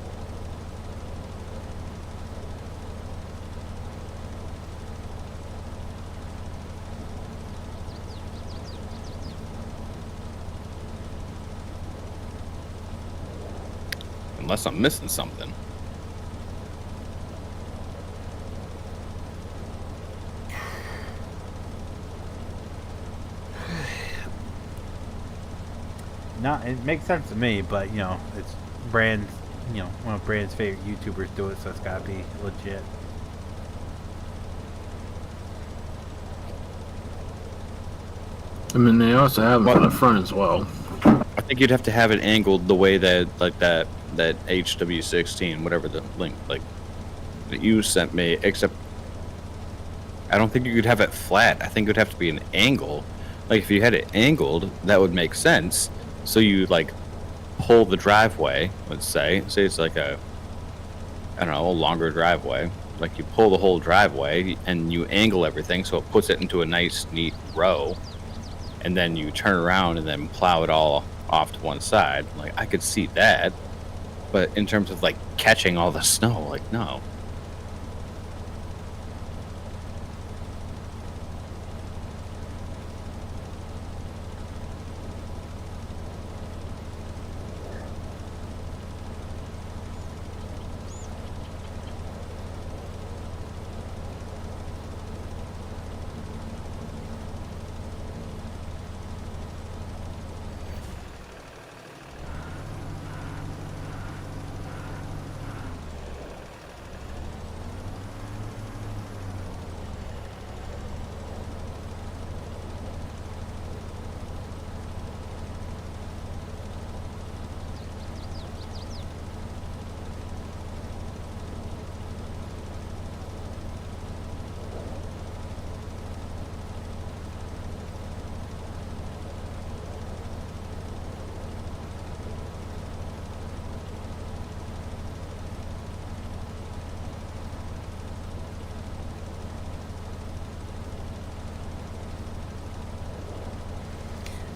Speaker 3: Unless I'm missing something.
Speaker 1: No, it makes sense to me, but it's Brand's. One of Brand's favorite YouTubers do it, so it's gotta be legit.
Speaker 2: I mean, they also have them for the front as well.
Speaker 3: I think you'd have to have it angled the way that like that HW16, whatever the link like that you sent me, except I don't think you could have it flat. I think it would have to be an angle. Like if you had it angled, that would make sense. So you like pull the driveway, let's say it's like a longer driveway. Like you pull the whole driveway and you angle everything so it puts it into a nice neat row. And then you turn around and then plow it all off to one side. Like I could see that, but in terms of like catching all the snow, like no.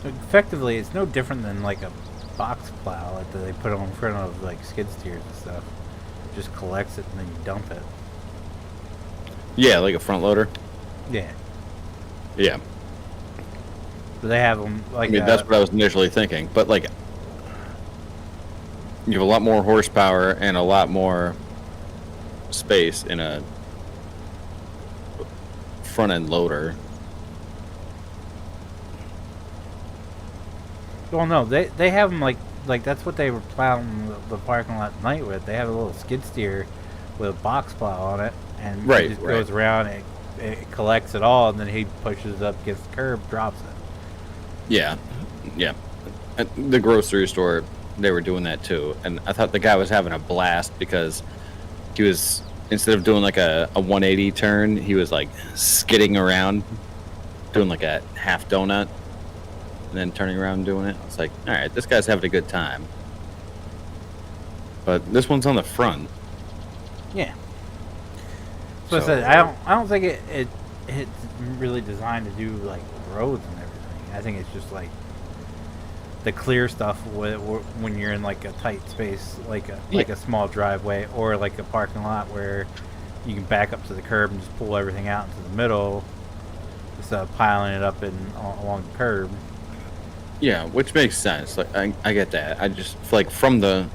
Speaker 1: effectively, it's no different than like a box plow that they put on front of like skid steers and stuff. Just collects it and then you dump it.
Speaker 3: Yeah, like a front loader.
Speaker 1: Yeah.
Speaker 3: Yeah.
Speaker 1: So they have them like.
Speaker 3: I mean, that's what I was initially thinking, but like, you have a lot more horsepower and a lot more space in a front end loader.
Speaker 1: Well, no, they have them like that's what they were plowing the parking lot at night with. They have a little skid steer with a box plow on it, and
Speaker 3: Right,
Speaker 1: it just
Speaker 3: right.
Speaker 1: goes around. It collects it all, and then he pushes it up against the curb, drops it.
Speaker 3: Yeah, yeah. At the grocery store, they were doing that too, and I thought the guy was having a blast because he was, instead of doing like a 180 turn, he was like skidding around, doing like a half donut, and then turning around and doing it. I was like, all right, this guy's having a good time. But this one's on the front.
Speaker 1: Yeah. So I said I don't think it's really designed to do like roads and everything. I think it's just like the clear stuff when you're in like a tight space, like a small driveway or like a parking lot where you can back up to the curb and just pull everything out into the middle instead of piling it up along the curb.
Speaker 3: Yeah, which makes sense. Like I get that. I just like from the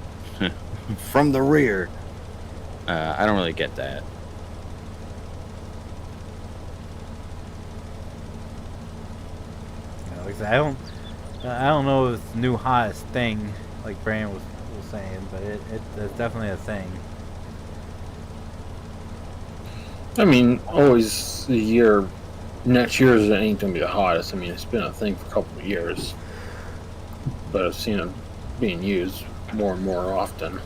Speaker 3: from the rear, I don't really get that.
Speaker 1: You know, like I said, I don't know if it's the new hottest thing like Brandon was saying, but it's definitely a thing.
Speaker 2: I mean, always the year. Next year ain't gonna be the hottest. I mean, it's been a thing for a couple of years, but I've seen it being used more and more often.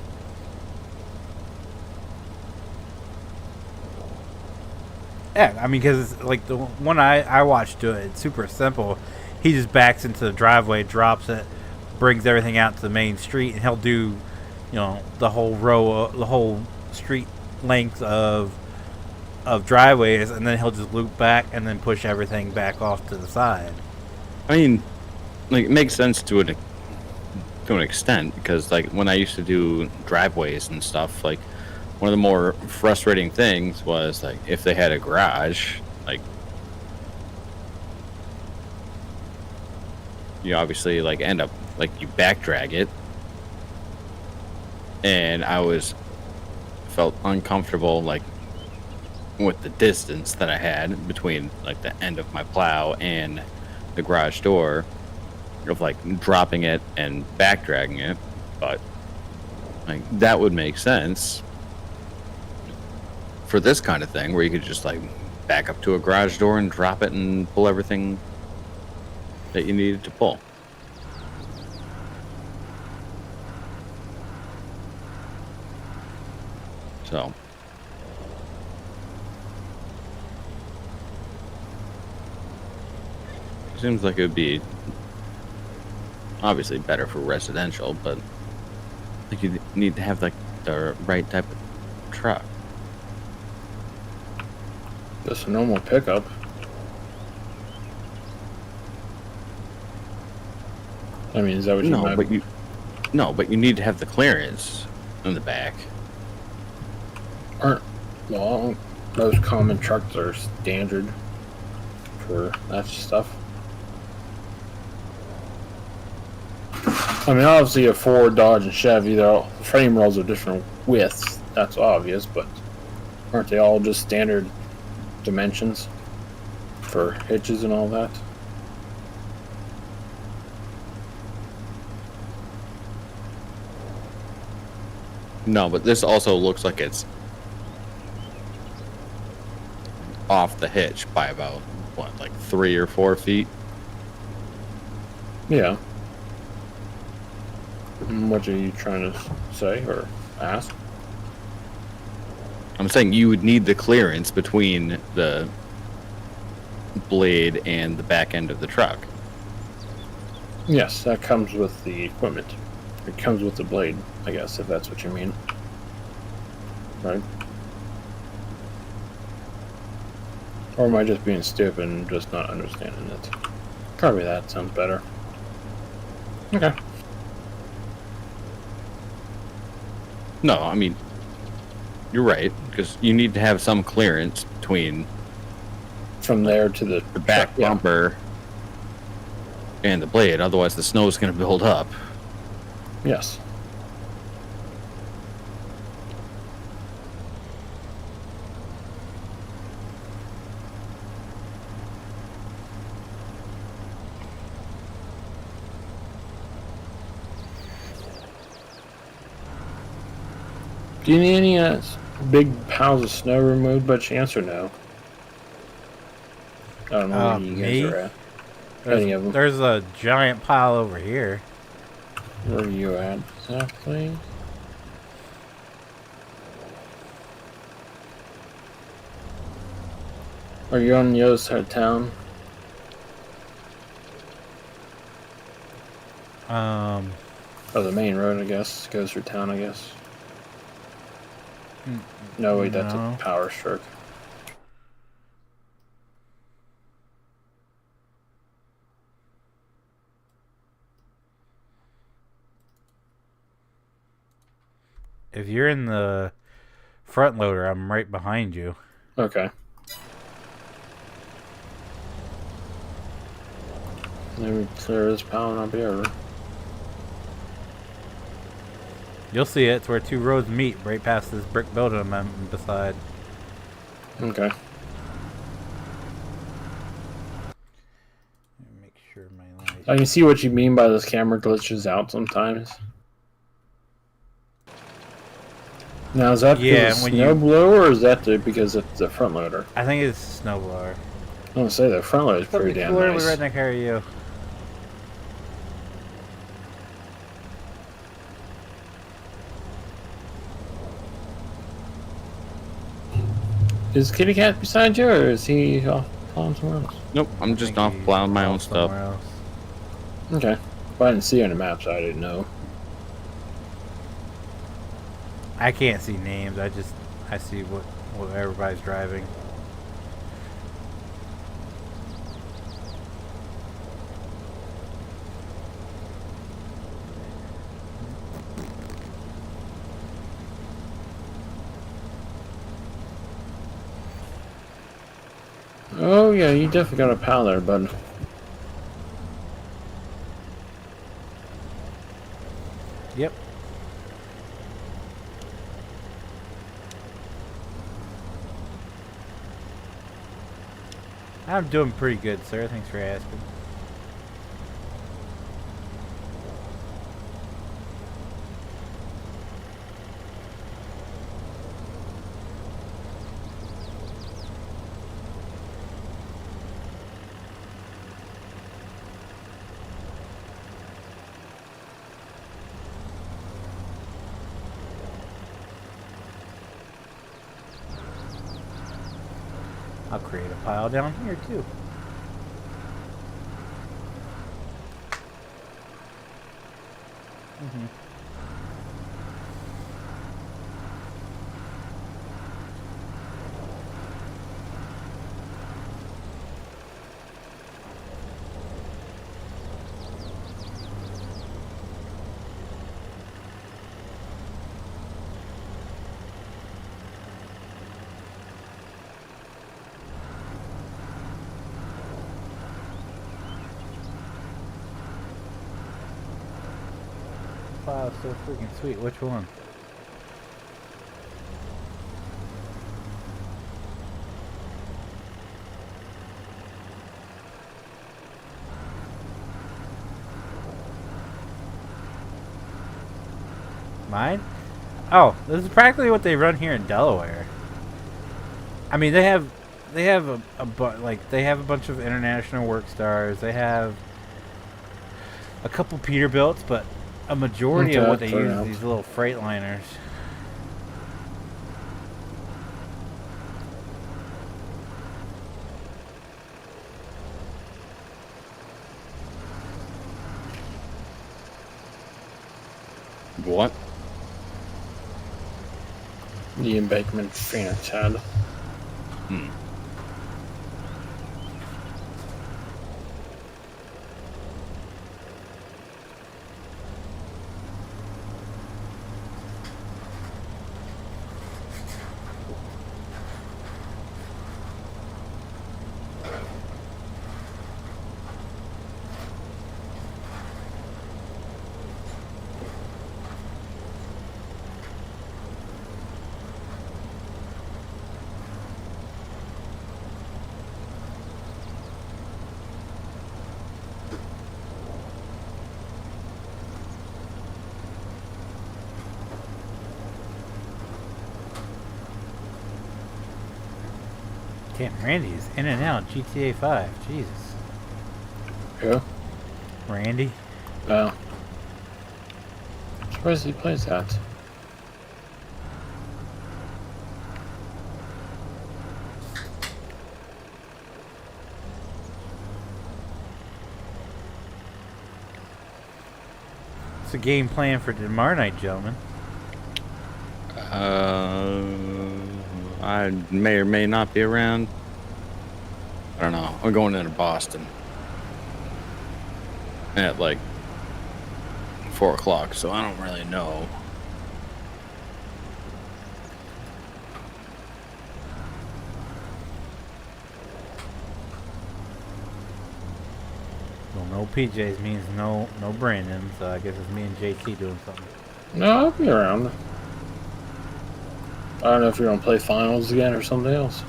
Speaker 1: Yeah, I mean, because like the one I watched do it, it's super simple. He just backs into the driveway, drops it, brings everything out to the main street, and he'll do, the whole row, the whole street length of driveways, and then he'll just loop back and then push everything back off to the side.
Speaker 3: I mean, like it makes sense to an extent because like when I used to do driveways and stuff, like one of the more frustrating things was like if they had a garage, like you obviously like end up like you back drag it, and I felt uncomfortable like with the distance that I had between like the end of my plow and the garage door of like dropping it and back dragging it, but like that would make sense for this kind of thing where you could just like back up to a garage door and drop it and pull everything that you needed to pull. So seems like it would be obviously better for residential, but like you need to have like the right type of truck.
Speaker 2: Just a normal pickup. I mean, is that what you meant?
Speaker 3: But you need to have the clearance in the back.
Speaker 2: Well, most common trucks are standard for that stuff. I mean, obviously a Ford, Dodge, and Chevy, the frame rails are different widths. That's obvious, but aren't they all just standard dimensions for hitches and all that?
Speaker 3: No, but this also looks like it's off the hitch by about what, like 3 or 4 feet.
Speaker 2: Yeah. What are you trying to say or ask?
Speaker 3: I'm saying you would need the clearance between the blade and the back end of the truck.
Speaker 2: Yes, that comes with the equipment. It comes with the blade, I guess, if that's what you mean. Right? Or am I just being stupid and just not understanding it? Probably that sounds better. Okay.
Speaker 3: No, I mean, you're right, because you need to have some clearance between
Speaker 2: From there to the
Speaker 3: back
Speaker 2: truck, yeah.
Speaker 3: bumper and the blade, otherwise the snow is going to build up.
Speaker 2: Yes. Do you need any big piles of snow removed by chance or no? I don't know where you
Speaker 1: Me?
Speaker 2: guys are at. Any of them?
Speaker 1: There's a giant pile over here.
Speaker 2: Where are you at exactly? Are you on the other side of town? Or the main road, I guess. Goes through town, I guess. No, wait, that's
Speaker 1: No.
Speaker 2: a power stroke.
Speaker 1: If you're in the front loader, I'm right behind you.
Speaker 2: Okay. Let me clear this pile and I'll be over.
Speaker 1: You'll see it. It's where two roads meet, right past this brick building I'm beside.
Speaker 2: Okay.
Speaker 1: Make sure my light.
Speaker 2: I can see what you mean by this camera glitches out sometimes. Now, is that because of
Speaker 1: when
Speaker 2: snow blower, or is that because it's the front loader?
Speaker 1: I think it's a snowblower.
Speaker 2: I'm gonna say the front loader is pretty damn
Speaker 1: Where
Speaker 2: nice.
Speaker 1: we redneck are you?
Speaker 2: Is Kitty Cat beside you, or is he off plowing somewhere else?
Speaker 3: Nope, I'm just
Speaker 1: I
Speaker 3: off
Speaker 1: think he's
Speaker 3: plowing my own
Speaker 1: off
Speaker 3: stuff.
Speaker 1: somewhere else.
Speaker 2: Okay. Well, I didn't see it on the map, so I didn't know.
Speaker 1: I can't see names. I see what everybody's driving.
Speaker 2: Oh yeah, you definitely got a pal there, bud.
Speaker 1: Yep. I'm doing pretty good, sir. Thanks for asking. I'll create a pile down here too. Wow, so freaking sweet. Which one? Mine? Oh, this is practically what they run here in Delaware. I mean, they have they have a bunch of international work stars. They have a couple Peterbilts, but a majority of what they use is these little Freightliners.
Speaker 3: What?
Speaker 2: The embankment Feenix had.
Speaker 1: Damn, Randy's in and out GTA 5. Jesus.
Speaker 2: Yeah.
Speaker 1: Randy?
Speaker 2: Well, surprised he plays that.
Speaker 1: What's the game plan for tomorrow night, gentlemen?
Speaker 3: I may or may not be around. I don't know. I'm going into Boston at like 4 o'clock, so I don't really know.
Speaker 1: Well, no PJs means no Brandon, so I guess it's me and JT doing something.
Speaker 2: No, I'll be around. I don't know if you're gonna play finals again or something else.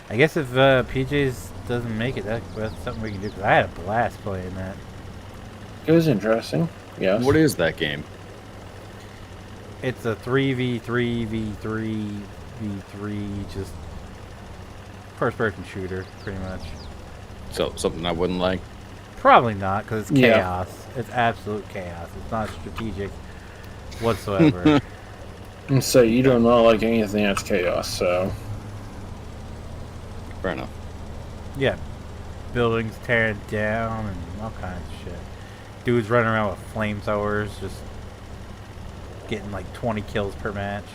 Speaker 1: I guess if PJs doesn't make it, that's something we can do. Cause I had a blast playing that.
Speaker 2: It was interesting. Yes.
Speaker 3: What is that game?
Speaker 1: It's a 3v3v3v3 just first-person shooter, pretty much.
Speaker 3: So something I wouldn't like.
Speaker 1: Probably not, because it's
Speaker 2: Yeah.
Speaker 1: chaos. It's absolute chaos. It's not strategic whatsoever.
Speaker 2: And so you do not like anything that's chaos, so
Speaker 3: Fair enough.
Speaker 1: Yeah, buildings tearing down and all kinds of shit. Dudes running around with flamethrowers, just getting like 20 kills per match.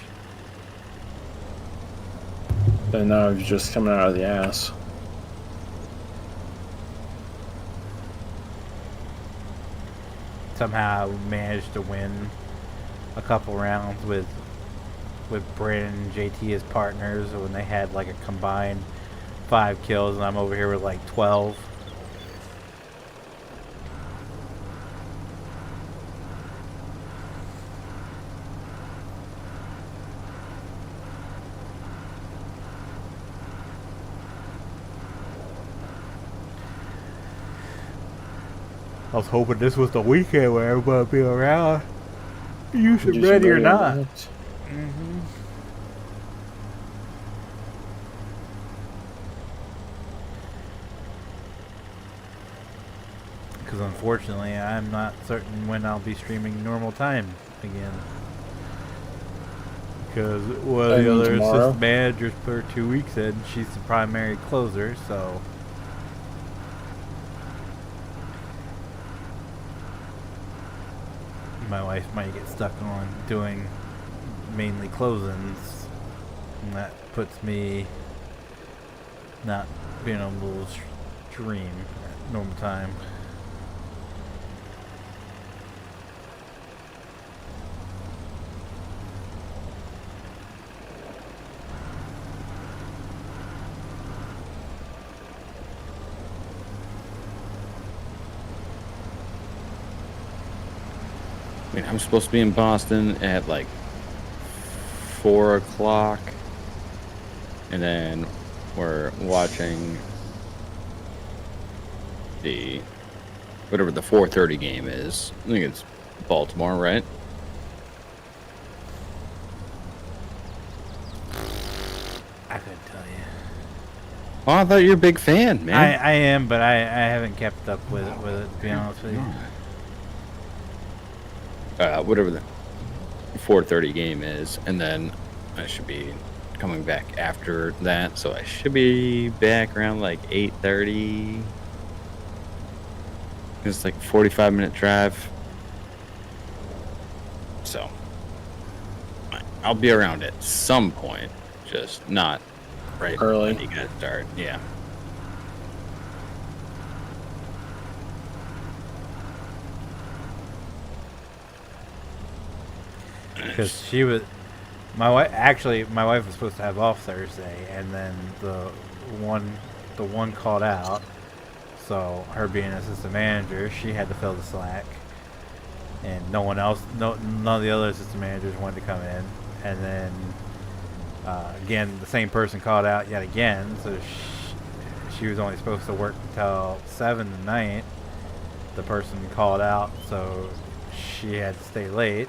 Speaker 2: then now it's just coming out of the ass.
Speaker 1: Somehow managed to win a couple rounds with Brandon and JT as partners when they had like a combined 5 kills, and I'm over here with like 12. I was hoping this was the weekend where everybody would be around. You should
Speaker 2: Did you
Speaker 1: ready or
Speaker 2: ready
Speaker 1: not.
Speaker 2: Mm-hmm.
Speaker 1: Because unfortunately, I'm not certain when I'll be streaming normal time again. Because one of
Speaker 2: I
Speaker 1: the
Speaker 2: mean,
Speaker 1: other
Speaker 2: tomorrow?
Speaker 1: assistant managers put her 2 weeks in. She's the primary closer, so. My wife might get stuck on doing mainly closings, and that puts me not being able to stream at normal time.
Speaker 3: I mean, I'm supposed to be in Boston at like 4 o'clock, and then we're watching the whatever the 4:30 game is. I think it's Baltimore, right?
Speaker 1: I couldn't tell you.
Speaker 3: Oh, I thought you were a big fan, man.
Speaker 1: I am, but I haven't kept up with it, to be honest with you.
Speaker 3: Whatever the 4:30 game is, and then I should be coming back after that, so I should be back around like 8:30. It's like a 45-minute drive, so I'll be around at some point, just not right
Speaker 2: Early.
Speaker 3: when you guys start. Yeah.
Speaker 1: Because she was, my wife. Actually, my wife was supposed to have off Thursday, and then the one called out. So her being an assistant manager, she had to fill the slack, and none of the other assistant managers wanted to come in. And then again, the same person called out yet again. So she was only supposed to work until 7 tonight. The person called out, so she had to stay late.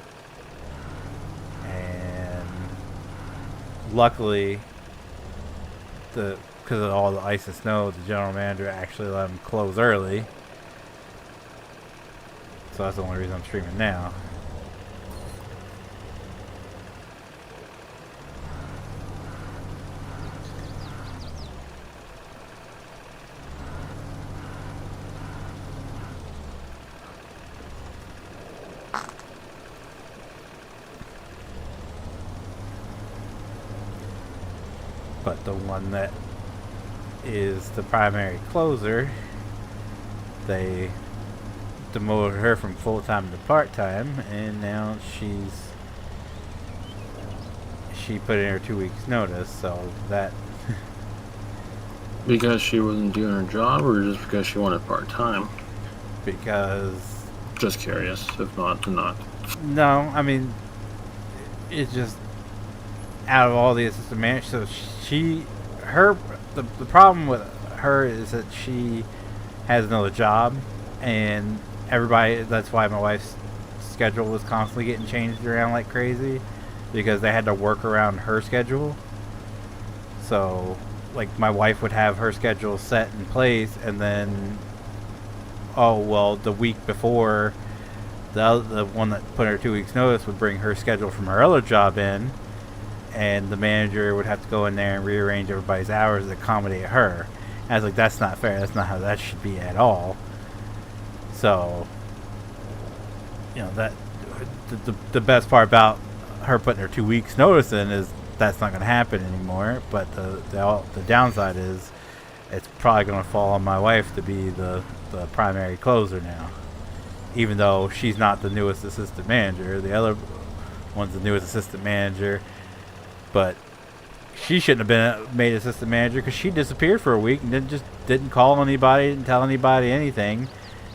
Speaker 1: And luckily, because of all the ice and snow, the general manager actually let him close early. So that's the only reason I'm streaming now. But the one that is the primary closer, they demoted her from full-time to part-time, and now she put in her 2 weeks notice, so that
Speaker 2: Because she wasn't doing her job, or just because she wanted part-time?
Speaker 1: because
Speaker 2: Just curious. If not, then not.
Speaker 1: no, I mean, it's just out of all the assistant managers, so the problem with her is that she has another job, and that's why my wife's schedule was constantly getting changed around like crazy, because they had to work around her schedule. So like my wife would have her schedule set in place, and then the week before, the one that put her 2 weeks notice would bring her schedule from her other job in, and the manager would have to go in there and rearrange everybody's hours to accommodate her. And I was like, that's not fair. That's not how that should be at all. So, that the best part about her putting her 2 weeks notice in is that's not going to happen anymore. But the downside is it's probably going to fall on my wife to be the primary closer now, even though she's not the newest assistant manager. The other one's the newest assistant manager, but she shouldn't have been made assistant manager because she disappeared for a week and didn't call anybody, didn't tell anybody anything.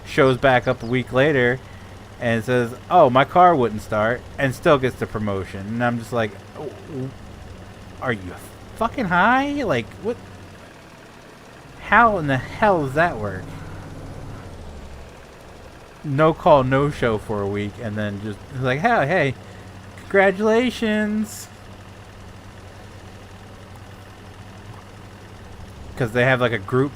Speaker 1: Shows back up a week later and says, "Oh, my car wouldn't start," and still gets the promotion. And I'm just like, are you fucking high? Like, what? How in the hell does that work? No call, no show for a week, and then just like, hey, congratulations. Because they have like a group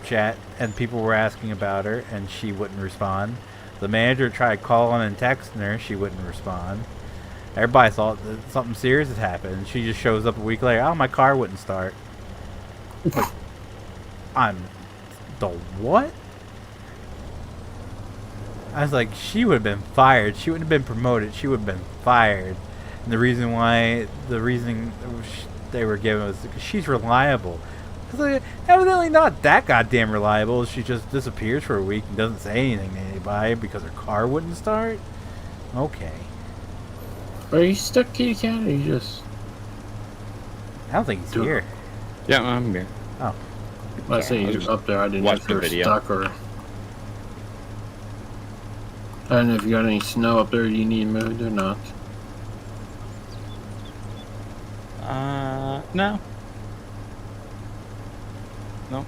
Speaker 1: chat, and people were asking about her, and she wouldn't respond. The manager tried calling and texting her, she wouldn't respond. Everybody thought that something serious had happened, and she just shows up a week later. Oh, my car wouldn't start. Like, I'm the what? I was like, she would have been fired. She wouldn't have been promoted. She would have been fired. And the reason they were given was because she's reliable. It's like, evidently not that goddamn reliable. She just disappears for a week and doesn't say anything to anybody because her car wouldn't start. Okay.
Speaker 2: Are you stuck, kitty cat, or you just...
Speaker 1: I don't think he's here.
Speaker 3: Yeah, I'm here.
Speaker 1: Oh.
Speaker 2: I say he's up there. I didn't know if you were stuck or... I don't know if you got any snow up there you need moved or not.
Speaker 3: No. No.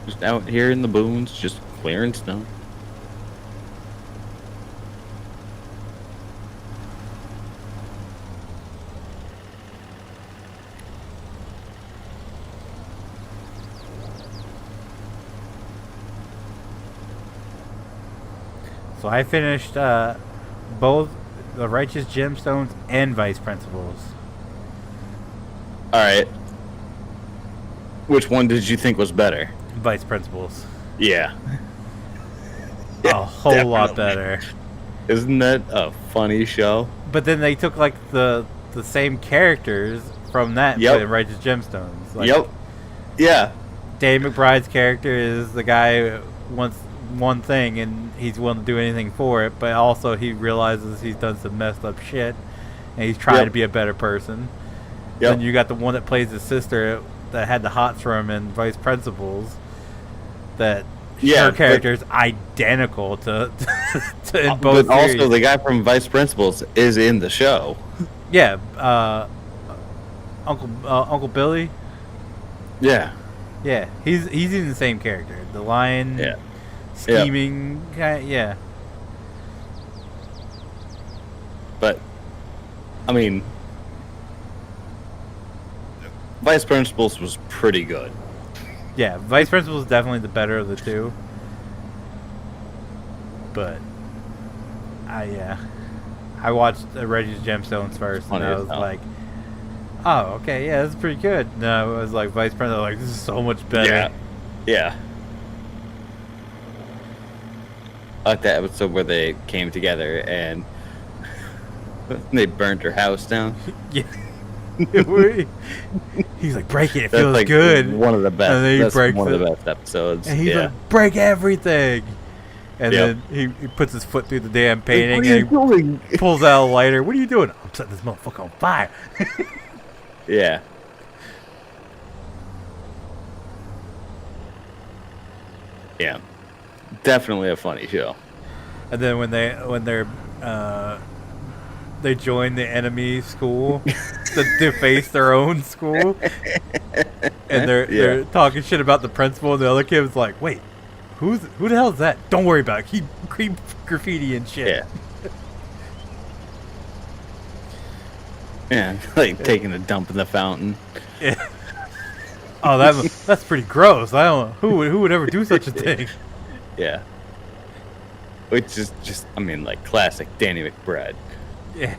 Speaker 3: Just out here in the boons, just clearing snow.
Speaker 1: So I finished both the Righteous Gemstones and Vice Principals.
Speaker 3: Alright. Which one did you think was better?
Speaker 1: Vice Principals.
Speaker 3: Yeah.
Speaker 1: A whole lot better.
Speaker 3: Isn't that a funny show?
Speaker 1: But then they took like the same characters from that
Speaker 3: Yep.
Speaker 1: in Righteous Gemstones. Like,
Speaker 3: Yep. Yeah.
Speaker 1: Dave McBride's character is the guy who wants one thing and he's willing to do anything for it, but also he realizes he's done some messed up shit and he's trying to be a better person.
Speaker 3: Yep.
Speaker 1: Then you got the one that plays his sister that had the hots for him in Vice Principals. That her character is identical to in both
Speaker 3: but
Speaker 1: series.
Speaker 3: also the guy from Vice Principals is in the show.
Speaker 1: Yeah, Uncle Billy.
Speaker 3: Yeah.
Speaker 1: Yeah, he's in the same character. The lion,
Speaker 3: Yeah.
Speaker 1: scheming guy. Yeah.
Speaker 3: But I mean, Vice Principals was pretty good.
Speaker 1: Yeah, Vice Principal is definitely the better of the two. But I watched Reggie's Gemstones first, and I was like, "Oh, okay, yeah, this is pretty good." No, it was like Vice Principal, like this is so much better.
Speaker 3: Yeah. Yeah. I like that episode where they came together and they burned her house down.
Speaker 1: Yeah. He's like, break it. It
Speaker 3: That's
Speaker 1: feels
Speaker 3: like
Speaker 1: good.
Speaker 3: one of the best.
Speaker 1: And then he
Speaker 3: That's
Speaker 1: breaks
Speaker 3: one of
Speaker 1: it.
Speaker 3: the best episodes.
Speaker 1: And he's
Speaker 3: yeah.
Speaker 1: like, break everything. And
Speaker 3: Yep.
Speaker 1: then he puts his foot through the damn painting
Speaker 3: What are you
Speaker 1: and
Speaker 3: doing?
Speaker 1: he pulls out a lighter. What are you doing? I'm setting this motherfucker on fire.
Speaker 3: Yeah. Yeah. Definitely a funny show.
Speaker 1: And then when they join the enemy school to deface their own school, and they're talking shit about the principal, and the other kid's like, "Wait, who the hell is that? Don't worry about it. Keep graffiti and shit."
Speaker 3: Yeah. Yeah, like taking a dump in the fountain.
Speaker 1: Yeah. Oh, that's pretty gross. I don't. Who would ever do such a thing?
Speaker 3: Yeah. Which is just, I mean, like classic Danny McBride.
Speaker 1: Yeah.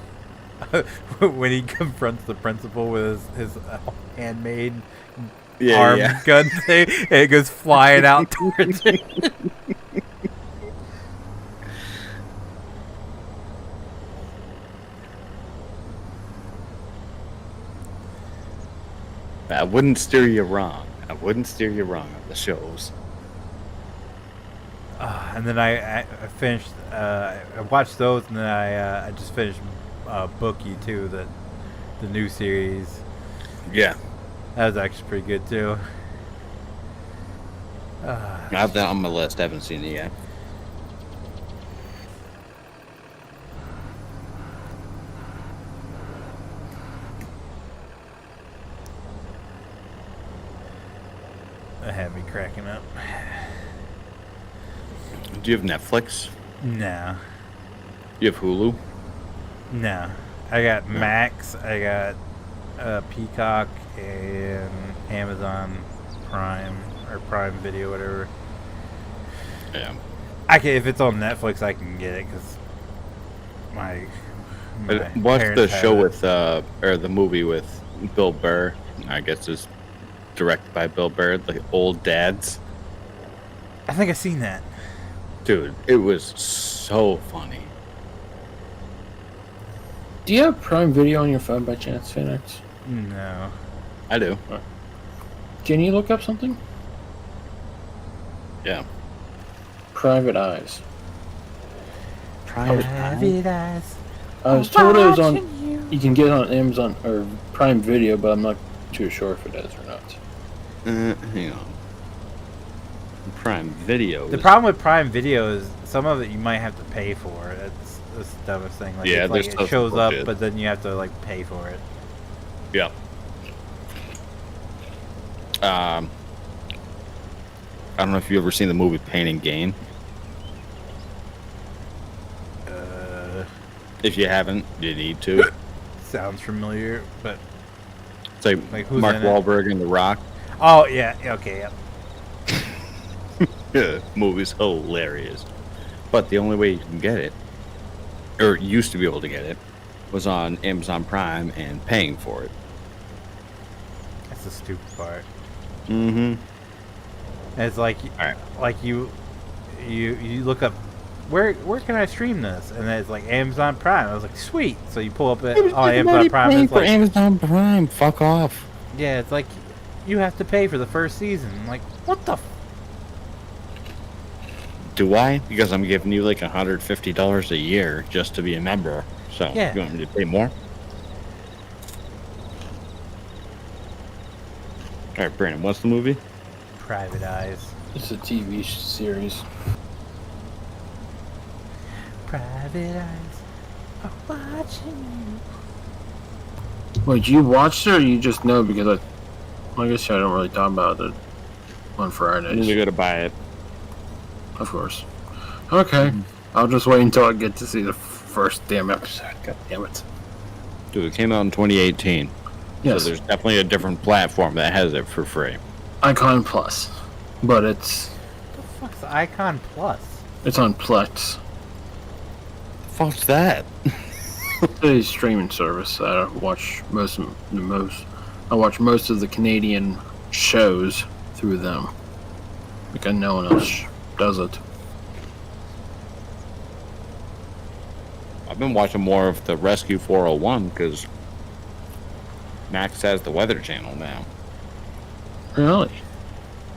Speaker 1: When he confronts the principal with his handmade arm gun thing, and it goes flying out towards him.
Speaker 3: I wouldn't steer you wrong. I wouldn't steer you wrong on the shows.
Speaker 1: And then I finished. I watched those, and then I just finished Bookie too, the new series.
Speaker 3: Yeah.
Speaker 1: That was actually pretty good too.
Speaker 3: I have that on my list. I haven't seen it yet.
Speaker 1: That had me cracking up.
Speaker 3: Do you have Netflix?
Speaker 1: No.
Speaker 3: You have Hulu?
Speaker 1: No. I got Max, I got Peacock, and Amazon Prime, or Prime Video, whatever.
Speaker 3: Yeah.
Speaker 1: If it's on Netflix, I can get it, because my
Speaker 3: Watch the
Speaker 1: parents
Speaker 3: show
Speaker 1: have it.
Speaker 3: with, or the movie with Bill Burr. I guess it's directed by Bill Burr, like Old Dads.
Speaker 1: I think I've seen that.
Speaker 3: Dude, it was so funny.
Speaker 2: Do you have Prime Video on your phone by chance, Feenix?
Speaker 1: No.
Speaker 3: I do.
Speaker 2: Can you look up something?
Speaker 3: Yeah.
Speaker 2: Private Eyes.
Speaker 1: Private Eyes.
Speaker 2: I was told it was on. You can get it on Amazon or Prime Video, but I'm not too sure if it is or not.
Speaker 3: Hang on. Prime Video.
Speaker 1: The problem with Prime Video is some of it you might have to pay for. That's the dumbest thing. Like,
Speaker 3: Yeah,
Speaker 1: it's like
Speaker 3: there's
Speaker 1: it
Speaker 3: stuff
Speaker 1: shows up,
Speaker 3: bullshit.
Speaker 1: but then you have to like pay for it.
Speaker 3: Yeah. I don't know if you've ever seen the movie Pain and Gain. If you haven't, you need to.
Speaker 1: Sounds familiar, but
Speaker 3: It's like
Speaker 1: who's
Speaker 3: Mark
Speaker 1: in it?
Speaker 3: Wahlberg and The Rock.
Speaker 1: oh yeah, okay, yep.
Speaker 3: Yeah, movie's hilarious. But the only way you can get it, or used to be able to get it, was on Amazon Prime and paying for it.
Speaker 1: That's the stupid part.
Speaker 3: Mm-hmm.
Speaker 1: And it's like,
Speaker 3: Alright.
Speaker 1: like you look up where can I stream this, and then it's like Amazon Prime. I was like, sweet. So you pull up it on Amazon Prime. And it's like,
Speaker 3: Amazon Prime. Fuck off.
Speaker 1: yeah, it's like you have to pay for the first season. I'm like, what the?
Speaker 3: Do I? Because I'm giving you like $150 a year just to be a member. So
Speaker 1: Yeah.
Speaker 3: you want me to pay more? All right, Brandon. What's the movie?
Speaker 1: Private Eyes.
Speaker 2: It's a TV series.
Speaker 1: Private Eyes are watching you.
Speaker 2: Wait, you watched it or you just know? Because I guess I don't really talk about it on
Speaker 3: I'm
Speaker 2: Fridays.
Speaker 3: gonna go to buy it.
Speaker 2: Of course. Okay. I'll just wait until I get to see the first damn episode. God damn it.
Speaker 3: Dude, it came out in 2018.
Speaker 2: Yes.
Speaker 3: So there's definitely a different platform that has it for free.
Speaker 2: Icon Plus, but it's
Speaker 1: What the fuck's Icon Plus?
Speaker 2: on Plex.
Speaker 3: Fuck's that?
Speaker 2: It's a streaming service. I watch most of the Canadian shows through them, because no one else does it.
Speaker 3: I've been watching more of the Rescue 401 because Max has the Weather Channel now.
Speaker 2: Really?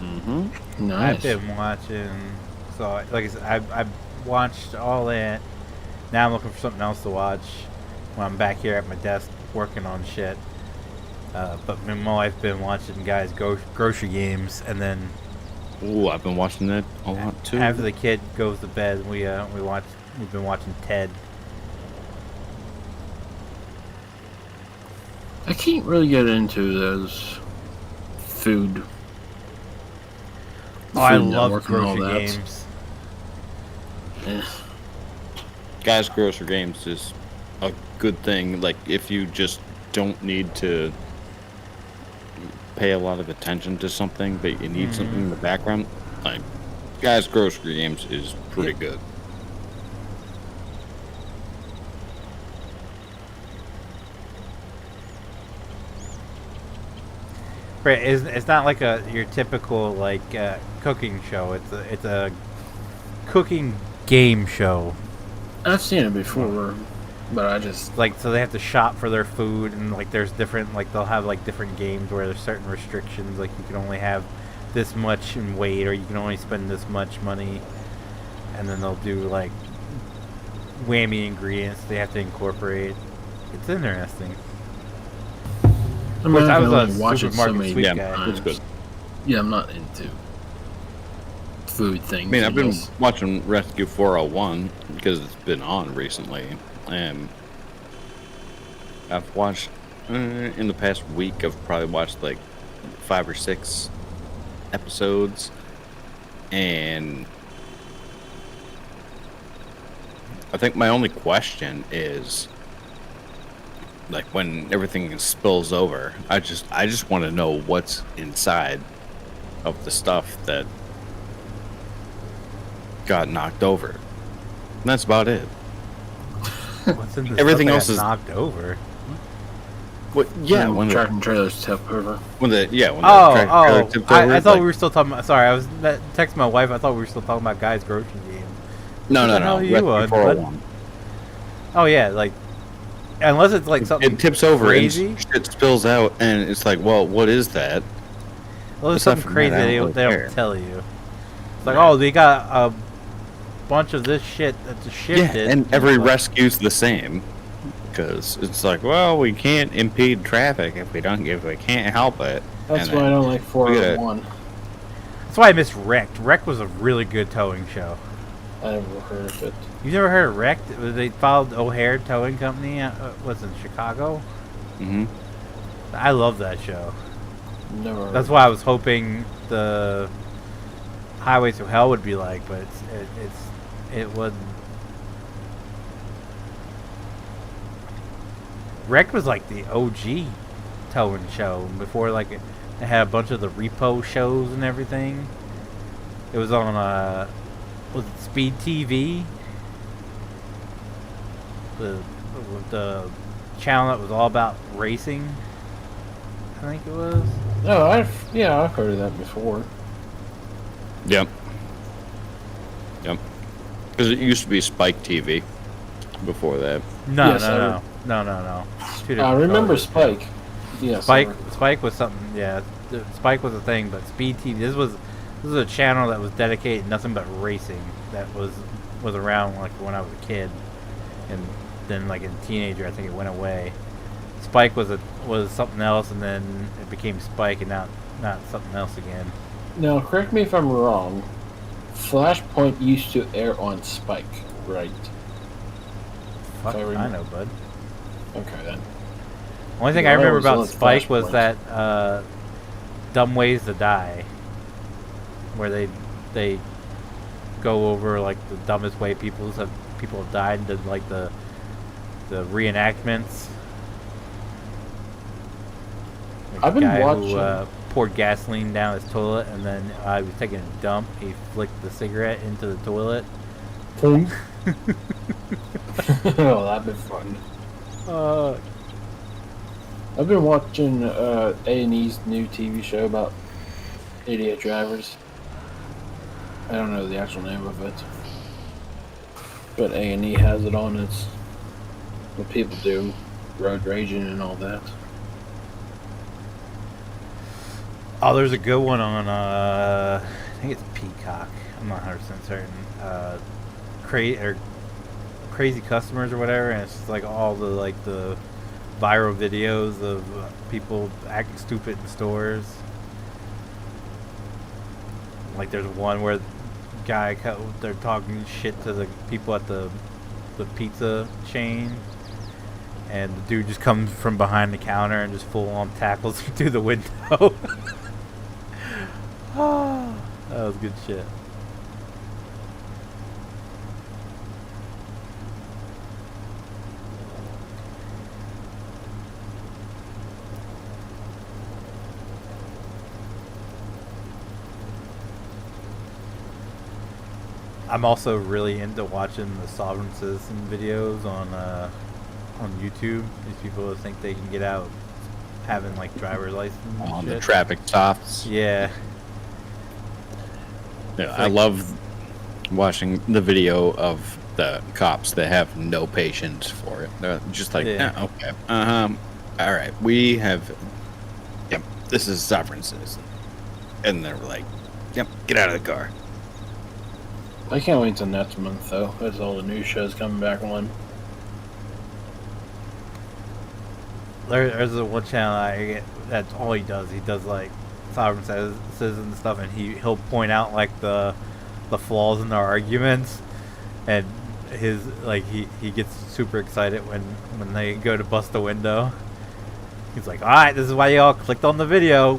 Speaker 3: Mm-hmm.
Speaker 2: Nice.
Speaker 1: I've been watching. So, like I said, I've watched all that. Now I'm looking for something else to watch when I'm back here at my desk working on shit. But my wife's been watching guys grocery games, and then
Speaker 3: Ooh, I've been watching that a lot too.
Speaker 1: after the kid goes to bed, we've been watching Ted.
Speaker 2: I can't really get into those food.
Speaker 1: Oh, I
Speaker 2: Food
Speaker 1: love
Speaker 2: Network and all
Speaker 1: grocery
Speaker 2: that.
Speaker 1: games.
Speaker 2: Eh.
Speaker 3: Guys, grocery games is a good thing. Like, if you just don't need to pay a lot of attention to something, but you need something in the background, like, Guys, grocery games is pretty good.
Speaker 1: Right, it's not like your typical like cooking show. It's a cooking game show.
Speaker 2: I've seen it before, but I just
Speaker 1: Like, so they have to shop for their food, and like there's different, like they'll have like different games where there's certain restrictions, like you can only have this much in weight, or you can only spend this much money, and then they'll do like whammy ingredients they have to incorporate. It's interesting.
Speaker 2: I mean,
Speaker 1: I
Speaker 2: I
Speaker 1: was
Speaker 2: can
Speaker 1: a
Speaker 2: only watch it so
Speaker 1: supermarket
Speaker 2: many
Speaker 1: sweet
Speaker 3: Yeah,
Speaker 1: guy.
Speaker 3: it's good.
Speaker 2: Yeah, I'm not into food things.
Speaker 3: I mean, I've been
Speaker 2: unless-
Speaker 3: watching Rescue 401 because it's been on recently, and I've watched in the past week. I've probably watched like 5 or 6 episodes, and I think my only question is, like, when everything spills over, I just want to know what's inside of the stuff that got knocked over. And that's about it.
Speaker 1: What's in this
Speaker 3: Everything
Speaker 1: stuff
Speaker 3: else
Speaker 1: that
Speaker 3: is-
Speaker 1: got knocked over?
Speaker 3: What? Yeah, when the
Speaker 2: tractor trailers tip over.
Speaker 3: when the
Speaker 1: Oh,
Speaker 3: tractor tipped
Speaker 1: I
Speaker 3: over,
Speaker 1: thought
Speaker 3: like-
Speaker 1: we were still talking about. Sorry, I was texting my wife. I thought we were still talking about guys' grocery games.
Speaker 3: no,
Speaker 1: what
Speaker 3: no,
Speaker 1: the
Speaker 3: no.
Speaker 1: hell are you
Speaker 3: Rescue
Speaker 1: on,
Speaker 3: 401.
Speaker 1: Oh yeah, like unless it's like something
Speaker 3: It tips over
Speaker 1: crazy.
Speaker 3: and shit spills out, and it's like, well, what is that?
Speaker 1: Well, there's
Speaker 3: aside
Speaker 1: something
Speaker 3: from
Speaker 1: crazy
Speaker 3: that, I
Speaker 1: they
Speaker 3: don't
Speaker 1: don't, they
Speaker 3: really
Speaker 1: don't
Speaker 3: care.
Speaker 1: tell you. It's like,
Speaker 3: Right.
Speaker 1: oh, they got a bunch of this shit that's shifted.
Speaker 3: Yeah, and every
Speaker 1: Like,
Speaker 3: rescue's the same, because it's like, well, we can't impede traffic if we can't help it.
Speaker 2: That's
Speaker 3: And
Speaker 2: why I
Speaker 3: then
Speaker 2: don't like 401.
Speaker 1: That's why I miss Wrecked. Wrecked was a really good towing show.
Speaker 2: I never heard of it.
Speaker 1: You've never heard of Wrecked? They followed O'Hare Towing Company. Was in Chicago.
Speaker 3: Mhm.
Speaker 1: I love that show.
Speaker 2: Never.
Speaker 1: That's why I was hoping the Highway Through Hell would be like, but it wasn't. Wreck was like the OG towing show before, like it had a bunch of the repo shows and everything. It was on was it Speed TV? The channel that was all about racing. I think it was.
Speaker 2: No, I've heard of that before.
Speaker 3: Yep. Yep. Because it used to be Spike TV before that.
Speaker 1: No,
Speaker 2: Yes,
Speaker 1: no. Two
Speaker 2: I
Speaker 1: different
Speaker 2: remember
Speaker 1: shows.
Speaker 2: Spike. Yes.
Speaker 1: Spike was something. Yeah, Spike was a thing, but Speed TV. This was a channel that was dedicated to nothing but racing. That was around like when I was a kid, and then like as a teenager, I think it went away. Spike was something else, and then it became Spike, and not something else again.
Speaker 2: Now, correct me if I'm wrong. Flashpoint used to air on Spike, right?
Speaker 1: Fuck,
Speaker 2: I
Speaker 1: I
Speaker 2: remember.
Speaker 1: know, bud.
Speaker 2: Okay then.
Speaker 1: Only thing
Speaker 2: Yeah,
Speaker 1: I
Speaker 2: I
Speaker 1: remember
Speaker 2: was
Speaker 1: about
Speaker 2: on
Speaker 1: Spike was
Speaker 2: Flashpoint.
Speaker 1: that Dumb Ways to Die, where they go over like the dumbest way people have died, and did like the reenactments. Like
Speaker 2: I've
Speaker 1: the
Speaker 2: been
Speaker 1: guy
Speaker 2: watching.
Speaker 1: who poured gasoline down his toilet, and then he was taking a dump. He flicked the cigarette into the toilet.
Speaker 2: Oh, that'd be fun.
Speaker 1: Uh,
Speaker 2: I've been watching A&E's new TV show about idiot drivers. I don't know the actual name of it, but A&E has it on. It's what people do, road raging and all that.
Speaker 1: oh, there's a good one on, I think it's Peacock. I'm not 100% certain. Crazy Customers or whatever, and it's just like all the viral videos of people acting stupid in stores. Like there's one where they're talking shit to the people at the pizza chain, and the dude just comes from behind the counter and just full on tackles him through the window. Oh, that was good shit. I'm also really into watching the sovereign citizen videos on YouTube. These people who think they can get out having like driver's license and
Speaker 3: On
Speaker 1: shit.
Speaker 3: the traffic stops.
Speaker 1: Yeah.
Speaker 3: Yeah, I love watching the video of the cops that have no patience for it. They're just like,
Speaker 1: Yeah.
Speaker 3: okay, all right, we have, yep, this is sovereign citizen, and they're like, yep, get out of the car.
Speaker 2: I can't wait till next month though. There's all the new shows coming back on.
Speaker 1: There's a one channel I get. That's all he does. He does like sovereign citizen stuff, and he'll point out like the flaws in their arguments, and his like he gets super excited when they go to bust a window. He's like, all right, this is why y'all clicked on the video.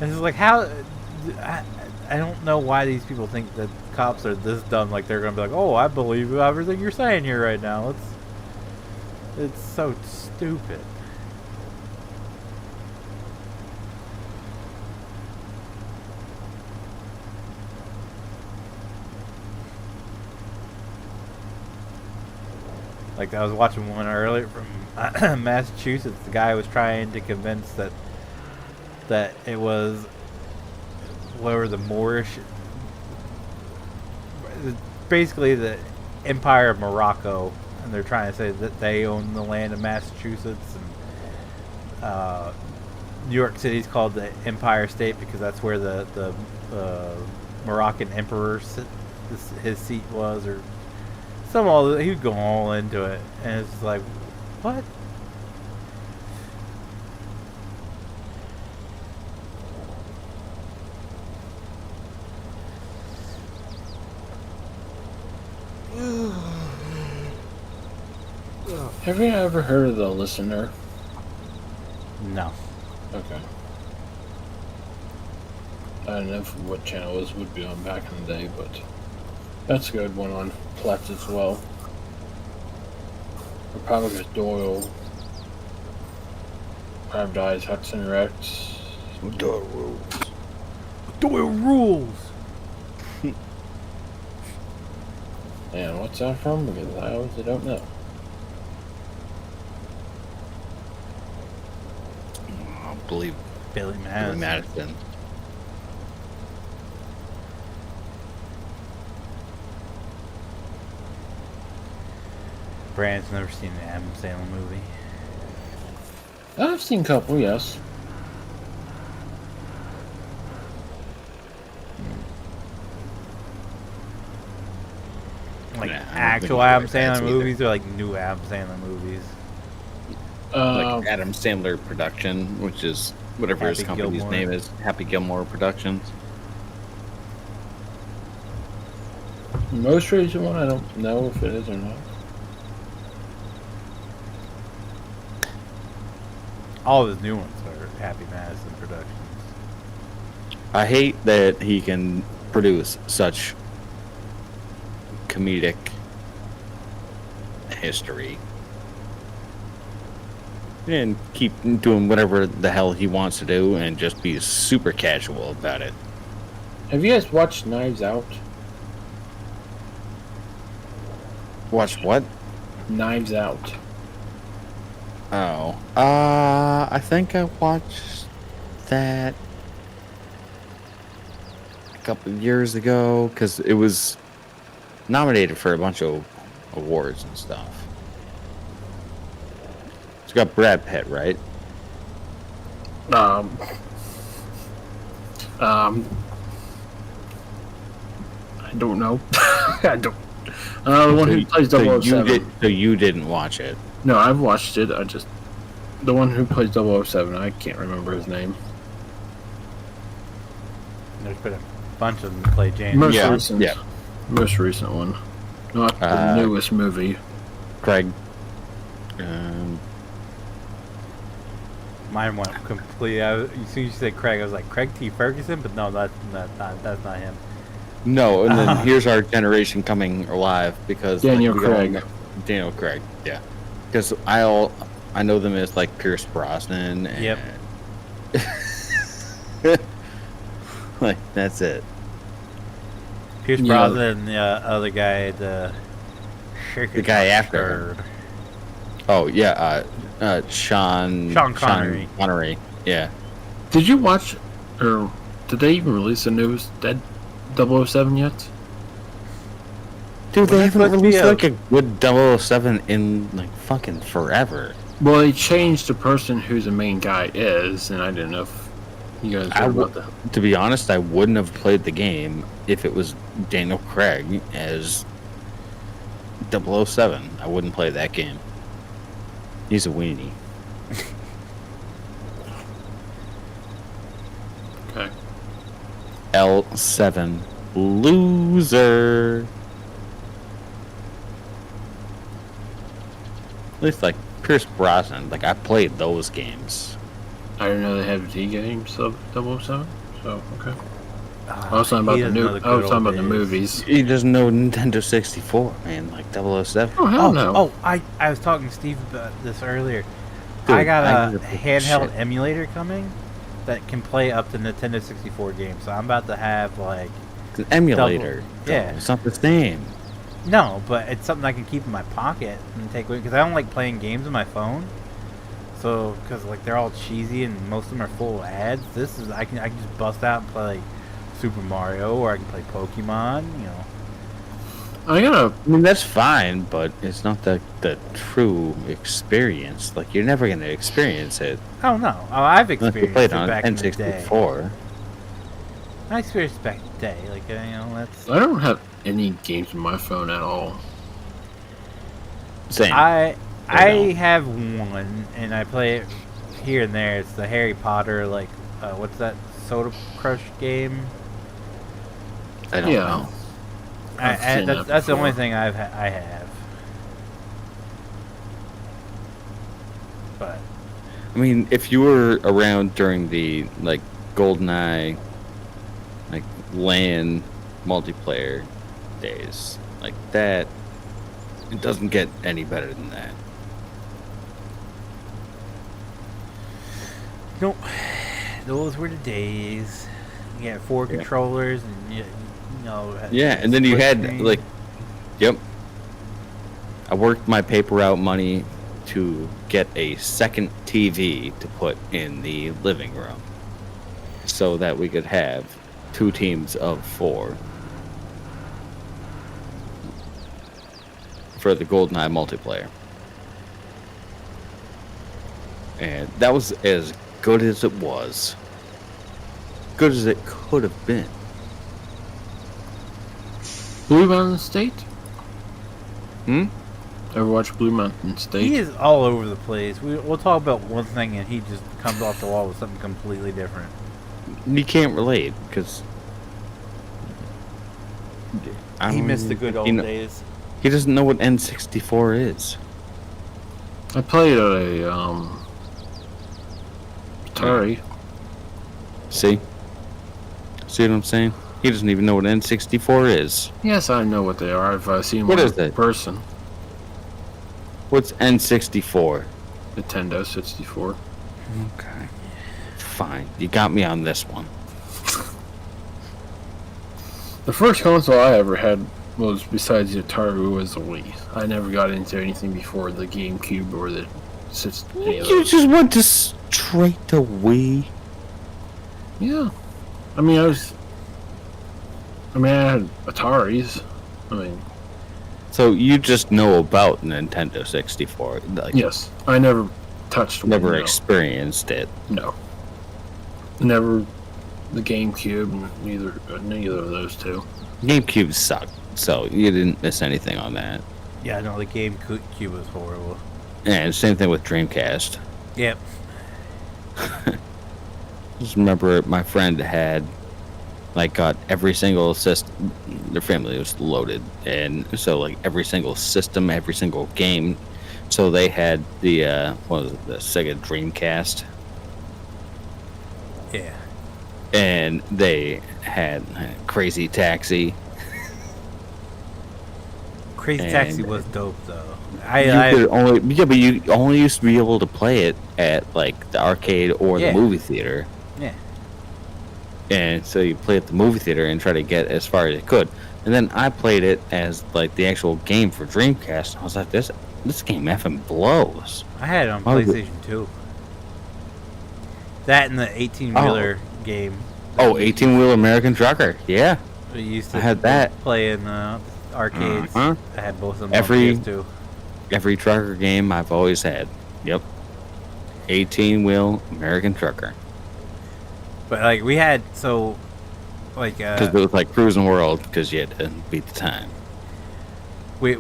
Speaker 1: And it's like, how I don't know why these people think that cops are this dumb. Like they're gonna be like, oh, I believe everything you're saying here right now. It's so stupid. Like I was watching one earlier from Massachusetts. The guy was trying to convince that it was whatever the Moorish, basically the Empire of Morocco, and they're trying to say that they own the land of Massachusetts, and New York City's called the Empire State because that's where the Moroccan emperor his seat was, or he would go all into it, and it's like, what?
Speaker 2: Have you ever heard of The Listener?
Speaker 1: No.
Speaker 2: Okay. I don't know what channel this would be on back in the day, but that's a good one on Plex as well. Republic Doyle, Private Eyes, Hudson Rex.
Speaker 3: Doyle rules.
Speaker 1: Doyle rules.
Speaker 2: And what's that from? Because I honestly don't know.
Speaker 3: I believe
Speaker 1: Billy Madison.
Speaker 3: Madison.
Speaker 1: Brandon's never seen an Adam Sandler movie.
Speaker 2: I've seen a couple, yes.
Speaker 1: Like
Speaker 3: Nah, I don't
Speaker 1: actual
Speaker 3: think
Speaker 1: Adam
Speaker 3: it's really bad
Speaker 1: Sandler
Speaker 3: either.
Speaker 1: movies, or like new Adam Sandler movies.
Speaker 3: Like Adam Sandler Production, which is whatever his
Speaker 1: Happy
Speaker 3: company's
Speaker 1: Gilmore.
Speaker 3: name is, Happy Gilmore Productions.
Speaker 2: Most recent one, I don't know if it is or not.
Speaker 1: All of his new ones are Happy Madison Productions.
Speaker 3: I hate that he can produce such comedic history and keep doing whatever the hell he wants to do and just be super casual about it.
Speaker 2: Have you guys watched Knives Out?
Speaker 3: Watch what?
Speaker 2: Knives Out.
Speaker 3: Oh. I think I watched that a couple of years ago because it was nominated for a bunch of awards and stuff. It's got Brad Pitt, right?
Speaker 2: I don't know. I don't. The one who plays 007.
Speaker 3: So you didn't watch it?
Speaker 2: No, I've watched it. The one who plays 007. I can't remember his name.
Speaker 1: There's been a bunch of them to play James.
Speaker 2: Most
Speaker 3: Yeah,
Speaker 2: recent.
Speaker 3: yeah.
Speaker 2: Most recent one, not the newest movie.
Speaker 3: Craig.
Speaker 1: Mine went completely. As soon as you said Craig, I was like Craig T. Ferguson, but no, that's not him.
Speaker 3: No, and then here's our generation coming alive because
Speaker 2: Daniel
Speaker 3: we all
Speaker 2: Craig.
Speaker 3: know- Daniel Craig, yeah. Because I know them as like Pierce Brosnan. And
Speaker 1: Yep.
Speaker 3: like that's it.
Speaker 1: Pierce
Speaker 2: Yeah.
Speaker 1: Brosnan and the other guy, the
Speaker 3: guy after him. Oh yeah, Sean
Speaker 1: Connery.
Speaker 3: Connery, yeah.
Speaker 2: Did you watch, or did they even release the newest Dead 007 yet?
Speaker 3: Dude,
Speaker 1: Well,
Speaker 3: they
Speaker 1: that's
Speaker 3: haven't
Speaker 1: supposed to be
Speaker 3: released
Speaker 1: a-
Speaker 3: like a good 007 in like fucking forever.
Speaker 2: Well, they changed the person who the main guy is, and I didn't know if you guys heard about that.
Speaker 3: To be honest, I wouldn't have played the game if it was Daniel Craig as 007. I wouldn't play that game. He's a weenie.
Speaker 2: Okay.
Speaker 3: L7 loser. At least like Pierce Brosnan, like I played those games.
Speaker 2: I didn't know they had D games of 007, so okay. I was talking about
Speaker 1: he
Speaker 2: the
Speaker 1: doesn't
Speaker 2: new.
Speaker 1: know the
Speaker 2: I was
Speaker 1: good
Speaker 2: talking
Speaker 1: old
Speaker 2: about the
Speaker 1: days.
Speaker 2: movies.
Speaker 3: He doesn't know Nintendo 64, man, like 007.
Speaker 2: Oh hell no!
Speaker 1: Oh, I was talking to Steve about this earlier.
Speaker 3: Dude,
Speaker 1: I got
Speaker 3: I
Speaker 1: a
Speaker 3: never played
Speaker 1: handheld
Speaker 3: shit.
Speaker 1: emulator coming that can play up to Nintendo 64 games. So I'm about to have like
Speaker 3: It's an emulator.
Speaker 1: yeah.
Speaker 3: It's not the same.
Speaker 1: no, but it's something I can keep in my pocket and take with because I don't like playing games on my phone. So because like they're all cheesy and most of them are full of ads. This is I can just bust out and play like Super Mario or I can play Pokemon. You know.
Speaker 2: I gotta.
Speaker 3: I mean, that's fine, but it's not the true experience. Like, you're never going to experience it
Speaker 1: Oh no! Oh, I've
Speaker 3: unless you
Speaker 1: experienced
Speaker 3: play
Speaker 1: it
Speaker 3: it on
Speaker 1: back in the day.
Speaker 3: N64.
Speaker 1: I experienced it back in the day. Like you know, that's
Speaker 2: I don't have any games on my phone at all.
Speaker 3: Same.
Speaker 1: I
Speaker 3: don't.
Speaker 1: have one, and I play it here and there. It's the Harry Potter, like, what's that Soda Crush game?
Speaker 3: I don't
Speaker 2: Yeah.
Speaker 3: know.
Speaker 2: I've seen that
Speaker 1: That's the only
Speaker 2: before.
Speaker 1: thing I have. But
Speaker 3: I mean, if you were around during the, like, GoldenEye, like, LAN multiplayer days, like that, it doesn't get any better than that.
Speaker 1: nope, those were the days. You had 4
Speaker 3: Yeah.
Speaker 1: controllers, and you know.
Speaker 3: Yeah, and then you
Speaker 1: split
Speaker 3: had,
Speaker 1: screen.
Speaker 3: like, yep. I worked my paper out money to get a second TV to put in the living room so that we could have 2 teams of 4 for the GoldenEye multiplayer. And that was as good as it was. Good as it could have been.
Speaker 2: Blue Mountain State.
Speaker 3: Hmm?
Speaker 2: Ever watch Blue Mountain State?
Speaker 1: He is all over the place. We'll talk about one thing, and he just comes off the wall with something completely different.
Speaker 3: You can't relate because
Speaker 1: He missed the good old days.
Speaker 3: He doesn't know what N64 is.
Speaker 2: I played a Atari.
Speaker 3: See what I'm saying? He doesn't even know what N64 is.
Speaker 2: Yes, I know what they are. I've seen
Speaker 3: What
Speaker 2: one
Speaker 3: is
Speaker 2: in
Speaker 3: it?
Speaker 2: person.
Speaker 3: What's N64?
Speaker 2: Nintendo 64.
Speaker 3: Okay. Fine. You got me on this one.
Speaker 2: The first console I ever had was, besides the Atari, was the Wii. I never got into anything before the GameCube or the any of
Speaker 3: You
Speaker 2: those.
Speaker 3: just went to straight to Wii.
Speaker 2: Yeah. I mean, I had Ataris. I mean,
Speaker 3: So you just know about Nintendo 64. Like,
Speaker 2: yes. I never touched one.
Speaker 3: never
Speaker 2: No.
Speaker 3: experienced it.
Speaker 2: No. Never the GameCube, neither of those two.
Speaker 3: GameCube sucked, so you didn't miss anything on that.
Speaker 1: Yeah, no, the GameCube was horrible.
Speaker 3: And same thing with Dreamcast.
Speaker 1: Yep.
Speaker 3: Just remember my friend had got every single system. Their family was loaded, and so like every single system, every single game. So they had the what was it, the Sega Dreamcast,
Speaker 1: Yeah.
Speaker 3: and they had Crazy Taxi.
Speaker 1: Crazy
Speaker 3: And
Speaker 1: Taxi was dope though.
Speaker 3: But you only used to be able to play it at like the arcade or
Speaker 1: Yeah.
Speaker 3: the movie theater.
Speaker 1: Yeah.
Speaker 3: And so you play at the movie theater and try to get as far as you could. And then I played it as like the actual game for Dreamcast. I was like, this game effing blows.
Speaker 1: I had it on
Speaker 3: Oh,
Speaker 1: PlayStation 2. That and the 18-wheeler game.
Speaker 3: Oh, 18-wheel American Trucker. Yeah.
Speaker 1: We used to
Speaker 3: I had that.
Speaker 1: play in arcades.
Speaker 3: Uh-huh.
Speaker 1: I had both of them
Speaker 3: Every-
Speaker 1: on PS2.
Speaker 3: Every trucker game I've always had. Yep. 18-wheel American Trucker.
Speaker 1: But like we had
Speaker 3: Because it was like Cruising World because you had to beat the time.
Speaker 1: we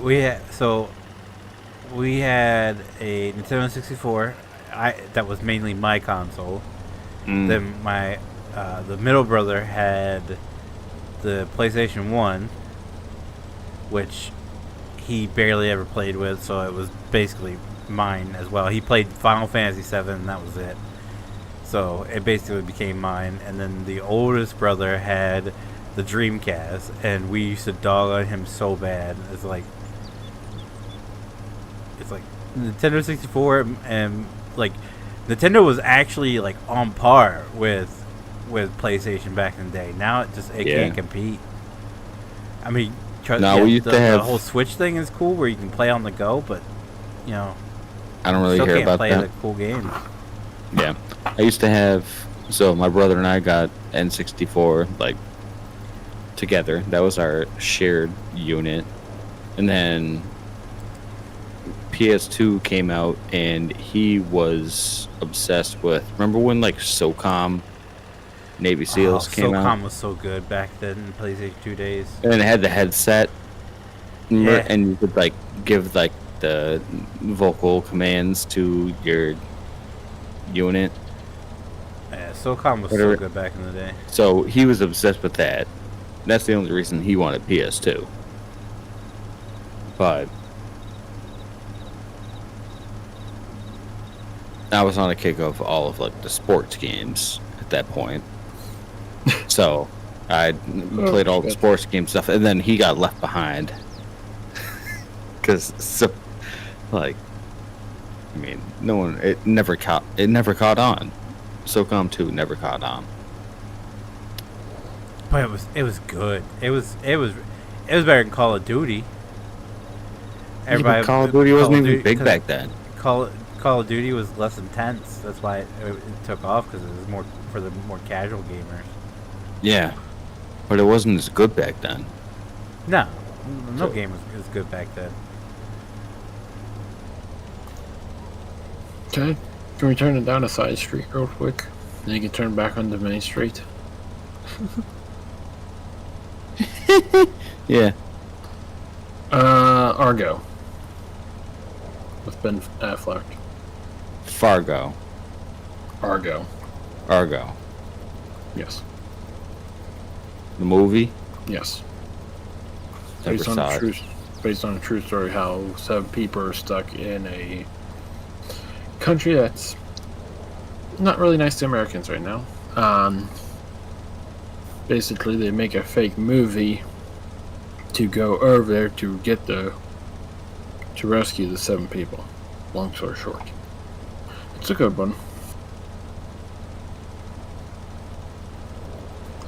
Speaker 1: had a Nintendo 64. That was mainly my console.
Speaker 3: Mm.
Speaker 1: Then my the middle brother had the PlayStation 1, which he barely ever played with, so it was basically mine as well. He played Final Fantasy 7 and that was it. So it basically became mine. And then the oldest brother had the Dreamcast, and we used to dog on him so bad. It's like Nintendo 64 and like Nintendo was actually like on par with PlayStation back in the day. Now it
Speaker 3: Yeah.
Speaker 1: can't compete. I mean,
Speaker 3: No, we used to
Speaker 1: the
Speaker 3: have-
Speaker 1: whole Switch thing is cool where you can play on the go, but you know,
Speaker 3: I don't really
Speaker 1: still
Speaker 3: hear
Speaker 1: can't
Speaker 3: about
Speaker 1: play
Speaker 3: that.
Speaker 1: the cool games.
Speaker 3: Yeah. I used to have, so my brother and I got N64 like together. That was our shared unit. And then PS2 came out and he was obsessed with, remember when like SOCOM Navy SEALs came out?
Speaker 1: SOCOM was so good back then in PlayStation 2 days.
Speaker 3: And it had the headset. Remember?
Speaker 1: Yeah.
Speaker 3: And you could like give like the vocal commands to your unit.
Speaker 1: Yeah, SOCOM was
Speaker 3: Whatever.
Speaker 1: so good back in the day.
Speaker 3: So he was obsessed with that. That's the only reason he wanted PS2. But I was on a kick of all of like the sports games at that point. So I played all the
Speaker 2: shit.
Speaker 3: sports game stuff, and then he got left behind. Because like, I mean, it never caught on. SOCOM 2 never caught on.
Speaker 1: But it was good. It was better than Call of Duty.
Speaker 3: But Call of Duty wasn't even big
Speaker 1: 'cause
Speaker 3: back then.
Speaker 1: Call of Duty was less intense. That's why it took off, because it was more for the more casual gamers.
Speaker 3: Yeah, but it wasn't as good back then.
Speaker 1: No
Speaker 3: So-
Speaker 1: game was good back then.
Speaker 2: Okay. Can we turn it down a side street real quick? Then you can turn back onto Main Street.
Speaker 3: Yeah.
Speaker 2: Argo. With Ben Affleck.
Speaker 3: Fargo.
Speaker 2: Argo.
Speaker 3: Argo.
Speaker 2: Yes.
Speaker 3: The movie?
Speaker 2: Yes.
Speaker 3: Never
Speaker 2: Based on,
Speaker 3: saw
Speaker 2: a
Speaker 3: it.
Speaker 2: based on a true story, how 7 people are stuck in a country that's not really nice to Americans right now. Basically, they make a fake movie to go over there to rescue the 7 people. Long story short. It's a good one.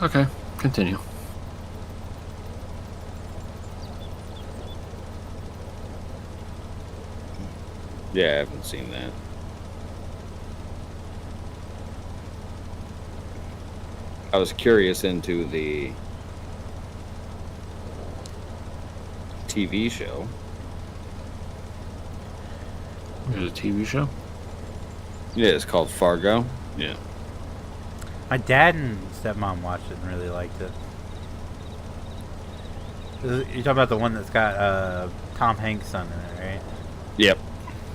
Speaker 2: Okay, continue.
Speaker 3: Yeah, I haven't seen that. I was curious into the TV show.
Speaker 2: There's a TV show?
Speaker 3: Yeah, it's called Fargo. Yeah.
Speaker 1: My dad and stepmom watched it and really liked it. You're talking about the one that's got Tom Hanks' son in it, right?
Speaker 3: Yep.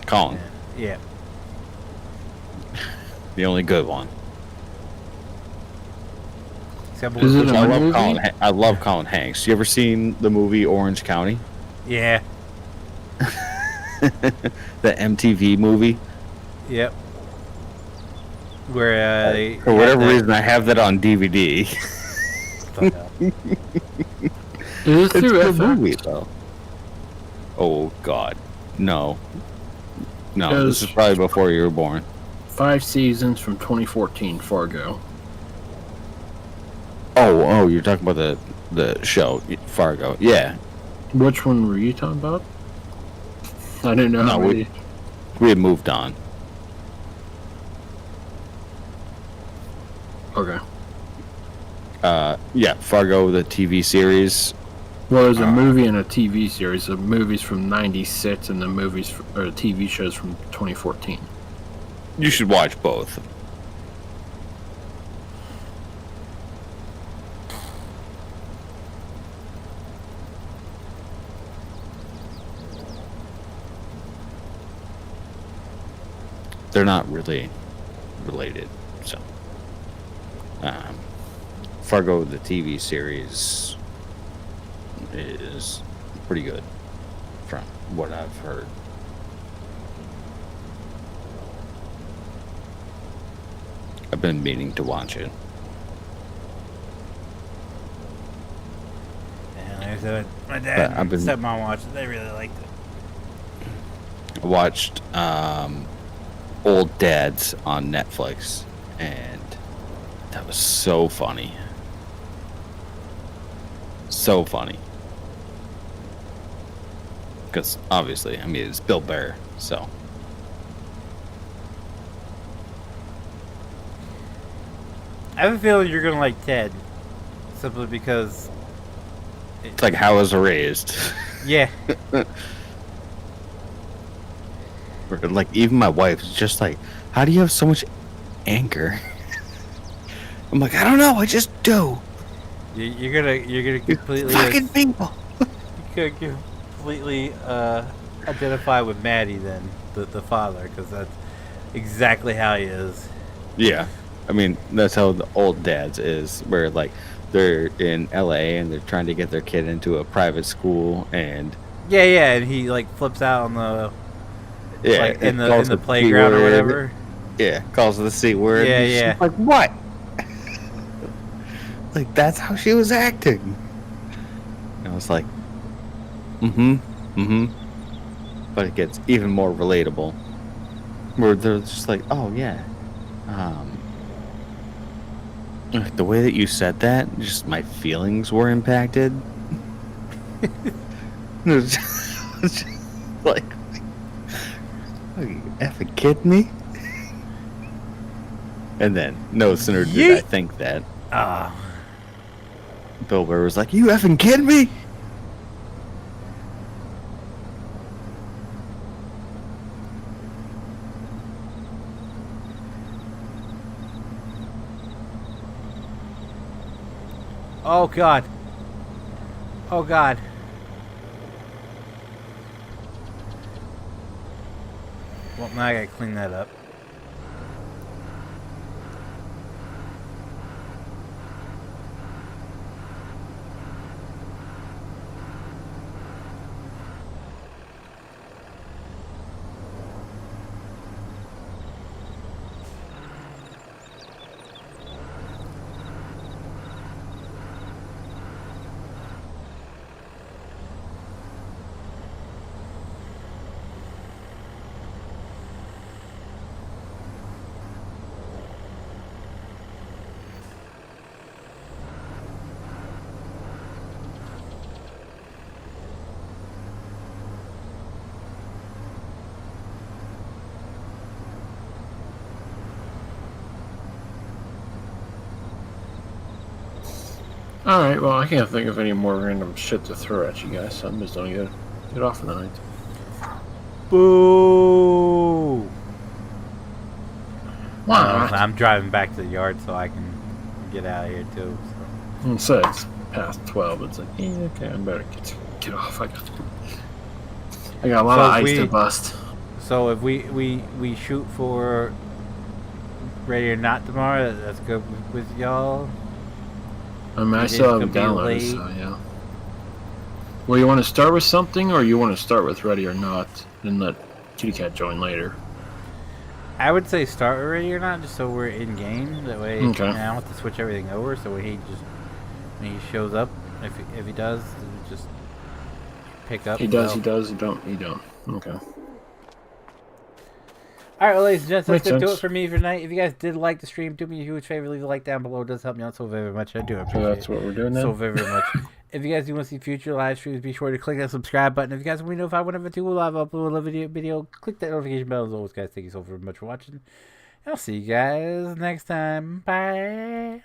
Speaker 3: Colin.
Speaker 1: Yeah.
Speaker 3: The only good one.
Speaker 1: Except
Speaker 2: Is it
Speaker 1: for-
Speaker 2: a
Speaker 3: I love
Speaker 2: movie?
Speaker 3: I love Colin Hanks. You ever seen the movie Orange County?
Speaker 1: Yeah.
Speaker 3: The MTV movie?
Speaker 1: Yep. Where they
Speaker 3: For whatever reason, I have that on DVD.
Speaker 1: the hell?
Speaker 2: Is it
Speaker 3: It's
Speaker 2: through
Speaker 3: a good
Speaker 2: FX?
Speaker 3: movie, though. Oh, God. No. No,
Speaker 2: Because-
Speaker 3: this is probably before you were born.
Speaker 2: 5 seasons from 2014, Fargo.
Speaker 3: Oh, you're talking about the show, Fargo. Yeah.
Speaker 2: Which one were you talking about? I didn't know how
Speaker 3: No,
Speaker 2: many.
Speaker 3: We had moved on.
Speaker 2: Okay.
Speaker 3: Yeah, Fargo, the TV series.
Speaker 2: Well, there's a movie and a TV series. The movies from '96 and the movies or TV shows from 2014.
Speaker 3: You should watch both. They're not really related, so. Fargo, the TV series, is pretty good from what I've heard. I've been meaning to watch it.
Speaker 1: And like I said, my
Speaker 3: But
Speaker 1: dad
Speaker 3: I've
Speaker 1: and
Speaker 3: been-
Speaker 1: stepmom watched it. They really liked it.
Speaker 3: I watched Old Dads on Netflix, and that was so funny. So funny. Because obviously, I mean, it's Bill Burr, so.
Speaker 1: I have a feeling you're gonna like Ted, simply because.
Speaker 3: It's like how I was raised.
Speaker 1: Yeah.
Speaker 3: Or, like, even my wife's just like, how do you have so much anger? I'm like, I don't know, I just do.
Speaker 1: You're gonna completely
Speaker 3: Fucking people.
Speaker 1: you're gonna completely identify with Maddie then, the father, because that's exactly how he is.
Speaker 3: Yeah. I mean, that's how the Old Dads is, where, like, they're in LA and they're trying to get their kid into a private school, and
Speaker 1: Yeah, and he like flips out on the
Speaker 3: yeah,
Speaker 1: like in
Speaker 3: it calls
Speaker 1: the
Speaker 3: the
Speaker 1: playground or
Speaker 3: C-word.
Speaker 1: whatever.
Speaker 3: Yeah, calls the C word.
Speaker 1: Yeah,
Speaker 3: and she's
Speaker 1: yeah.
Speaker 3: like, what? Like, that's how she was acting. And I was like, but it gets even more relatable, where they're just like, oh yeah, the way that you said that, just my feelings were impacted. It was just like, are you effing kidding me? And then, no sooner did I
Speaker 1: Yeet.
Speaker 3: think that,
Speaker 1: Ah,
Speaker 3: Bill Burr was like, you effing kidding me?
Speaker 1: oh god. Oh god. Well, now I gotta clean that up.
Speaker 2: All right. Well, I can't think of any more random shit to throw at you guys, so I'm just gonna get off for the night.
Speaker 1: Boo!
Speaker 2: What?
Speaker 1: I'm driving back to the yard so I can get out of here too. So.
Speaker 2: And so it's past 12. It's like, yeah, okay, I better get off. I got a lot of ice to bust.
Speaker 1: So if we shoot for Ready or Not tomorrow, that's good with y'all.
Speaker 2: I mean, I still haven't downloaded, so yeah. Well, you want to start with something, or you want to start with Ready or Not, and let Kitty Cat join later?
Speaker 1: I would say start with Ready or Not, just so we're in game. That way,
Speaker 2: Okay.
Speaker 1: I don't have to switch everything over. So when he shows up, if he does, just pick up.
Speaker 2: He does. He does. He don't. He don't. Okay.
Speaker 1: All right, well, ladies and gents, that's
Speaker 2: Makes
Speaker 1: going to do
Speaker 2: sense.
Speaker 1: it for me for tonight. If you guys did like the stream, do me a huge favor. Leave a like down below. It does help me out so very much. I do appreciate
Speaker 2: So that's what we're doing now?
Speaker 1: so very much. If you guys do want to see future live streams, be sure to click that subscribe button. If you guys want to know if I whenever do a live upload a video, click that notification bell. As always, guys, thank you so very much for watching. I'll see you guys next time. Bye.